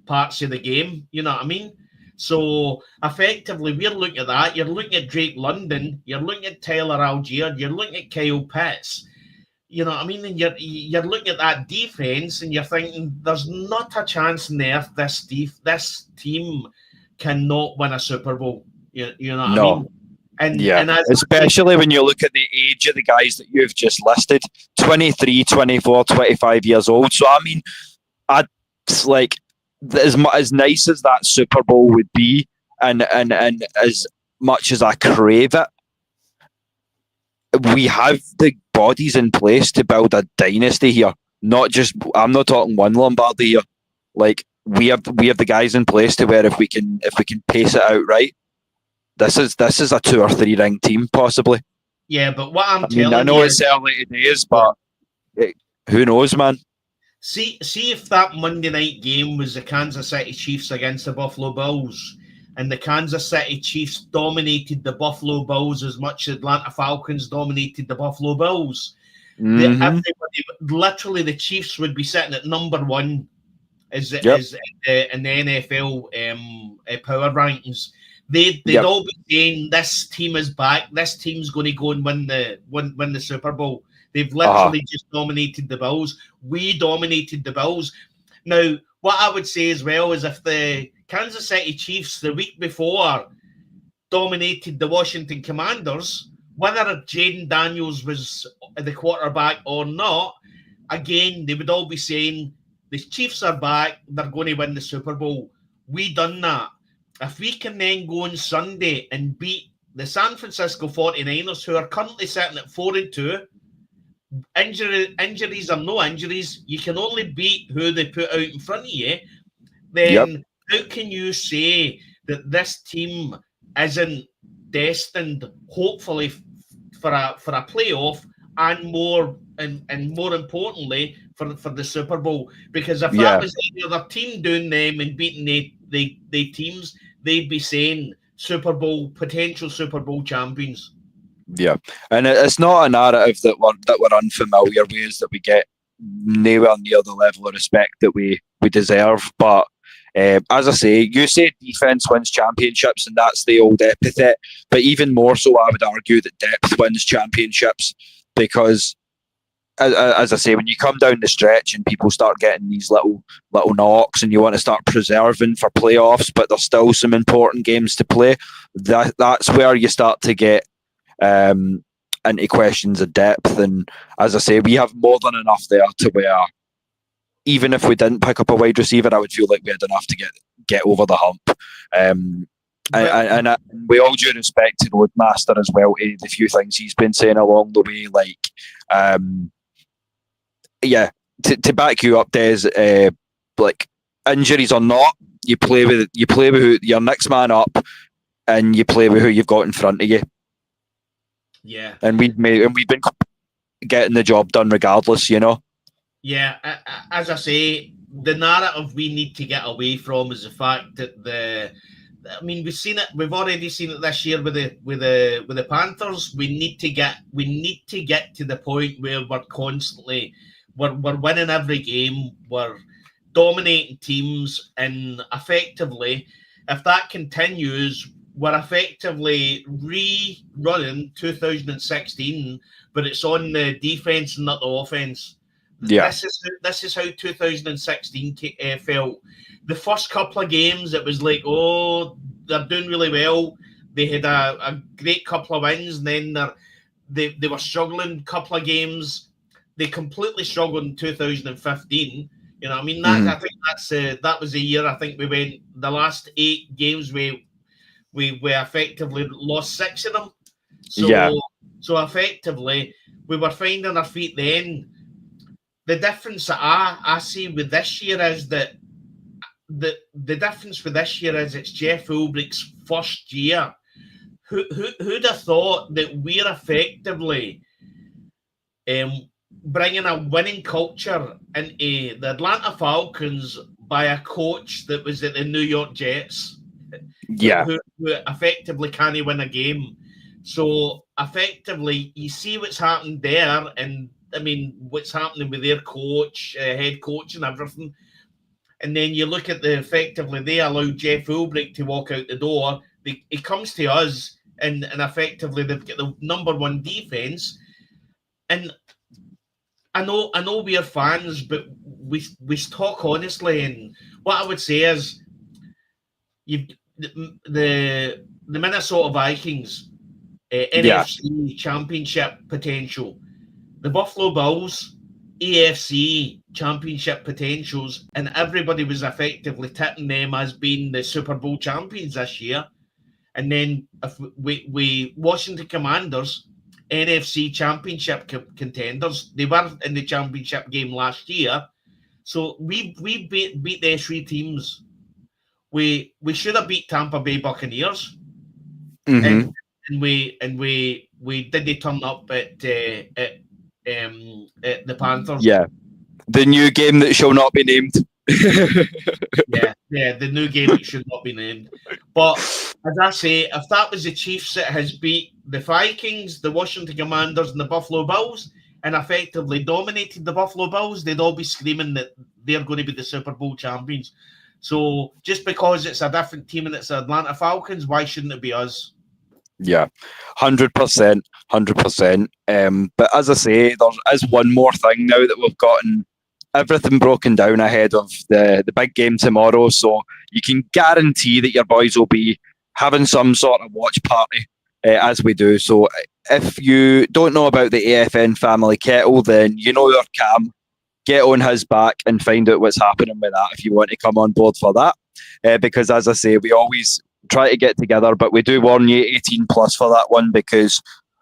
parts of the game. You know what I mean? So effectively, we're looking at that. You're looking at Drake London. You're looking at Tyler Algier. You're looking at Kyle Pitts. You know what I mean? And you're looking at that defense, and you're thinking, there's not a chance in the earth this team cannot win a Super Bowl. You know what I mean? And especially when you look at the age of the guys that you've just listed, 23, 24, 25 years old. So, I mean, it's like, as nice as that Super Bowl would be, and as much as I crave it, we have the bodies in place to build a dynasty here. I'm not talking one Lombardi here. Like, we have the guys in place to where if we can pace it out right, this is a 2 or 3 ring team possibly. Yeah, but what I'm telling you, I know it's early days, but who knows, man? See if that Monday night game was the Kansas City Chiefs against the Buffalo Bills, and the Kansas City Chiefs dominated the Buffalo Bills as much as Atlanta Falcons dominated the Buffalo Bills. Mm-hmm. Literally, the Chiefs would be sitting at number 1 in the NFL power rankings. They'd all be saying, this team is back. This team's going to go and win the Super Bowl. They've literally just dominated the Bills. We dominated the Bills. Now, what I would say as well is if the Kansas City Chiefs the week before dominated the Washington Commanders, whether Jaden Daniels was the quarterback or not, again, they would all be saying, the Chiefs are back. They're going to win the Super Bowl. We done that. If we can then go on Sunday and beat the San Francisco 49ers, who are currently sitting at 4-2, injuries or no injuries, you can only beat who they put out in front of you. Then how can you say that this team isn't destined, hopefully, for a playoff, and more importantly for the Super Bowl? Because if that was any other team doing them and beating the teams, they'd be saying potential Super Bowl champions. Yeah, and it's not a narrative that we're unfamiliar with, is that we get nowhere near the level of respect that we deserve. But as I say, you say defense wins championships, and that's the old epithet. But even more so, I would argue that depth wins championships, because, as I say, when you come down the stretch and people start getting these little knocks, and you want to start preserving for playoffs, but there's still some important games to play, that's where you start to get into questions of depth. And as I say, we have more than enough there to where even if we didn't pick up a wide receiver, I would feel like we had enough to get over the hump. And we all due respect to Roadmaster as well, to the few things he's been saying along the way, like to back you up, Des, like, injuries or not, you play with who your next man up, and you play with who you've got in front of you. Yeah, and we've been getting the job done regardless, you know. Yeah, as I say, the narrative we need to get away from is the fact that we've seen it. We've already seen it this year with the Panthers. We need to get to the point where we're constantly we're winning every game. We're dominating teams, and effectively, if that continues, we're effectively rerunning 2016, but it's on the defense and not the offense. Yeah, this is how 2016 felt. The first couple of games, it was like, oh, they're doing really well. They had a great couple of wins, and then they were struggling a couple of games. They completely struggled in 2015. You know what I mean? I think that was the year. I think we went the last 8 games we effectively lost 6 of them. So effectively, we were finding our feet then. The difference that I see with this year is that the difference with this year is it's Jeff Ulbricht's first year. Who'd have thought that we're effectively bringing a winning culture into the Atlanta Falcons by a coach that was at the New York Jets? Yeah, who effectively can't win a game. So effectively, you see what's happened there, and I mean what's happening with their coach, head coach, and everything. And then you look at effectively they allowed Jeff Ulbrich to walk out the door. He comes to us, and effectively they've got the number one defense. And I know we are fans, but we talk honestly. And what I would say is, the Minnesota Vikings NFC Championship potential, the Buffalo Bills AFC Championship potentials, and everybody was effectively tipping them as being the Super Bowl champions this year. And then if we Washington Commanders, NFC Championship contenders, they were in the championship game last year. So we beat these three teams. We should have beat Tampa Bay Buccaneers, and we didn't turn up at the Panthers. Yeah, the new game that shall not be named. yeah, the new game that should not be named. But as I say, if that was the Chiefs that has beat the Vikings, the Washington Commanders, and the Buffalo Bills, and effectively dominated the Buffalo Bills, they'd all be screaming that they're going to be the Super Bowl champions. So just because it's a different team and it's the Atlanta Falcons, why shouldn't it be us? Yeah, 100%. But as I say, there is one more thing now that we've gotten everything broken down ahead of the big game tomorrow. So you can guarantee that your boys will be having some sort of watch party as we do. So if you don't know about the AFN family kettle, then you know your Cam. Get on his back and find out what's happening with that if you want to come on board for that. Because as I say, we always try to get together, but we do warn you 18 plus for that one, because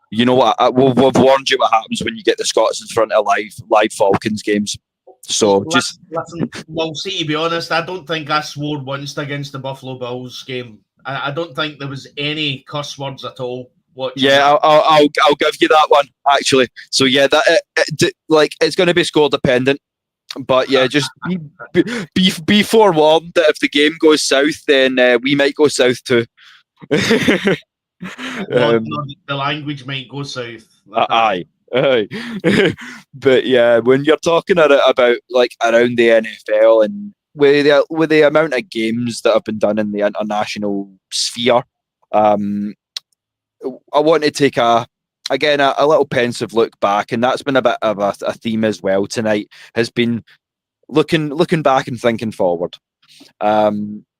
you know what, we've warned you what happens when you get the Scots in front of live Falcons games. So listen, well, see, to be honest, I don't think I swore once against the Buffalo Bills game. I don't think there was any cuss words at all. Yeah, I'll give you that one actually. So yeah, that it's going to be score dependent, but yeah, just be forewarned that if the game goes south, then we might go south too. The language might go south. Aye. But yeah, when you're talking about like around the NFL and with the amount of games that have been done in the international sphere, I want to take a little pensive look back, and that's been a bit of a theme as well tonight, has been looking back and thinking forward.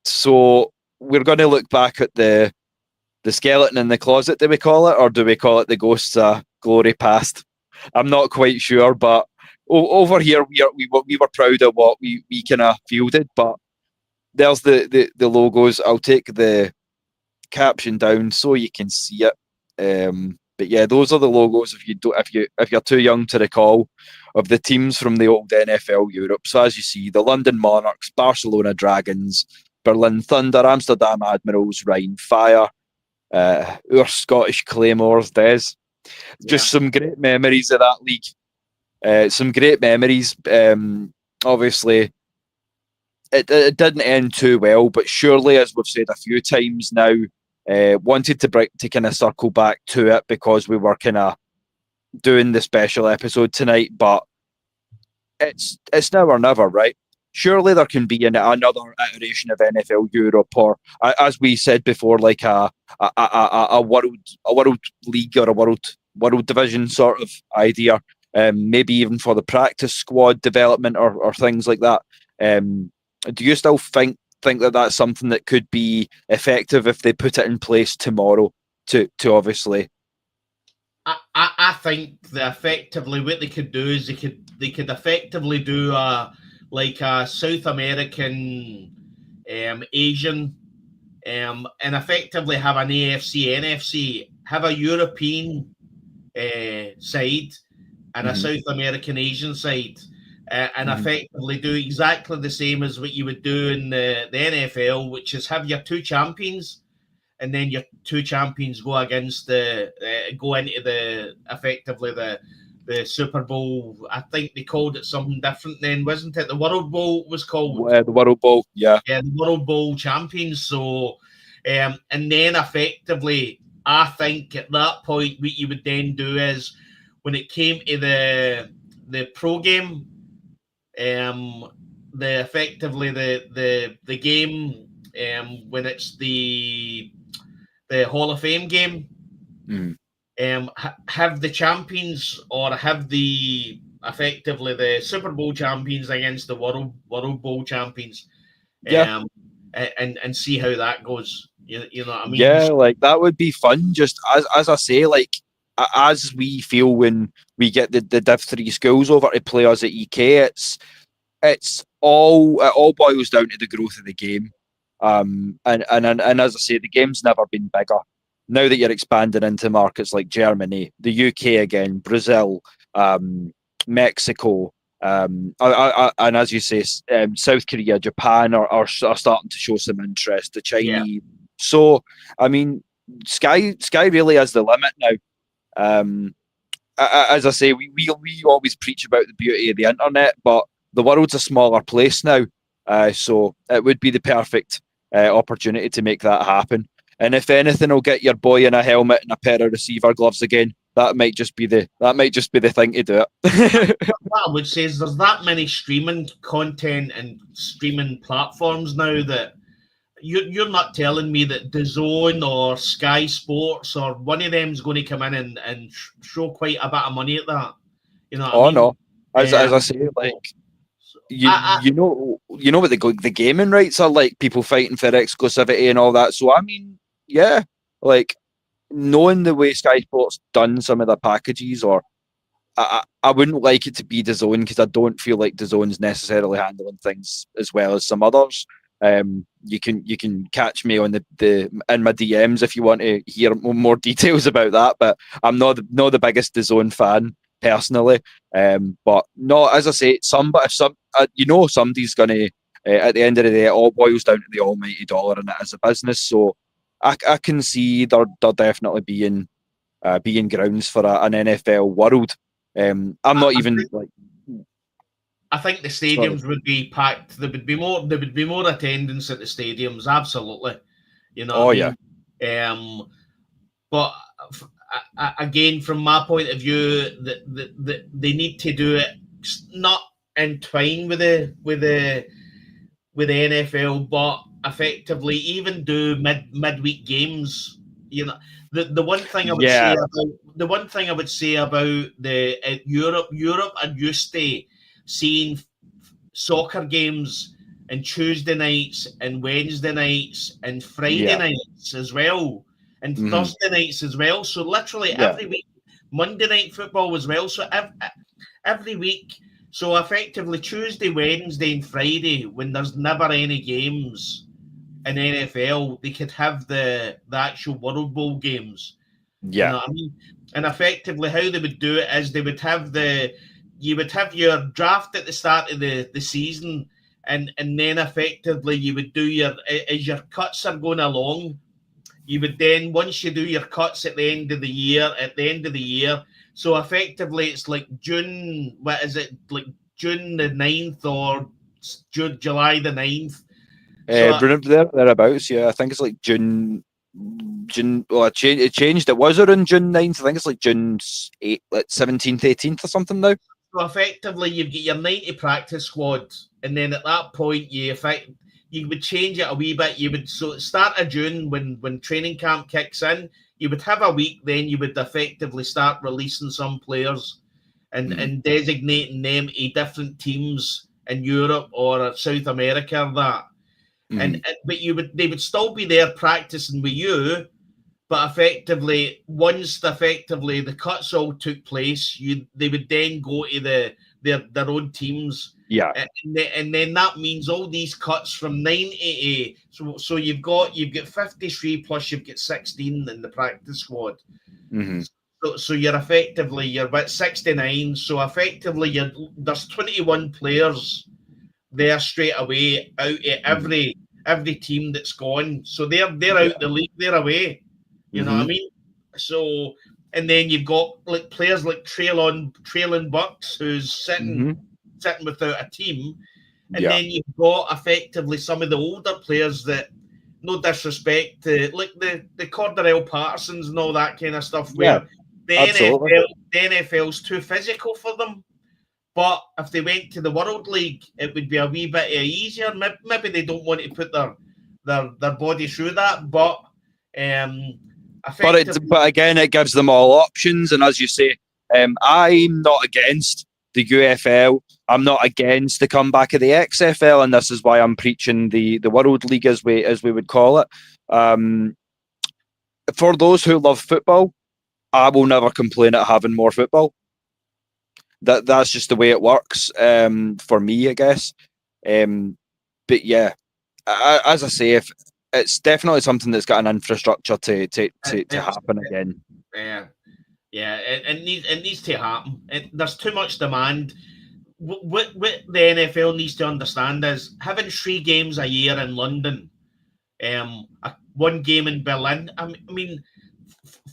So we're going to look back at the skeleton in the closet, do we call it, or do we call it the ghosts of glory past? I'm not quite sure, but over here we were proud of what we kind of fielded, but there's the logos. I'll take the caption down so you can see it. But yeah, those are the logos if you're too young to recall, of the teams from the old NFL Europe. So as you see, the London Monarchs, Barcelona Dragons, Berlin Thunder, Amsterdam Admirals, Rhine Fire, our Scottish Claymores, Des. Just some great memories of that league. Some great memories. Obviously, it didn't end too well, but surely, as we've said a few times now, wanted to kind of circle back to it because we were kind of doing the special episode tonight, but it's now or never, right? Surely there can be another iteration of NFL Europe, or as we said before, like a world league or a world division sort of idea. Maybe even for the practice squad development or things like that. Do you still think that that's something that could be effective if they put it in place tomorrow? To obviously, I think that effectively what they could do is they could effectively do a South American, Asian, and effectively have an AFC, NFC, have a European side and a South American Asian side. And effectively do exactly the same as what you would do in the NFL, which is have your two champions, and then your two champions go against go into the Super Bowl. I think they called it something different then, wasn't it? The World Bowl was called. The World Bowl, yeah. Yeah, the World Bowl champions. So, and then effectively, I think at that point, what you would then do is when it came to the pro game, effectively the game when it's the Hall of Fame game. Have the champions or have the effectively the Super Bowl champions against the World Bowl champions, and see how that goes. You know what I mean? Yeah, like that would be fun. Just as I say, like as we feel when we get the Div 3 schools over to play us at EK, it all boils down to the growth of the game. And as I say, the game's never been bigger. Now that you're expanding into markets like Germany, the UK again, Brazil, Mexico, and as you say, South Korea, Japan are starting to show some interest. The Chinese. Yeah. So, I mean, sky really is the limit now. As I say, we always preach about the beauty of the internet, but the world's a smaller place now. So it would be the perfect opportunity to make that happen. And if anything, will get your boy in a helmet and a pair of receiver gloves again. That might just be the thing to do it. What I would say is there's that many streaming content and streaming platforms now that you're not telling me that DAZN or Sky Sports or one of them is going to come in and show quite a bit of money at that. You know what I mean? No. As I say, like you know what the gaming rights are like. People fighting for exclusivity and all that. So I mean, yeah, like knowing the way Sky Sports done some of the packages, or I wouldn't like it to be DAZN because I don't feel like DAZN's necessarily handling things as well as some others. You can catch me on the in my DMs if you want to hear more details about that. But I'm not the biggest DAZN fan personally. But no, as I say, if somebody's gonna at the end of the day, it all boils down to the almighty dollar, and it is a business. So I can see there definitely being grounds for an NFL world. I'm not even like. I think the stadiums would be packed. There would be more attendance at the stadiums. Absolutely, you know. Oh yeah. But again, from my point of view, that they need to do it not entwine with the NFL, but effectively even do midweek games. You know, the one thing I would say about the Europe are used to seeing soccer games and Tuesday nights and Wednesday nights and Friday nights as well, and Thursday nights as well. So literally every week, Monday night football as well. So every week. So effectively Tuesday, Wednesday, and Friday, when there's never any games in NFL, they could have the actual World Bowl games. Yeah. You know what I mean? And effectively how they would do it is they would have you would have your draft at the start of the season, and then effectively you would do as your cuts are going along, you would then, once you do your cuts at the end of the year, so effectively it's like June, what is it, like June the 9th or July the 9th? Thereabouts, yeah. I think it's like June. Well, it changed. It was around June 9th. I think it's like June 8th, like 17th, 18th or something now. So effectively, you've got your 90 practice squad, and then at that point, you would change it a wee bit. You would start of June when training camp kicks in. You would have a week, then you would effectively start releasing some players and designating them to different teams in Europe or South America or that. But they would still be there practicing with you, but effectively once the cuts all took place, they would then go to their own teams. Yeah, and then that means all these cuts from 90 to so you've got 53 plus you've got 16 in the practice squad. So you're about 69. So effectively there's 21 players there straight away out of every team that's gone. So they're out the league, they're away. You know what I mean? So, and then you've got like players like Traylon Bucks, who's sitting without a team. And then you've got effectively some of the older players that, no disrespect to like the Cordarrelle Pattersons and all that kind of stuff, where the NFL's too physical for them. But if they went to the World League, it would be a wee bit easier. Maybe they don't want to put their body through that, but but again, it gives them all options. And as you say, I'm not against the UFL. I'm not against the comeback of the XFL, and this is why I'm preaching the World League, as we would call it. For those who love football, I will never complain at having more football. That's just the way it works for me, I guess. But yeah, as I say, if it's definitely something that's got an infrastructure to happen again. Yeah, it needs to happen. There's too much demand. What the NFL needs to understand is having 3 games a year in London, 1 game in Berlin. I mean,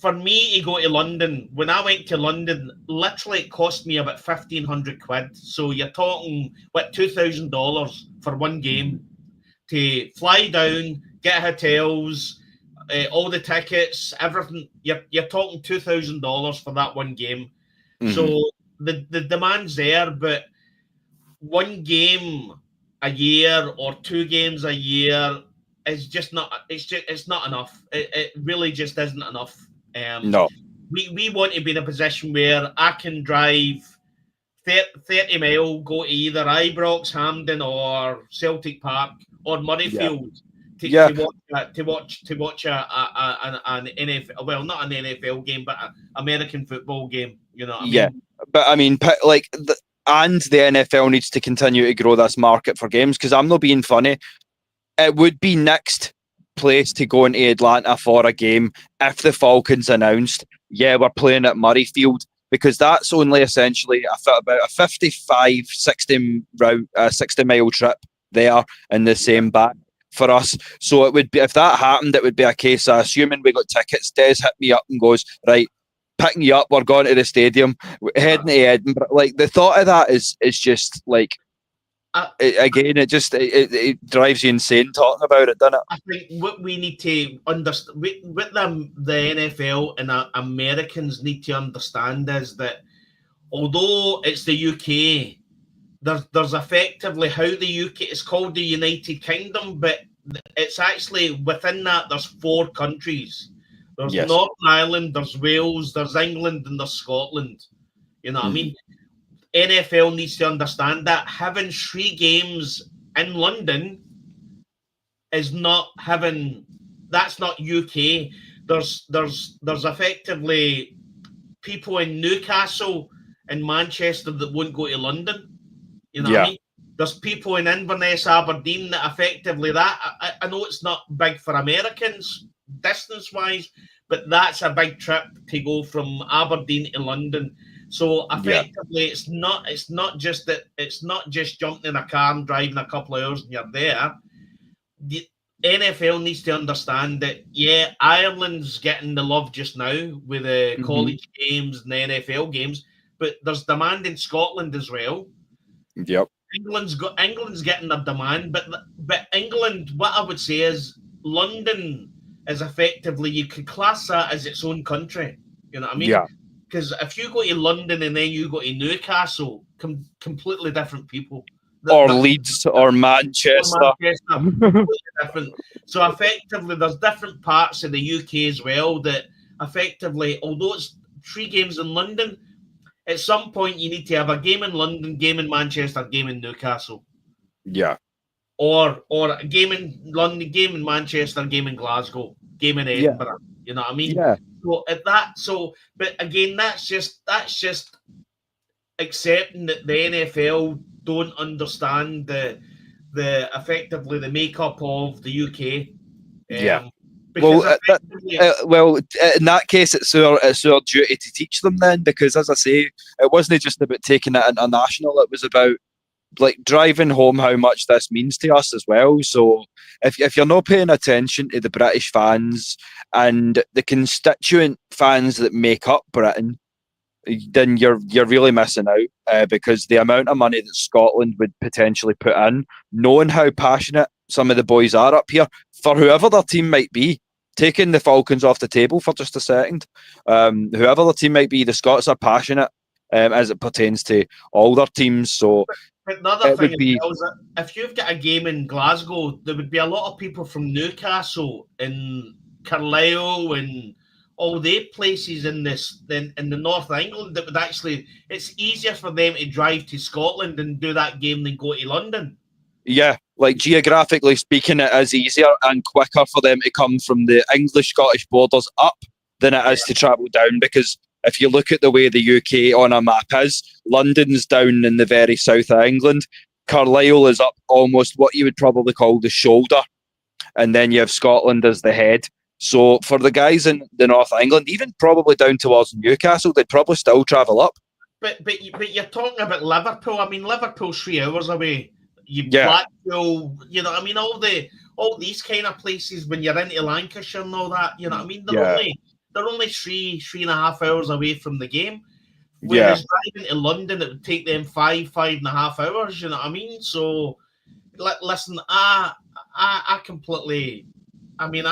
for me to go to London, when I went to London, literally it cost me about £1,500. So you're talking $2,000 for 1 game to fly down, get hotels, all the tickets, everything. You're talking $2,000 for that 1 game. Mm-hmm. So the demand's there, but 1 game a year or 2 games a year is just not. It's not enough. It really just isn't enough. No, we want to be in a position where I can drive 30 mile, go to either Ibrox, Hampden, or Celtic Park or Murrayfield to watch an NFL. Well, not an NFL game, but an American football game. You know what I mean? Yeah, but I mean, and the NFL needs to continue to grow this market for games, because I'm not being funny. It would be next place to go into Atlanta for a game if the Falcons announced, yeah, we're playing at Murrayfield, because that's only essentially about a 55, 60 mile trip there in the same back for us. So it would be, if that happened, it would be a case of assuming we got tickets. Des hit me up and goes, right, picking you up, we're going to the stadium, heading to Edinburgh. Like, the thought of that is just like, it drives you insane talking about it, doesn't it? I think what we need to understand, what the NFL and Americans need to understand is that although it's the UK, there's effectively how the UK is called the United Kingdom, but it's actually within that there's 4 countries. There's Northern Ireland, there's Wales, there's England, and there's Scotland. You know what I mean? NFL needs to understand that having 3 games in London is not that's not UK. There's effectively people in Newcastle and Manchester that won't go to London. You know what I mean? There's people in Inverness, Aberdeen that effectively I know it's not big for Americans distance wise, but that's a big trip to go from Aberdeen to London. So effectively, it's not just jumping in a car and driving a couple of hours and you're there. The NFL needs to understand that Ireland's getting the love just now with the college games and the NFL games, but there's demand in Scotland as well. Yep. England's getting the demand, but England, what I would say is London is effectively, you could class that as its own country. You know what I mean? Yeah. Because if you go to London and then you go to Newcastle, completely different people. Or Leeds or Manchester. Completely different. So effectively, there's different parts of the UK as well that effectively, although it's 3 games in London, at some point you need to have a game in London, game in Manchester, game in Newcastle. Yeah. Or a game in London, game in Manchester, game in Glasgow, game in Edinburgh. You know what I mean? Yeah. But again, that's just accepting that the NFL don't understand the effectively the makeup of the UK. Well, in that case, it's our duty to teach them then, because as I say, it wasn't just about taking it international. It was about like driving home how much this means to us as well. So if you're not paying attention to the British fans and the constituent fans that make up Britain, then you're really missing out, because the amount of money that Scotland would potentially put in, knowing how passionate some of the boys are up here for whoever their team might be, taking the Falcons off the table for just a second, whoever the team might be, the Scots are passionate. as it pertains to all their teams. So but another it thing would be, is that if you've got a game in Glasgow, there would be a lot of people from Newcastle and Carlisle and all the places in the North of England that would actually, it's easier for them to drive to Scotland and do that game than go to London. yeah, like geographically speaking, it is easier and quicker for them to come from the English-Scottish borders up than it is to travel down, because if you look at the way the UK on a map is, London's down in the very south of England, Carlisle is up almost what you would probably call the shoulder, and then you have Scotland as the head. So for the guys in the north of England, even probably down towards Newcastle, they'd probably still travel up. But you're talking about Liverpool. I mean, Liverpool's 3 hours away. Yeah. Blackpool, you know, I mean, all these kind of places when you're into Lancashire and all that, you know what I mean? They're only 3.5 hours away from the game. Whereas driving to London, it would take them 5.5 hours, you know what I mean? So listen, I completely, I mean,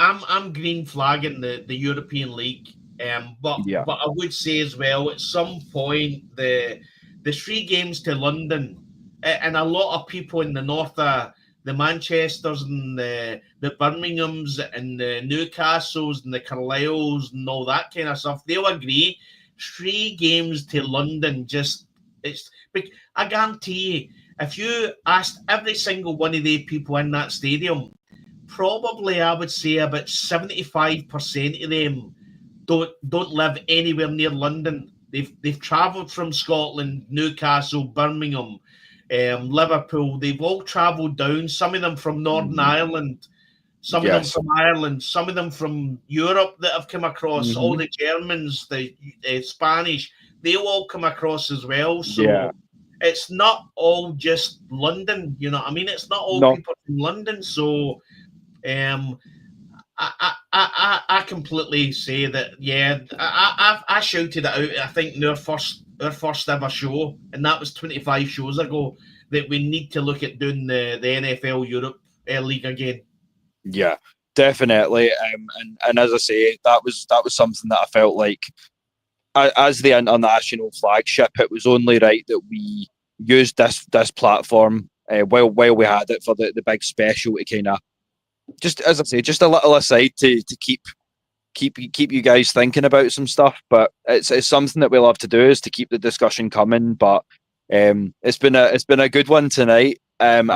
I'm green flagging the European League. But I would say as well, at some point, the 3 games to London, and a lot of people in the north, the Manchesters and the Birminghams and the Newcastles and the Carlisles and all that kind of stuff, they'll agree. 3 games to London, I guarantee you, if you asked every single one of the people in that stadium, probably I would say about 75% of them don't live anywhere near London. They've travelled from Scotland, Newcastle, Birmingham, Liverpool. They've all travelled down. Some of them from Northern Ireland, some of them from Ireland, some of them from Europe that have come across. All the Germans, the Spanish, they all come across as well. So it's not all just London. You know what I mean? It's not all people from London. So I completely say that. Yeah, I shouted it out. I think in our first ever show, and that was 25 shows ago, that we need to look at doing the NFL Europe League again. Yeah, definitely. And as I say, that was something that I felt like, as the international flagship, it was only right that we used this platform while we had it for the big special to kind of, just as I say, just a little aside to keep you guys thinking about some stuff. But it's something that we love to do, is to keep the discussion coming. But it's been a good one tonight. And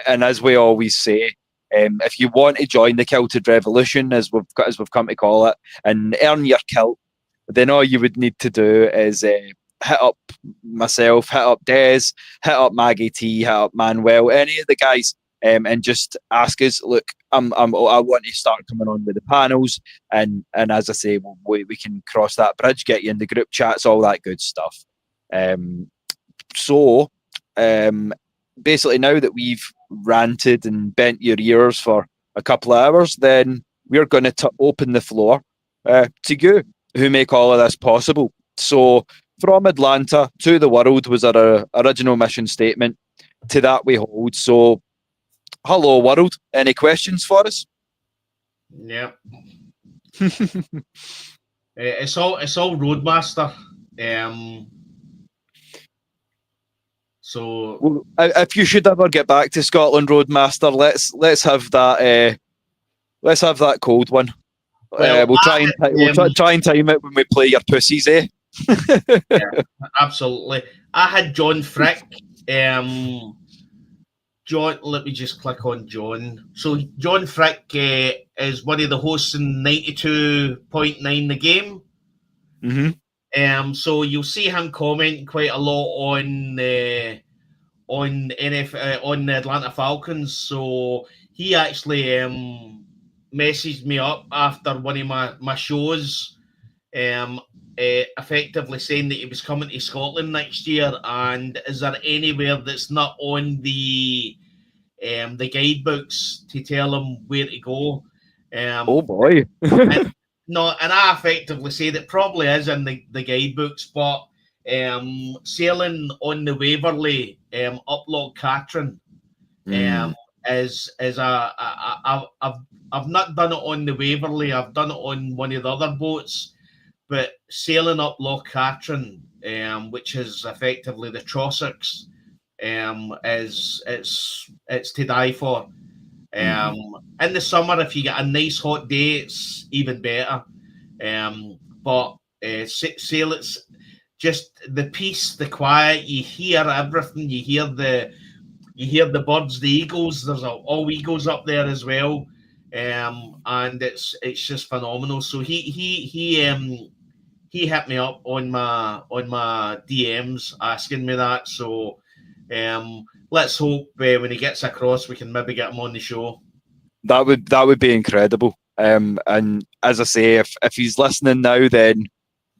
as we always say, if you want to join the Kilted Revolution, as we've come to call it, and earn your kilt, then all you would need to do is hit up myself, hit up Des, hit up Maggie T, hit up Manuel, any of the guys, and just ask us, look, I want to start coming on with the panels, and as I say, we can cross that bridge, get you in the group chats, all that good stuff. So basically, now that we've ranted and bent your ears for a couple of hours, then we're going to open the floor to you, who make all of this possible. So from Atlanta to the world was our original mission statement. To that we hold. So hello world, any questions for us? Yeah. It's all Roadmaster. So well, if you should ever get back to Scotland, Roadmaster, let's have that. Let's have that cold one. Well, we'll try and time it when we play your pussies, eh? Yeah, absolutely. I had John Frick. John, let me just click on John. So John Frick is one of the hosts in 92.9 The Game. Mm-hmm. So you'll see him commenting quite a lot on the Atlanta Falcons. So he actually messaged me up after one of my shows, effectively saying that he was coming to Scotland next year, and is there anywhere that's not on the guidebooks to tell him where to go? Oh boy. and I effectively say that probably is in the guidebooks, but sailing on the Waverley up Loch Catron is I've not done it on the Waverley. I've done it on one of the other boats, but sailing up Loch Katrin, which is effectively the Trossachs, is it's to die for. In the summer, if you get a nice hot day, it's even better. But sail, it's just the peace, the quiet. You hear everything. You hear the birds, the eagles. There's all eagles up there as well, and it's just phenomenal. So he hit me up on my DMs asking me that. So let's hope when he gets across, we can maybe get him on the show. That would be incredible. And as I say, if he's listening now, then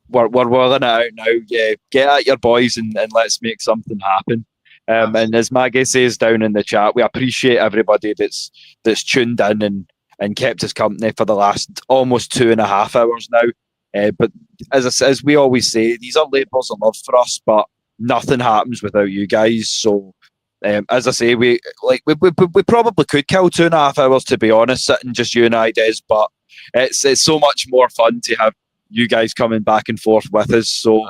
we're willing it out now. Yeah, get at your boys and let's make something happen. And as Maggie says down in the chat, we appreciate everybody that's tuned in and kept us company for the last almost 2.5 hours now. But as we always say, these are labours of love for us, but nothing happens without you guys. So as I say, we probably could kill 2.5 hours, to be honest, sitting just you and I, Des, but it's so much more fun to have you guys coming back and forth with us. So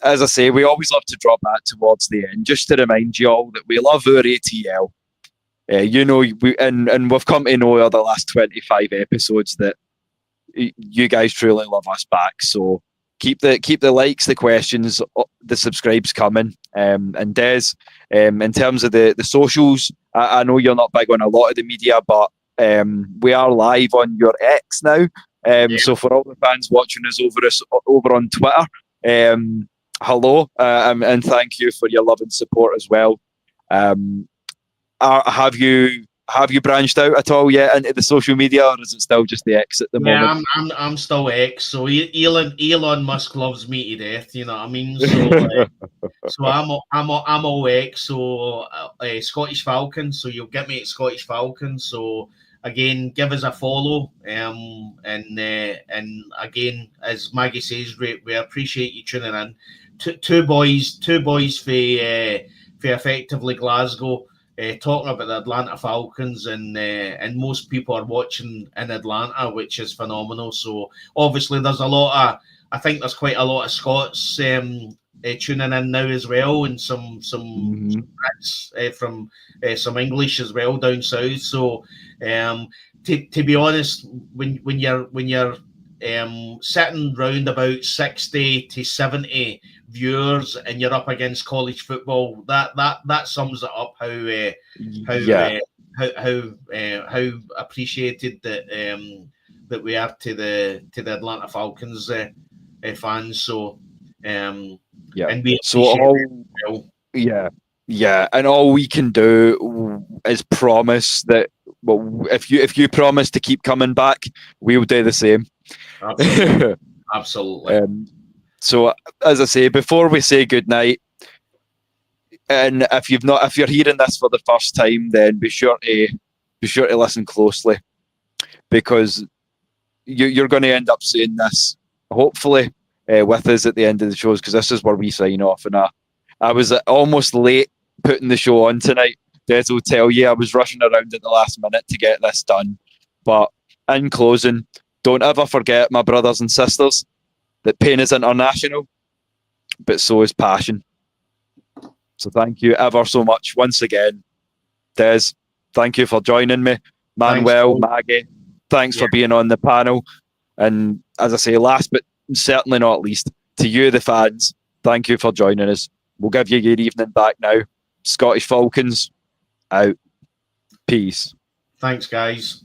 as I say, we always love to drop that towards the end, just to remind you all that we love our ATL. And we've come to know over the last 25 episodes that you guys truly love us back. So keep the likes, the questions, the subscribes coming. And Des, in terms of the socials, I know you're not big on a lot of the media, but we are live on your X now. So for all the fans watching us over on Twitter, hello, and thank you for your love and support as well. Have you branched out at all yet into the social media, or is it still just the X at the moment? Yeah, I'm still X. So Elon Musk loves me to death. You know what I mean? So so I'm all X. So Scottish Falcons. So you'll get me at Scottish Falcons. So again, give us a follow. And again, as Maggie says, we appreciate you tuning in. Two boys for effectively Glasgow. Talking about the Atlanta Falcons, and most people are watching in Atlanta, which is phenomenal. So obviously there's I think there's quite a lot of Scots tuning in now as well, and some from some English as well down south. So to be honest, when you're sitting round about 60 to 70 viewers and you're up against college football, that sums it up how appreciated that we are to the Atlanta Falcons fans. So and we and all we can do is promise that, well, if you promise to keep coming back, we'll do the same. Absolutely. So as I say, before we say goodnight, and if you're hearing this for the first time, then be sure to listen closely, because you're going to end up seeing this hopefully with us at the end of the shows, because this is where we sign off. And I was almost late putting the show on tonight. Des will tell you I was rushing around at the last minute to get this done. But in closing, don't ever forget, my brothers and sisters, that pain is international, but so is passion. So thank you ever so much once again. Des, thank you for joining me. Manuel, Maggie, thanks for being on the panel. And as I say, last but certainly not least, to you, the fans, thank you for joining us. We'll give you your evening back now. Scottish Falcons, out. Peace. Thanks, guys.